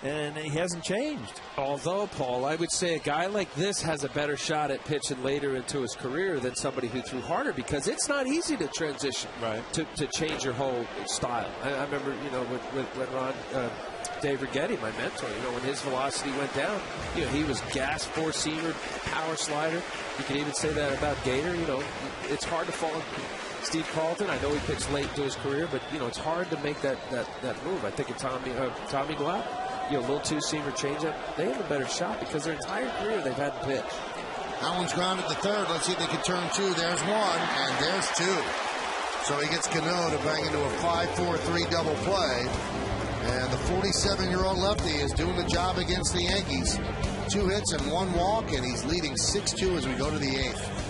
and he hasn't changed. Although, Paul, I would say a guy like this has a better shot at pitching later into his career than somebody who threw harder, because it's not easy to transition, right, to change your whole style. I remember, you know, when Ron, Dave Righetti, my mentor, you know, when his velocity went down, you know, he was gas, four-seamer, power slider. You could even say that about Gator. You know, it's hard to follow Steve Carlton. I know he pitched late into his career, but, you know, it's hard to make that move. I think of Tommy Glatt, you know, little two-seamer changeup, they have a better shot because their entire career they've had to pitch. That one's grounded to third. Let's see if they can turn two. There's one, and there's two. So he gets Cano to bang into a 5-4-3 double play. And the 47-year-old lefty is doing the job against the Yankees. 2 hits and 1 walk, and he's leading 6-2 as we go to the 8th.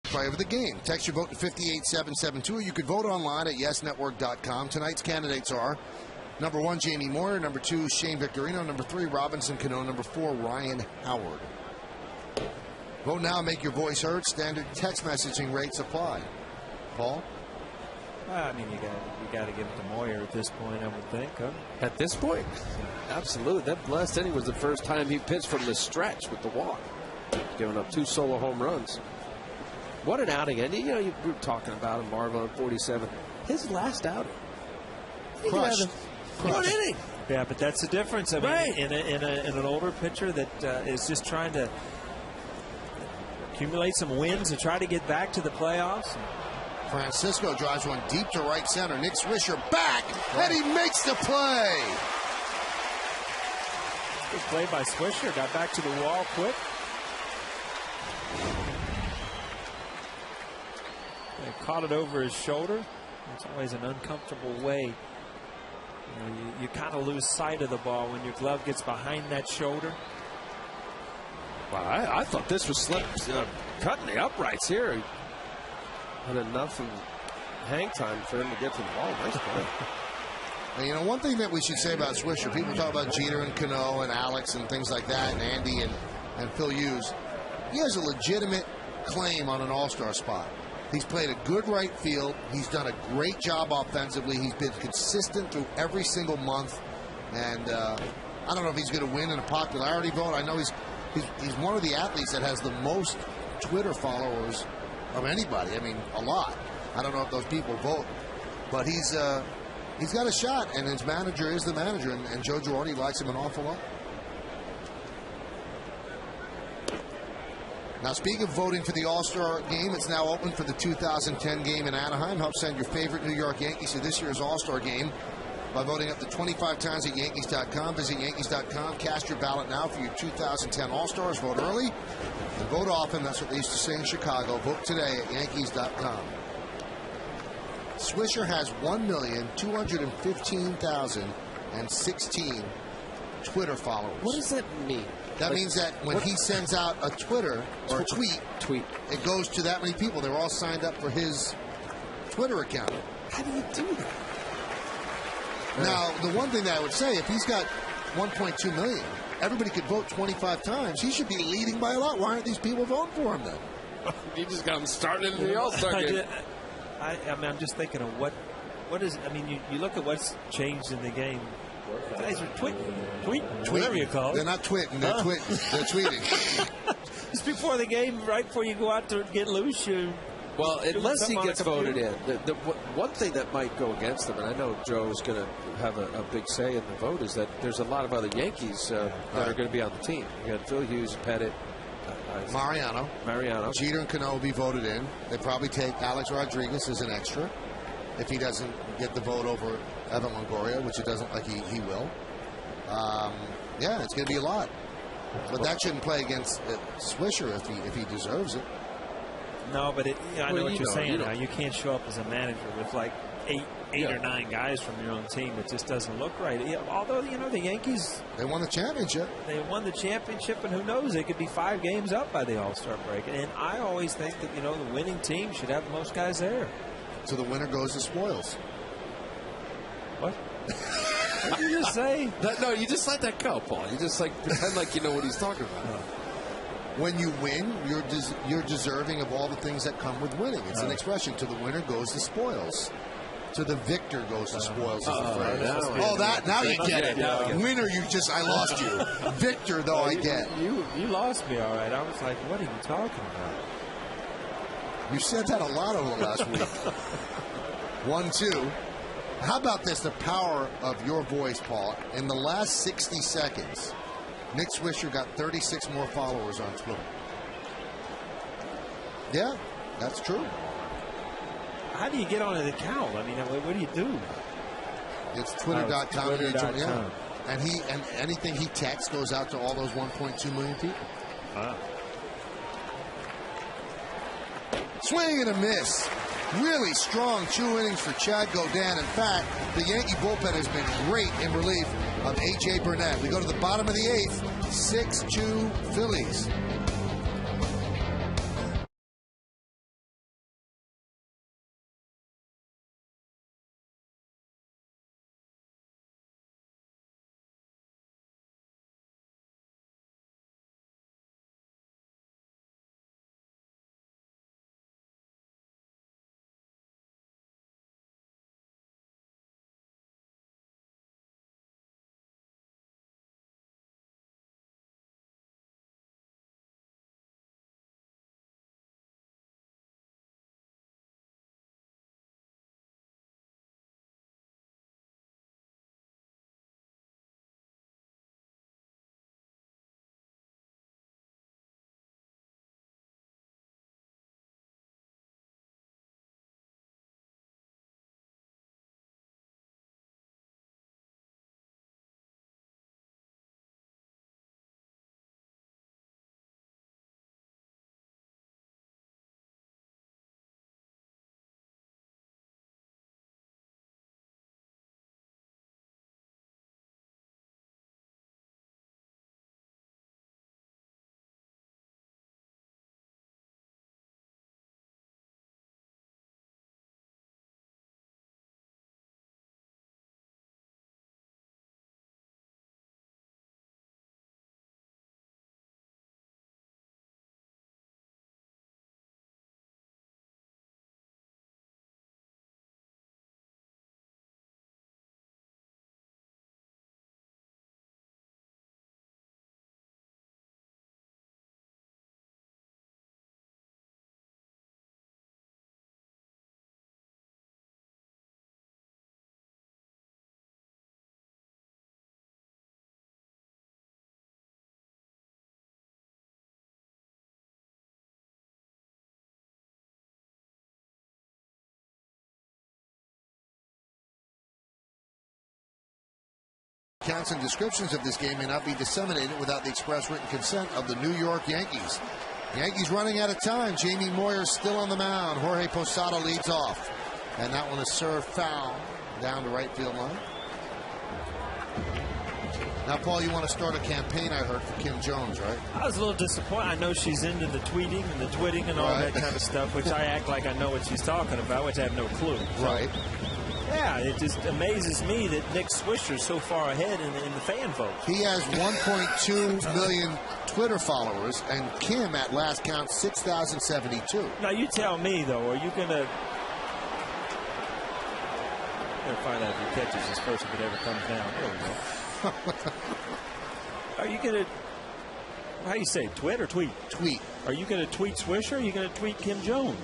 Play of the game. Text your vote to 58772. You could vote online at yesnetwork.com. Tonight's candidates are Number 1, Jamie Moyer. Number 2, Shane Victorino. Number 3, Robinson Cano. Number 4, Ryan Howard. Vote now, make your voice heard. Standard text messaging rates apply. Paul? I mean, you got to give it to Moyer at this point, I would think. Huh? At this point, absolutely. That last inning was the first time he pitched from the stretch with the walk, giving up 2 solo home runs. What an outing! And you know, you were talking about him, Marvin, on 47. His last outing, Crushed. One inning. Yeah, but that's the difference. I mean, Right. in an older pitcher that is just trying to accumulate some wins and try to get back to the playoffs. Francisco drives one deep to right center. Nick Swisher back, and he makes the play. Good play by Swisher. Got back to the wall quick. And caught it over his shoulder. It's always an uncomfortable way. You kind of lose sight of the ball when your glove gets behind that shoulder. Wow, I thought this was cutting the uprights here. He had enough of hang time for him to get to the ball. Nice play. And, you know, one thing that we should say about Swisher, people talk about Jeter and Cano and Alex and things like that, and Andy and Phil Hughes. He has a legitimate claim on an all-star spot. He's played a good right field. He's done a great job offensively. He's been consistent through every single month. And I don't know if he's going to win in a popularity vote. I know he's one of the athletes that has the most Twitter followers of anybody. I mean, a lot. I don't know if those people vote. But he's got a shot, and his manager is the manager, and Joe Girardi likes him an awful lot. Now, speaking of voting for the All-Star game, it's now open for the 2010 game in Anaheim. Help send your favorite New York Yankees to this year's All-Star game by voting up to 25 times at Yankees.com. Visit Yankees.com. Cast your ballot now for your 2010 All-Stars. Vote early and vote often. That's what they used to say in Chicago. Vote today at Yankees.com. Swisher has 1,215,016 Twitter followers. What does that mean? That means that when he sends out a Twitter or a tweet, it goes to that many people. They're all signed up for his Twitter account. How do you do that? Now, the one thing that I would say, if he's got 1.2 million, everybody could vote 25 times. He should be leading by a lot. Why aren't these people voting for him then? You just got him started in the All-Star game. I mean, I'm just thinking of what is. I mean, you look at what's changed in the game. Guys are tweeting, whatever you call it. They're not twitting. They're twitting. They're tweeting. Just before the game, right before you go out to get loose, well, unless he gets voted in, computer. one thing that might go against him, and I know Joe is going to have a big say in the vote, is that there's a lot of other Yankees that are going to be on the team. You got Phil Hughes, Pettit, Mariano. Jeter and Cano will be voted in. They probably take Alex Rodriguez as an extra if he doesn't get the vote over Evan Longoria, which it doesn't like he will. Yeah, it's going to be a lot. But that shouldn't play against Swisher if he deserves it. No, but I know what you're saying now. You can't show up as a manager with like eight or nine guys from your own team. It just doesn't look right. Although, the Yankees, they won the championship. They won the championship, and who knows? They could be 5 games up by the All-Star break. And I always think that, the winning team should have the most guys there. So the winner goes to spoils. What? What did you just say? No, you just let that go, Paul. You just pretend like you know what he's talking about. When you win, you're deserving of all the things that come with winning. It's an expression. To the winner goes the spoils. To the victor goes the spoils. Is the phrase. Now you get it. Winner, I lost you. Victor, though, I get. You lost me, all right. I was like, what are you talking about? You said that a lot over the last week. 1-2. How about this? The power of your voice, Paul. In the last 60 seconds, Nick Swisher got 36 more followers on Twitter. Yeah, that's true. How do you get on an account? I mean, what do you do? It's Twitter.com. Twitter.com. Yeah. And anything he texts goes out to all those 1.2 million people. Wow. Swing and a miss. Really strong 2 innings for Chad Godin. In fact, the Yankee bullpen has been great in relief of A.J. Burnett. We go to the bottom of the 8th, 6-2 Phillies. accounts and descriptions of this game may not be disseminated without the express written consent of the New York Yankees. Yankees running out of time. Jamie Moyer still on the mound. Jorge Posada leads off. And that one is served foul down the right field line. Now, Paul, you want to start a campaign, I heard, for Kim Jones, right? I was a little disappointed. I know she's into the tweeting and the twitting and all that kind of stuff, which I act like I know what she's talking about, which I have no clue. So, right. Yeah, it just amazes me that Nick Swisher's so far ahead in the fan vote. He has 1.2 million Twitter followers, and Kim, at last count, 6,072. Now, you tell me, though, are you going to... find out if he catches this first if it ever comes down. There we go. Are you going to... How do you say, twit or tweet? Tweet. Are you going to tweet Swisher or are you going to tweet Kim Jones?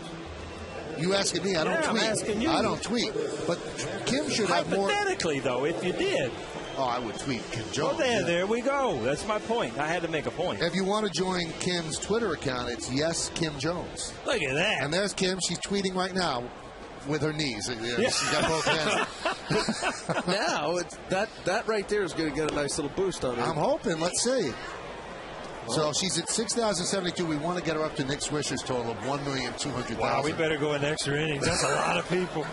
You asking me? I don't tweet. I'm asking you. I don't tweet. But Kim should have more. Hypothetically, though, if you did. Oh, I would tweet Kim Jones. Well, there we go. That's my point. I had to make a point. If you want to join Kim's Twitter account, it's Yes Kim Jones. Look at that. And there's Kim. She's tweeting right now with her knees. Yeah. She's got both hands. Now, that right there is going to get a nice little boost on her. I'm hoping. Let's see. So she's at 6,072. We want to get her up to Nick Swisher's total of 1,200,000. Wow, we better go in extra innings. That's a lot of people.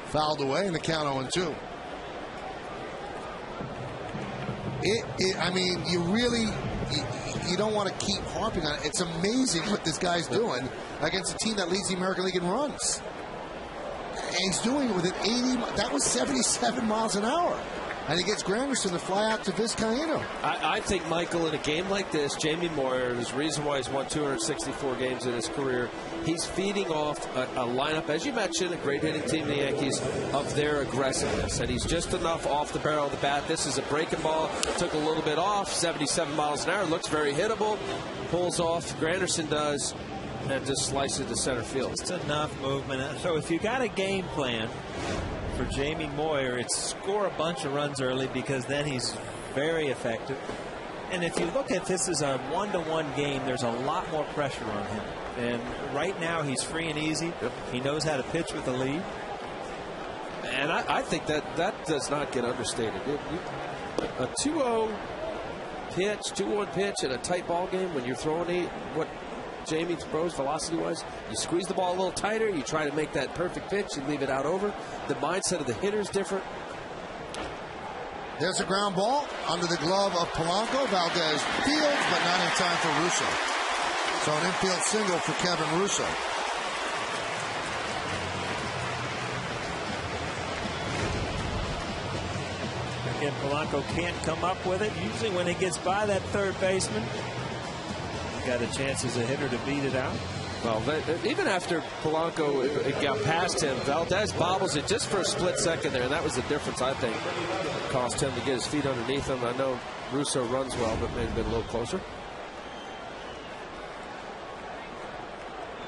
Fouled away in the count 0-2. I mean, you don't want to keep harping on it. It's amazing what this guy's doing against a team that leads the American League in runs. And he's doing it with an 80. That was 77 miles an hour. And he gets Granderson to fly out to Vizcaíno. I think, Michael, in a game like this, Jamie Moyer, there's a reason why he's won 264 games in his career. He's feeding off a lineup, as you mentioned, a great hitting team, the Yankees, of their aggressiveness. And he's just enough off the barrel of the bat. This is a breaking ball. Took a little bit off, 77 miles an hour. Looks very hittable. Pulls off. Granderson does. And just slices to center field. Just enough movement. So if you got a game plan for Jamie Moyer, it's score a bunch of runs early because then he's very effective. And if you look at this as a 1-to-1 game, there's a lot more pressure on him. And right now he's free and easy. Yep. He knows how to pitch with the lead. And I think that does not get understated. A 2-0 pitch, 2-1 pitch in a tight ball game when you're throwing what Jamie throws velocity-wise, you squeeze the ball a little tighter, you try to make that perfect pitch, you leave it out over. The mindset of the hitter is different. There's a ground ball under the glove of Polanco. Valdez fields, but not in time for Russo. So an infield single for Kevin Russo. Again, Polanco can't come up with it. Usually when he gets by that third baseman, got a chance as a hitter to beat it out. Well, even after Polanco got past him, Valdez bobbles it just for a split second there, and that was the difference, I think. It cost him to get his feet underneath him. I know Russo runs well, but maybe been a little closer.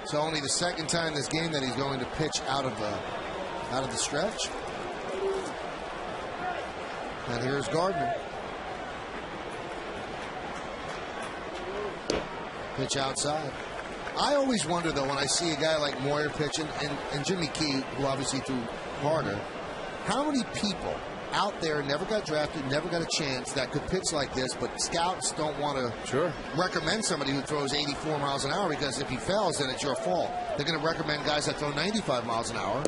So only the second time this game that he's going to pitch out of the stretch. And here's Gardner. Pitch outside. I always wonder, though, when I see a guy like Moyer pitching, and Jimmy Key, who obviously threw harder, how many people out there never got drafted, never got a chance that could pitch like this, but scouts don't want to recommend somebody who throws 84 miles an hour because if he fails, then it's your fault. They're going to recommend guys that throw 95 miles an hour,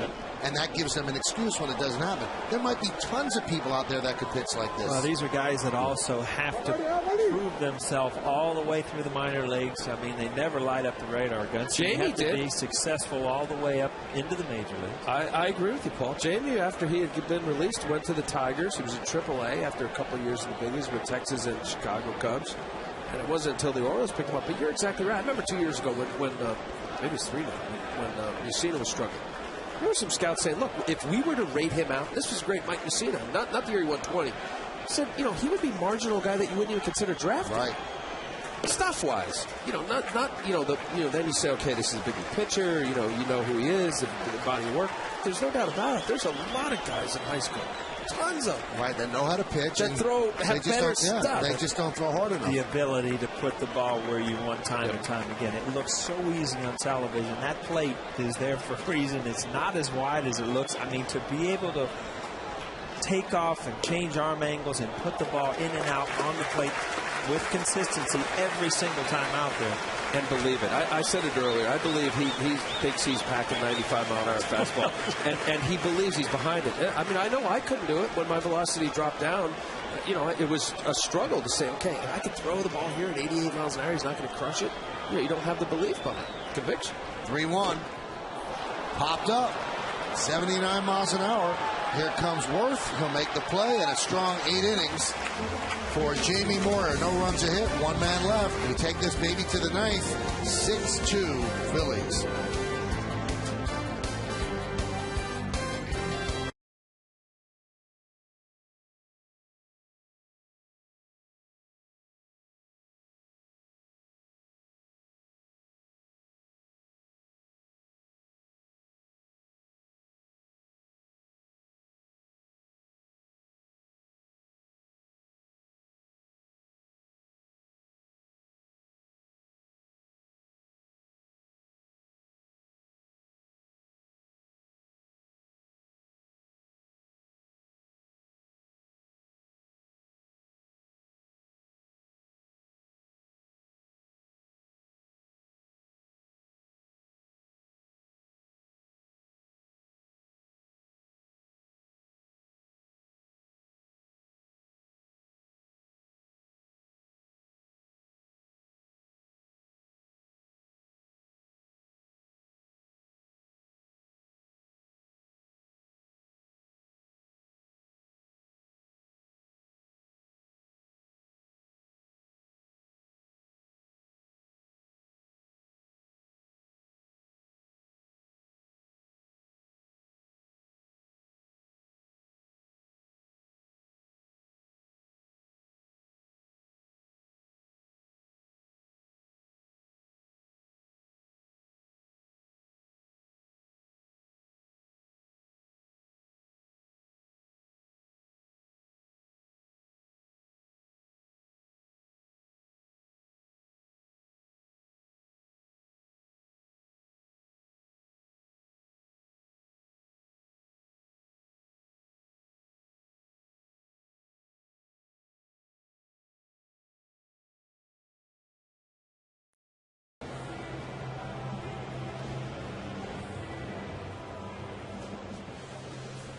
and that gives them an excuse when it doesn't happen. There might be tons of people out there that could pitch like this. Well, these are guys that also have to prove themselves all the way through the minor leagues. I mean, they never light up the radar gun. So you have to be successful all the way up into the major leagues. I agree with you, Paul. Jamie, after he had been released, went to the Tigers. He was in AAA after a couple of years in the big leagues with Texas and Chicago Cubs. And it wasn't until the Orioles picked him up. But you're exactly right. I remember 2 years ago when maybe it's 3 now, when Mussina was struggling. There were some scouts saying, look, if we were to rate him out, this was great, Mike Mussina, not the year he won 20. Said, he would be a marginal guy that you wouldn't even consider drafting. Right. Stuff-wise, then you say, okay, this is a big league pitcher, you know who he is, the body of work. There's no doubt about it. There's a lot of guys in high school, tons of them. Right, that know how to pitch. That have better stuff. They just don't throw hard enough. The ability to put the ball where you want time and time again. It looks so easy on television. That plate is there for a reason. It's not as wide as it looks. I mean, to be able to take off and change arm angles and put the ball in and out on the plate with consistency every single time out there. And believe it. I said it earlier. I believe he thinks he's packing 95-mile-an-hour fastball, and he believes he's behind it. I mean, I know I couldn't do it when my velocity dropped down. You know, it was a struggle to say, okay, I can throw the ball here at 88 miles an hour. He's not going to crush it. You don't have the belief behind it. Conviction. 3-1. Popped up. 79 miles an hour. Here comes Worth. He'll make the play, and a strong 8 innings for Jamie Moyer. No runs a hit, 1 man left. We take this baby to the 9th. 6-2 Phillies.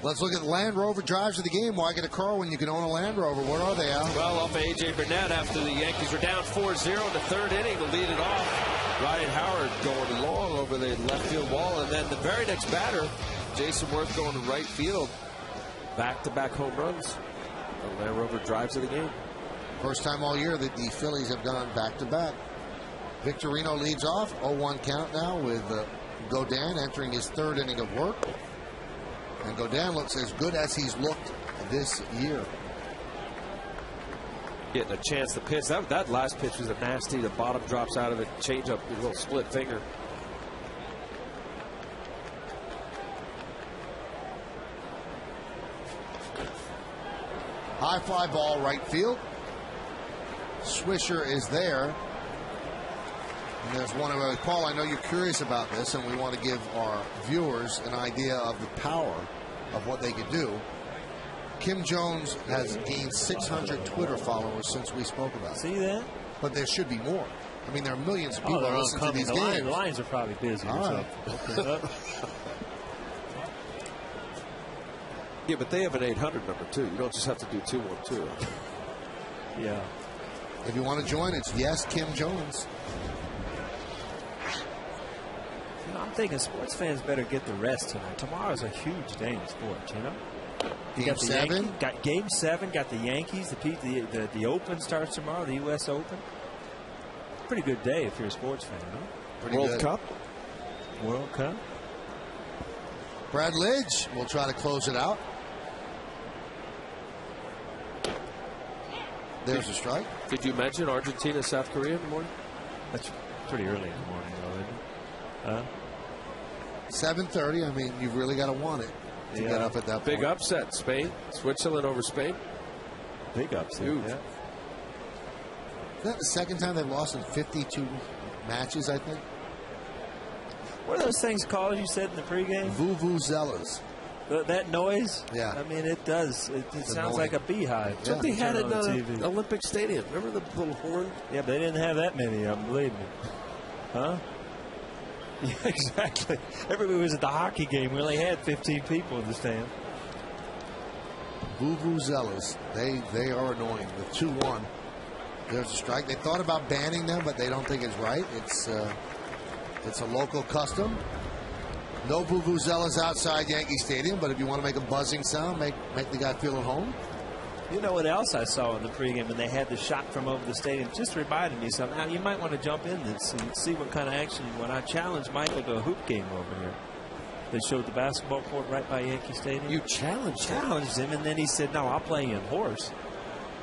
Let's look at Land Rover drives of the game. Why get a car when you can own a Land Rover? What are they, Al? Well, off of A.J. Burnett after the Yankees were down 4-0 in the 3rd inning to lead it off. Ryan Howard going long over the left field wall. And then the very next batter, Jason Worth going to right field. Back-to-back home runs. The Land Rover drives of the game. First time all year that the Phillies have gone back-to-back. Victorino leads off. 0-1 count now with Godin entering his 3rd inning of work. And Godin looks as good as he's looked this year. Getting a chance to pitch. That last pitch was a nasty. The bottom drops out of it. Change up, a little split finger. High fly ball right field. Swisher is there. And there's one of Paul, I know you're curious about this, and we want to give our viewers an idea of the power of what they could do. Kim Jones has gained 600 Twitter followers since we spoke about it. See that? But there should be more. I mean, there are millions of people that listen to these games. The lines are probably busy. Right. Yeah, but they have an 800 number, too. You don't just have to do 212. Yeah. If you want to join, it's yes, Kim Jones. You know, I'm thinking sports fans better get the rest tonight. Tomorrow's a huge day in sports, you know? Game 7. Got Game 7, got the Yankees. The Open starts tomorrow, the U.S. Open. Pretty good day if you're a sports fan, huh? World Cup. World Cup. Brad Lidge will try to close it out. There's a strike. Did you mention Argentina, South Korea in the morning? That's pretty early in the morning, though, isn't it? 7:30. I mean, you've really got to want it to get up at that point. Big upset, Spain. Switzerland over Spain. Big upset. Huge. Yeah. Is that the second time they've lost in 52 matches, I think? What are those things called you said in the pregame? Vuvuzelas. That noise? Yeah. I mean, it does. It sounds like a beehive. That's what they had on at TV. Olympic Stadium. Remember the little horn? Yeah, but they didn't have that many of them, believe me. Huh? Yeah, exactly. Everybody was at the hockey game. We only had 15 people in the stand. Vuvuzelas, they are annoying. With 2-1, there's a strike. They thought about banning them, but they don't think it's right. It's a local custom. No vuvuzelas outside Yankee Stadium, but if you want to make a buzzing sound, make the guy feel at home. You know what else I saw in the pregame when they had the shot from over the stadium? Just reminded me something. Now, you might want to jump in this and see what kind of action you want. I challenged Michael to a hoop game over here. They showed the basketball court right by Yankee Stadium. You challenged him, and then he said, "No, I'll play in horse."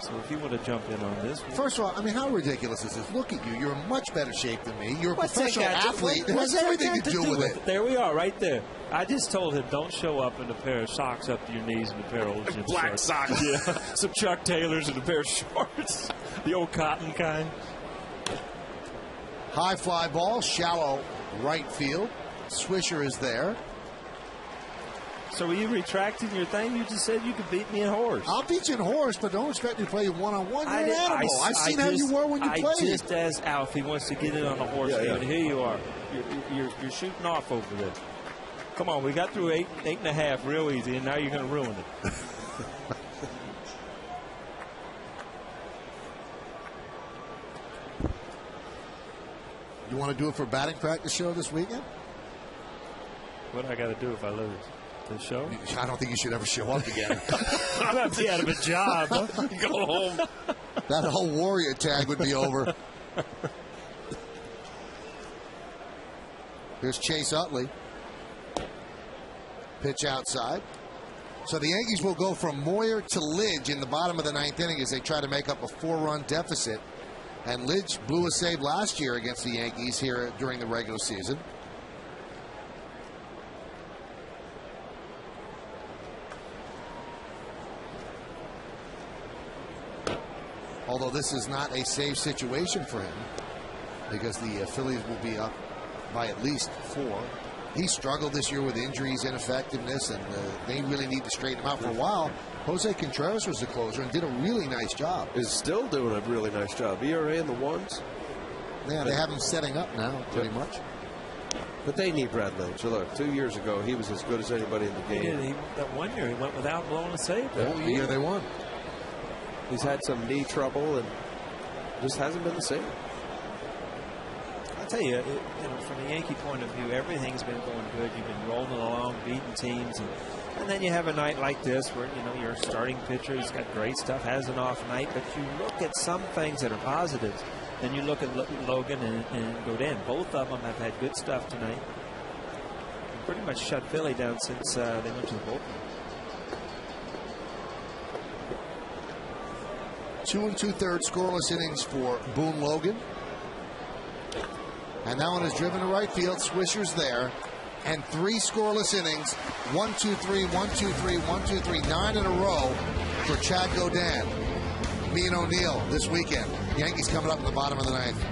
So if you want to jump in on this. First of all, I mean, how ridiculous is this? Look at you. You're in much better shape than me. You're a What's professional athlete. It has everything to do with it. There we are, right there. I just told him, don't show up in a pair of socks up to your knees and a pair of old gym black shorts. socks. Yeah, some Chuck Taylors and a pair of shorts. The old cotton kind. High fly ball, shallow right field. Swisher is there. So were you retracting your thing? You just said you could beat me in horse. I'll beat you in horse, but don't expect me to play you one-on-one. You're an animal. I've seen how you were when you played. I just asked Al if he wants to get in on a horse game, and here you are. You're shooting off over there. Come on, we got through eight and a half real easy, and now you're going to ruin it. You want to do it for batting practice show this weekend? What do I got to do if I lose? The show? I don't think you should ever show up again. I'm going to be out of a job. Huh? Go home. That whole Warrior tag would be over. Here's Chase Utley. Pitch outside. So the Yankees will go from Moyer to Lidge in the bottom of the ninth inning as they try to make up a 4-run deficit. And Lidge blew a save last year against the Yankees here during the regular season. Although this is not a safe situation for him because the Phillies will be up by at least 4. He struggled this year with injuries, ineffectiveness, and they really need to straighten him out. For a while, Jose Contreras was the closer and did a really nice job. Is still doing a really nice job. ERA in the ones. Yeah, they have him setting up now, pretty much. But they need Brad Lidge. So look, 2 years ago, he was as good as anybody in the game. That 1 year, he went without blowing a save. The year they won. He's had some knee trouble and just hasn't been the same. I'll tell you, from a Yankee point of view, everything's been going good. You've been rolling along, beating teams, and then you have a night like this where you're a starting pitcher. He's got great stuff, has an off night, but you look at some things that are positives. Then you look at Logan and Godin. Both of them have had good stuff tonight. Pretty much shut Philly down since they went to the bullpen. 2 2/3 scoreless innings for Boone Logan. And that one is driven to right field. Swisher's there. And 3 scoreless innings. 1, 2, 3, 1, 2, 3, 1, 2, 3, 9 in a row for Chad Godin. Me and O'Neill this weekend. Yankees coming up in the bottom of the ninth.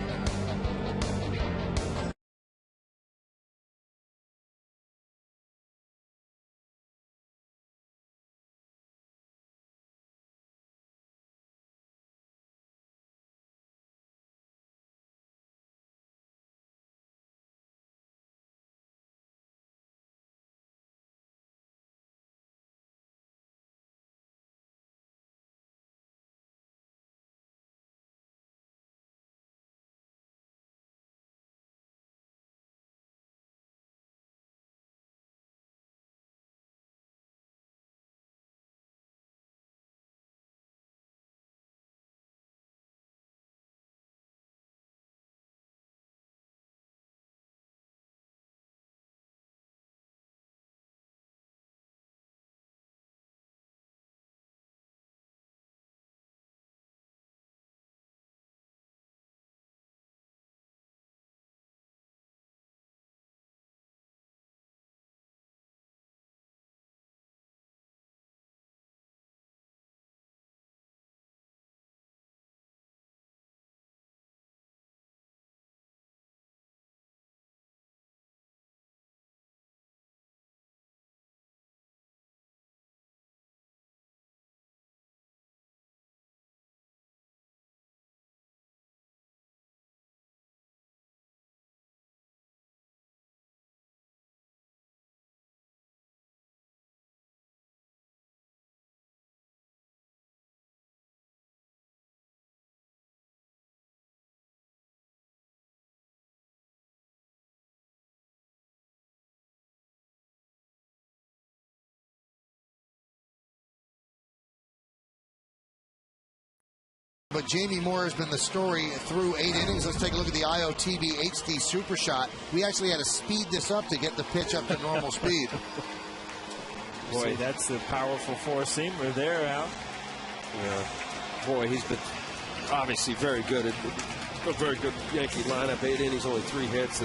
But Jamie Moore has been the story through 8 innings. Let's take a look at the IOTV HD Super Shot. We actually had to speed this up to get the pitch up to normal speed. Boy, that's the powerful four-seamer there, Al. Yeah. Boy, he's been obviously very good at a very good Yankee lineup. 8 innings, only 3 hits,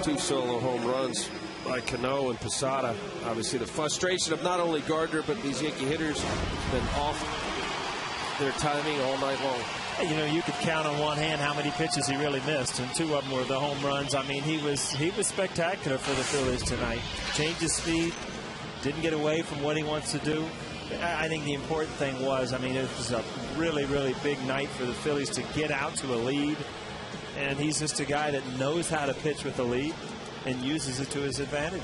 2 solo home runs by Cano and Posada. Obviously, the frustration of not only Gardner, but these Yankee hitters have been off their timing all night long. You know, you could count on one hand how many pitches he really missed, and 2 of them were the home runs. I mean, he was spectacular for the Phillies tonight. Changed his speed, didn't get away from what he wants to do. I think the important thing was, I mean, it was a really, really big night for the Phillies to get out to a lead, and he's just a guy that knows how to pitch with a lead and uses it to his advantage.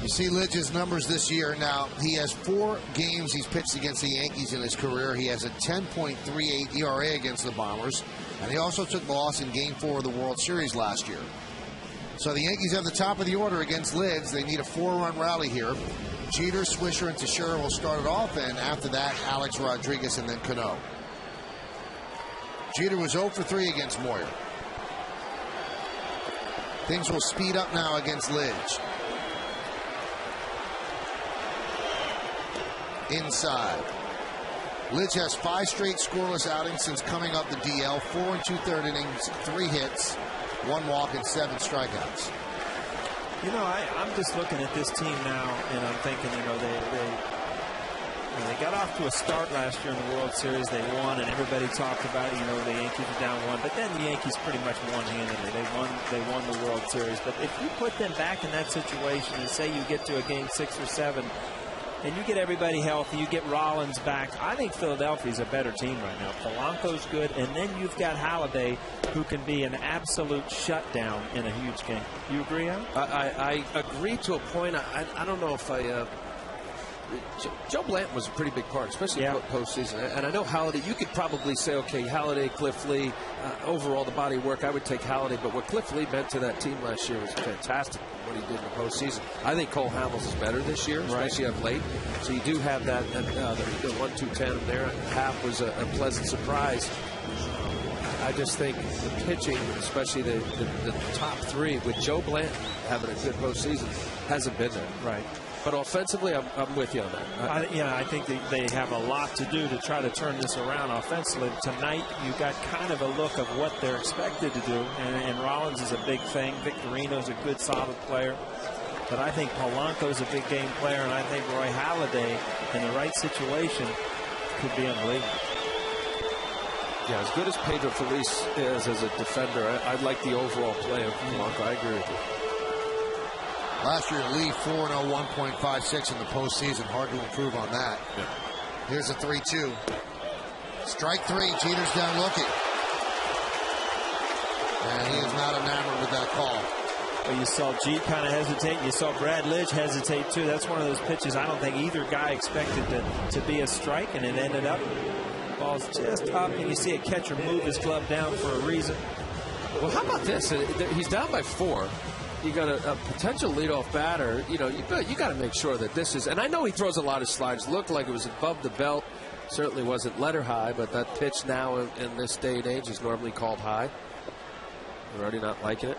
You see Lidge's numbers this year now. He has 4 games he's pitched against the Yankees in his career. He has a 10.38 ERA against the Bombers. And he also took the loss in Game 4 of the World Series last year. So the Yankees have the top of the order against Lidge. They need a 4-run rally here. Jeter, Swisher, and Teixeira will start it off. And after that, Alex Rodriguez and then Cano. Jeter was 0 for 3 against Moyer. Things will speed up now against Lidge. Inside. Lidge has 5 straight scoreless outings since coming up the DL. 4 2/3 innings, 3 hits, 1 walk, and 7 strikeouts. You know, I'm just looking at this team now, and I'm thinking, you know, they got off to a start last year in the World Series. They won, and everybody talked about, you know, the Yankees were down 1. But then the Yankees pretty much one-handedly. They won the World Series. But if you put them back in that situation and say you get to a game 6 or 7, and you get everybody healthy, you get Rollins back, I think Philadelphia's a better team right now. Polanco's good, and then you've got Halladay, who can be an absolute shutdown in a huge game. You agree, Al? I agree to a point. I don't know if Joe Blanton was a pretty big part, especially postseason. And I know Halladay, you could probably say, okay, Halladay, Cliff Lee, overall the body of work, I would take Halladay. But what Cliff Lee meant to that team last year was fantastic, what he did in the postseason. I think Cole Hamels is better this year, especially of late. So you do have that the 1-2 tandem there. Happ was a pleasant surprise. I just think the pitching, especially the top 3, with Joe Blanton having a good postseason, hasn't been there. Right. But offensively, I'm with you on that. I think they have a lot to do to try to turn this around offensively. Tonight, you got kind of a look of what they're expected to do, and Rollins is a big thing. Victorino's a good, solid player. But I think Polanco's a big game player, and I think Roy Halladay, in the right situation, could be unbelievable. Yeah, as good as Pedro Feliz is as a defender, I like the overall play of Polanco. I agree with you. Last year, Lee 4-0, 1.56 in the postseason. Hard to improve on that. Yeah. Here's a 3-2. Strike 3. Jeter's down looking. And he is not enamored with that call. Well, you saw Jeet kind of hesitate. You saw Brad Lidge hesitate, too. That's one of those pitches I don't think either guy expected to be a strike, and it ended up. Ball's just up, and you see a catcher move his glove down for a reason. Well, how about this? He's down by 4. You got a potential leadoff batter. You know, you got to make sure that this is. And I know he throws a lot of sliders. Looked like it was above the belt. Certainly wasn't letter high, but that pitch now in this day and age is normally called high. We're already not liking it.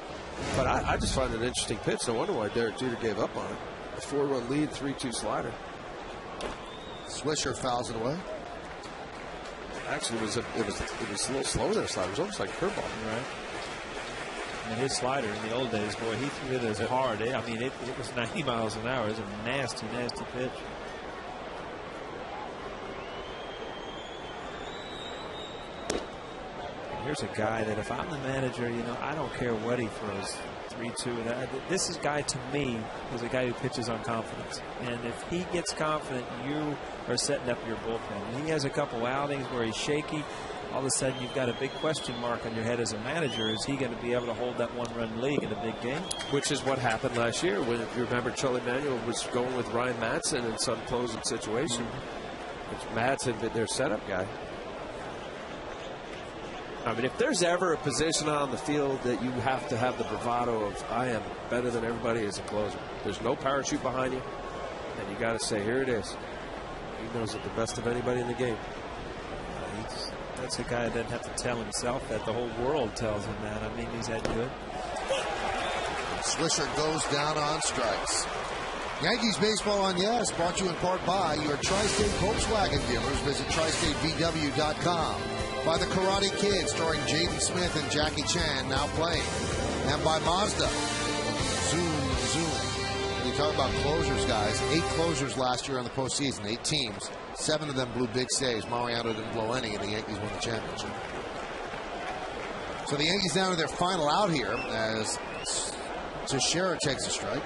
But I just find it an interesting pitch. No wonder why Derek Jeter gave up on it. A 4-run lead, 3-2 slider. Swisher fouls it away. Actually, it was a little slower than a slider. It was almost like a curveball. Right. I mean, his slider in the old days, boy, he threw it as hard. I mean, it was 90 miles an hour. It was a nasty, nasty pitch. Here's a guy that if I'm the manager, you know, I don't care what he throws. 3-2. This is guy, to me, is a guy who pitches on confidence. And if he gets confident, you are setting up your bullpen. And he has a couple outings where he's shaky. All of a sudden, you've got a big question mark on your head as a manager. Is he going to be able to hold that 1-run lead in a big game? Which is what happened last year. When, if you remember, Charlie Manuel was going with Ryan Madsen in some closing situation. Which Madsen been their setup guy. I mean, if there's ever a position on the field that you have to have the bravado of, I am better than everybody as a closer. There's no parachute behind you. And you got to say, here it is. He knows it the best of anybody in the game. That's a guy that doesn't have to tell himself that. The whole world tells him that. I mean, he's that good. Swisher goes down on strikes. Yankees Baseball on Yes, brought to you in part by your Tri-State Volkswagen dealers. Visit tristatevw.com. By the Karate Kid, starring Jaden Smith and Jackie Chan, now playing. And by Mazda. Zoom, zoom. You talk about closers, guys. 8 closers last year on the postseason, 8 teams. 7 of them blew big saves. Mariano didn't blow any, and the Yankees won the championship. So the Yankees down to their final out here as Teixeira takes a strike.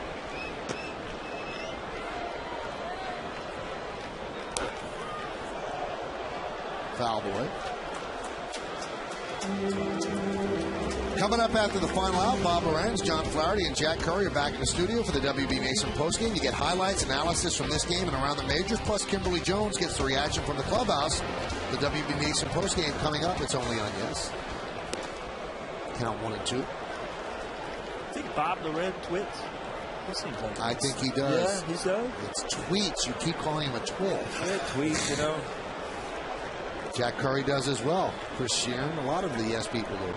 Fouled away. Coming up after the final out, Bob Lorenz, John Flaherty, and Jack Curry are back in the studio for the WB Mason postgame. You get highlights, analysis from this game and around the majors, plus Kimberly Jones gets the reaction from the clubhouse. The WB Mason postgame coming up. It's only on Yes. Count 1 and 2. I think Bob Lorenz twits. I think he does. Yeah, he does. It's tweets. You keep calling him a twit. Yeah, tweets, you know. Jack Curry does as well. Chris Sheeran, a lot of the Yes people do.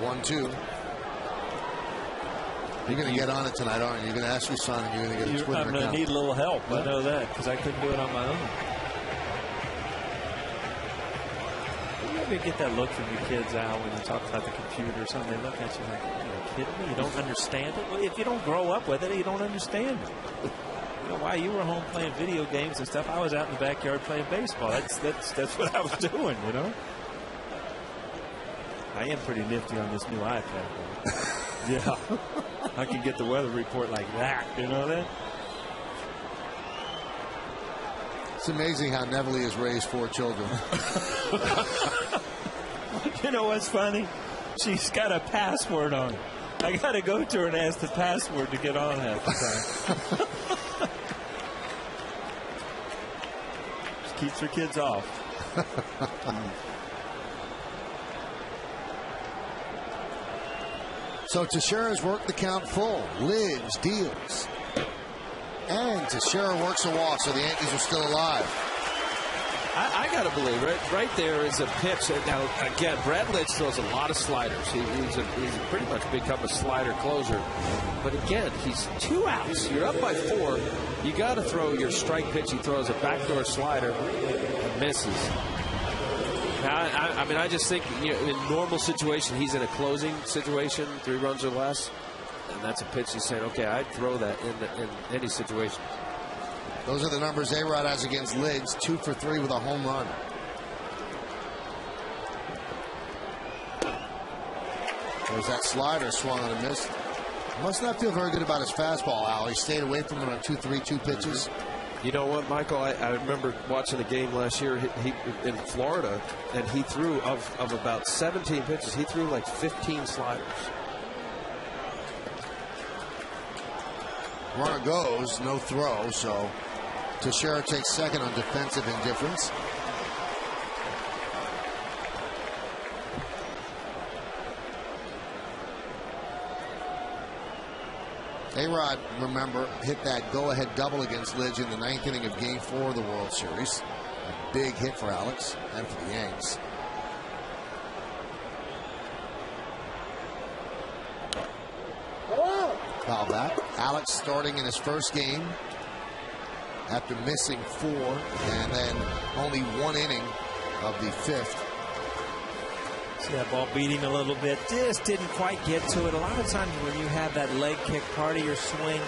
1-2. You're going to get on it tonight, aren't you? You're going to ask your son, and you're going to get a Twitter account. I'm going to need a little help. Yeah. I know that, because I couldn't do it on my own. You ever get that look from your kids out when you talk about the computer or something? They look at you like, are you kidding me? You don't understand it? Well, if you don't grow up with it, you don't understand it. You know, while you were home playing video games and stuff, I was out in the backyard playing baseball. That's what I was doing, you know? I am pretty nifty on this new iPad. Yeah. I can get the weather report like that, you know that? It's amazing how Neville has raised 4 children. You know what's funny? She's got a password on it. I got to go to her and ask the password to get on half the time. She keeps her kids off. So Teixeira's worked the count full. Lidge deals. And Teixeira works a walk, so the Yankees are still alive. I got to believe right there is a pitch. Now, again, Brad Lidge throws a lot of sliders. He's pretty much become a slider closer. But again, he's 2 outs. You're up by 4. You got to throw your strike pitch. He throws a backdoor slider and misses. Now, I mean, I just think, you know, in normal situation, he's in a closing situation, 3 runs or less, and that's a pitch he's saying, okay, I'd throw that in any situation. Those are the numbers A-Rod has against Lidge, 2 for 3 with a home run. There's that slider swung on and missed. Must not feel very good about his fastball, Al. He stayed away from it on 2 3-2 pitches. You know what, Michael? I remember watching a game last year he in Florida, and he threw, of about 17 pitches, he threw like 15 sliders. Runner goes, no throw, so Teixeira takes second on defensive indifference. A-Rod, remember, hit that go-ahead double against Lidge in the 9th inning of Game 4 of the World Series. A big hit for Alex and for the Yanks. Foul back. Alex starting in his first game after missing 4 and then only 1 inning of the 5th. See that ball beating a little bit. Just didn't quite get to it. A lot of times when you have that leg kick part of your swing,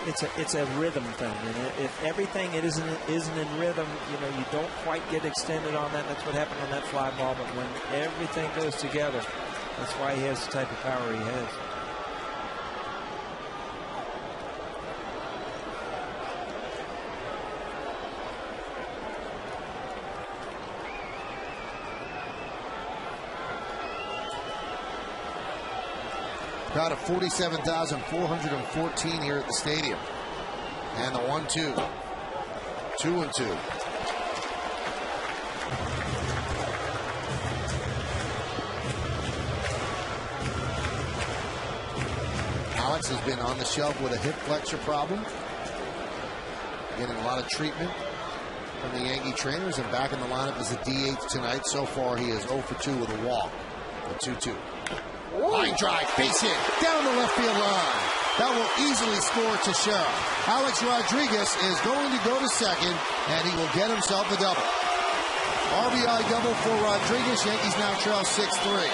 it's a rhythm thing. And if everything isn't in rhythm, you know, you don't quite get extended on that. That's what happened on that fly ball. But when everything goes together, that's why he has the type of power he has. Crowd of 47,414 here at the stadium. And the 1-2. 2-2. Alex has been on the shelf with a hip flexor problem. Getting a lot of treatment. from the Yankee trainers, and back in the lineup as a DH tonight. So far, he is 0 for 2 with a walk. A 2-2. Line drive, base hit, down the left field line. That will easily score Teixeira. Alex Rodriguez is going to go to second, and he will get himself a double. RBI double for Rodriguez. Yankees now trail 6-3.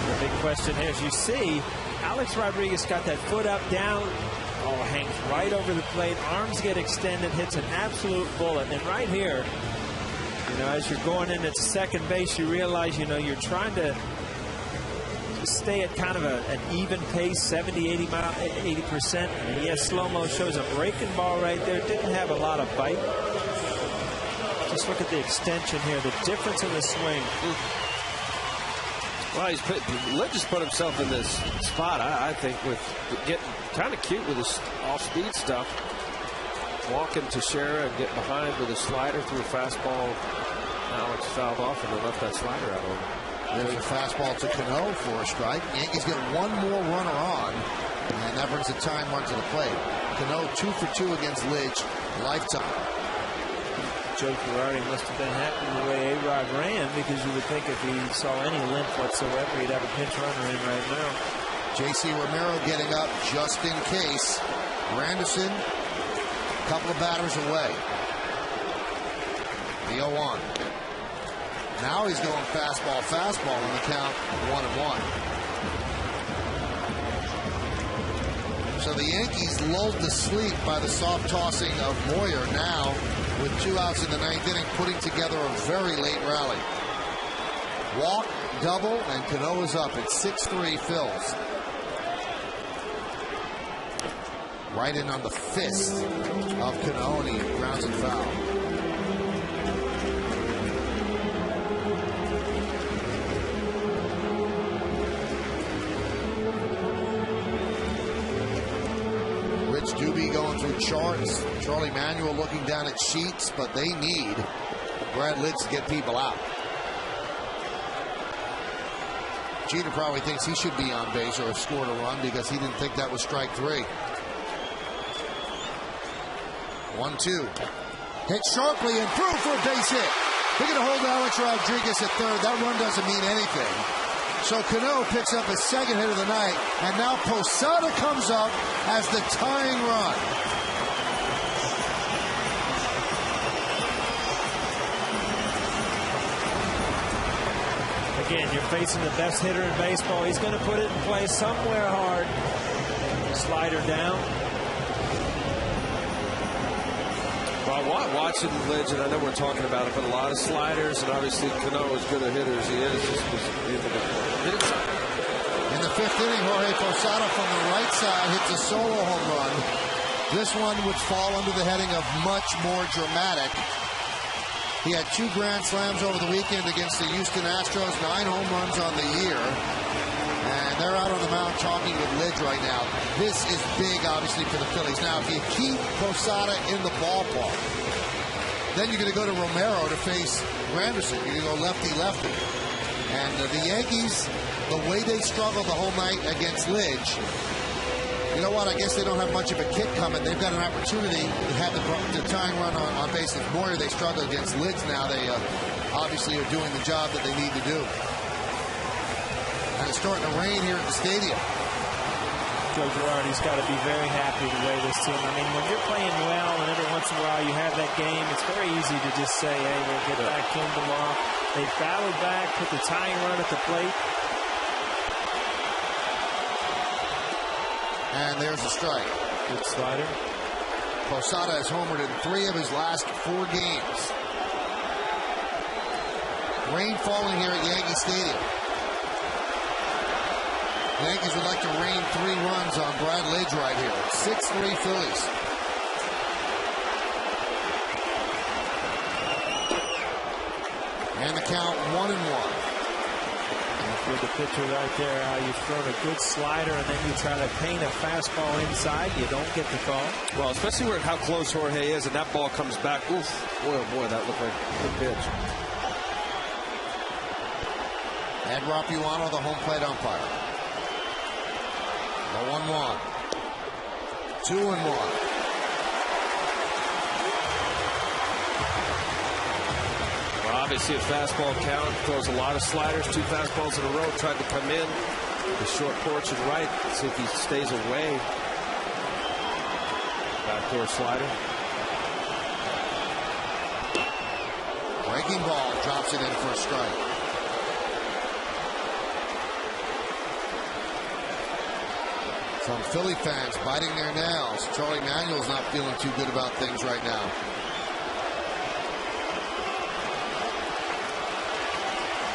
The big question here, as you see, Alex Rodriguez got that foot up, down, hangs right over the plate, arms get extended, hits an absolute bullet. And right here, as you're going into second base, you realize, you're trying to stay at kind of an even pace, 80%. And he has slow-mo, shows a breaking ball right there. Didn't have a lot of bite. Just look at the extension here, the difference in the swing. Well, Lidge has put himself in this spot, I think, with getting kind of cute with his off-speed stuff. Walking Teixeira and get behind with a slider through a fastball. Now it's fouled off and they left that slider out over. There's a fastball to Cano for a strike. Yankees get one more runner on, and that brings a time run to the plate. Cano 2 for 2 against Lidge, lifetime. Joe Girardi must have been happy with the way A-Rod ran, because you would think if he saw any limp whatsoever, he'd have a pinch runner in right now. J.C. Romero getting up just in case. Granderson, a couple of batters away. The 0-1. Now he's going fastball on the count, 1-1. So the Yankees lulled to sleep by the soft tossing of Moyer, now with 2 outs in the 9th inning, putting together a very late rally. Walk, double, and Cano is up at 6-3 Phils. Right in on the fist of Cano, and he grounds and foul. Doobie going through charts. Charlie Manuel looking down at sheets, but they need Brad Lidge to get people out. Jeter probably thinks he should be on base or have scored a run because he didn't think that was strike 3. 1-2. Hit sharply and through for a base hit. They're going to hold Alex Rodriguez at third. That run doesn't mean anything. So Cano picks up his second hit of the night, and now Posada comes up as the tying run. Again, you're facing the best hitter in baseball. He's going to put it in play somewhere hard. Slider down. Well, watching Lidge, and I know we're talking about it, but a lot of sliders, and obviously Cano, as good a hitter as he is, in the 5th inning, Jorge Posada from the right side hits a solo home run. This one would fall under the heading of much more dramatic. He had 2 grand slams over the weekend against the Houston Astros, 9 home runs on the year. And they're out on the mound talking with Lidge right now. This is big, obviously, for the Phillies. Now, if you keep Posada in the ballpark, then you're going to go to Romero to face Granderson. You're going to go lefty-lefty. And the Yankees, the way they struggled the whole night against Lidge, you know what? I guess they don't have much of a kick coming. They've got an opportunity to have the tying run on base with Moyer. They struggle against Lidge now. They obviously are doing the job that they need to do. And it's starting to rain here at the stadium. Joe Girardi's got to be very happy the way this team. I mean, when you're playing well and every once in a while you have that game, it's very easy to just say, hey, we'll get back to them tomorrow. They battled back, put the tying run at the plate. And there's a strike. Good slider. Posada has homered in 3 of his last 4 games. Rain falling here at Yankee Stadium. The Yankees would like to rain 3 runs on Brad Lidge right here. 6-3 Phillies. And the count 1-1. You're the pitcher right there. How you've thrown a good slider and then you try to paint a fastball inside. You don't get the call. Well, especially where how close Jorge is, and that ball comes back. Oof. Boy, oh boy, that looked like a good pitch. Ed Rapuano, the home plate umpire. 0-1. 2-1. Obviously, a fastball count, throws a lot of sliders, 2 fastballs in a row, tried to come in. The short porch and right, see if he stays away. Backdoor slider. Breaking ball, drops it in for a strike. Some Philly fans biting their nails. Charlie Manuel's not feeling too good about things right now.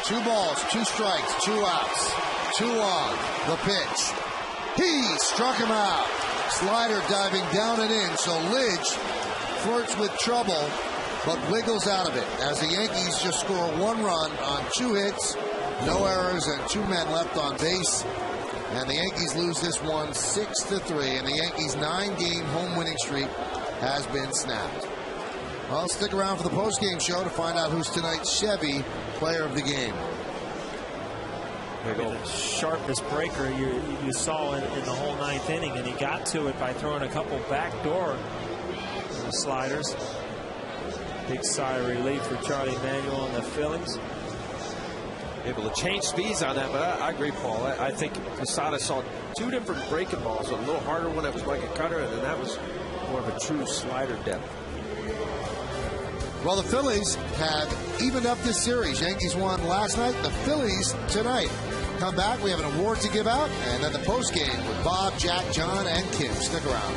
Two balls, 2 strikes, 2 outs, 2 on. The pitch. He struck him out. Slider diving down and in, so Lidge flirts with trouble, but wiggles out of it as the Yankees just score 1 run on 2 hits, no errors, and 2 men left on base. And the Yankees lose this one 6-3, and the Yankees' 9-game home winning streak has been snapped. Well, stick around for the postgame show to find out who's tonight's Chevy player of the game. The sharpest breaker you saw in the whole 9th inning, and he got to it by throwing a couple backdoor sliders. Big sigh of relief for Charlie Manuel and the Phillies. Able to change speeds on that, but I agree, Paul. I think Posada saw 2 different breaking balls. A little harder one that was like a cutter, and then that was more of a true slider depth. Well, the Phillies have evened up this series. Yankees won last night, the Phillies tonight. Come back, we have an award to give out, and then the post game with Bob, Jack, John, and Kim. Stick around.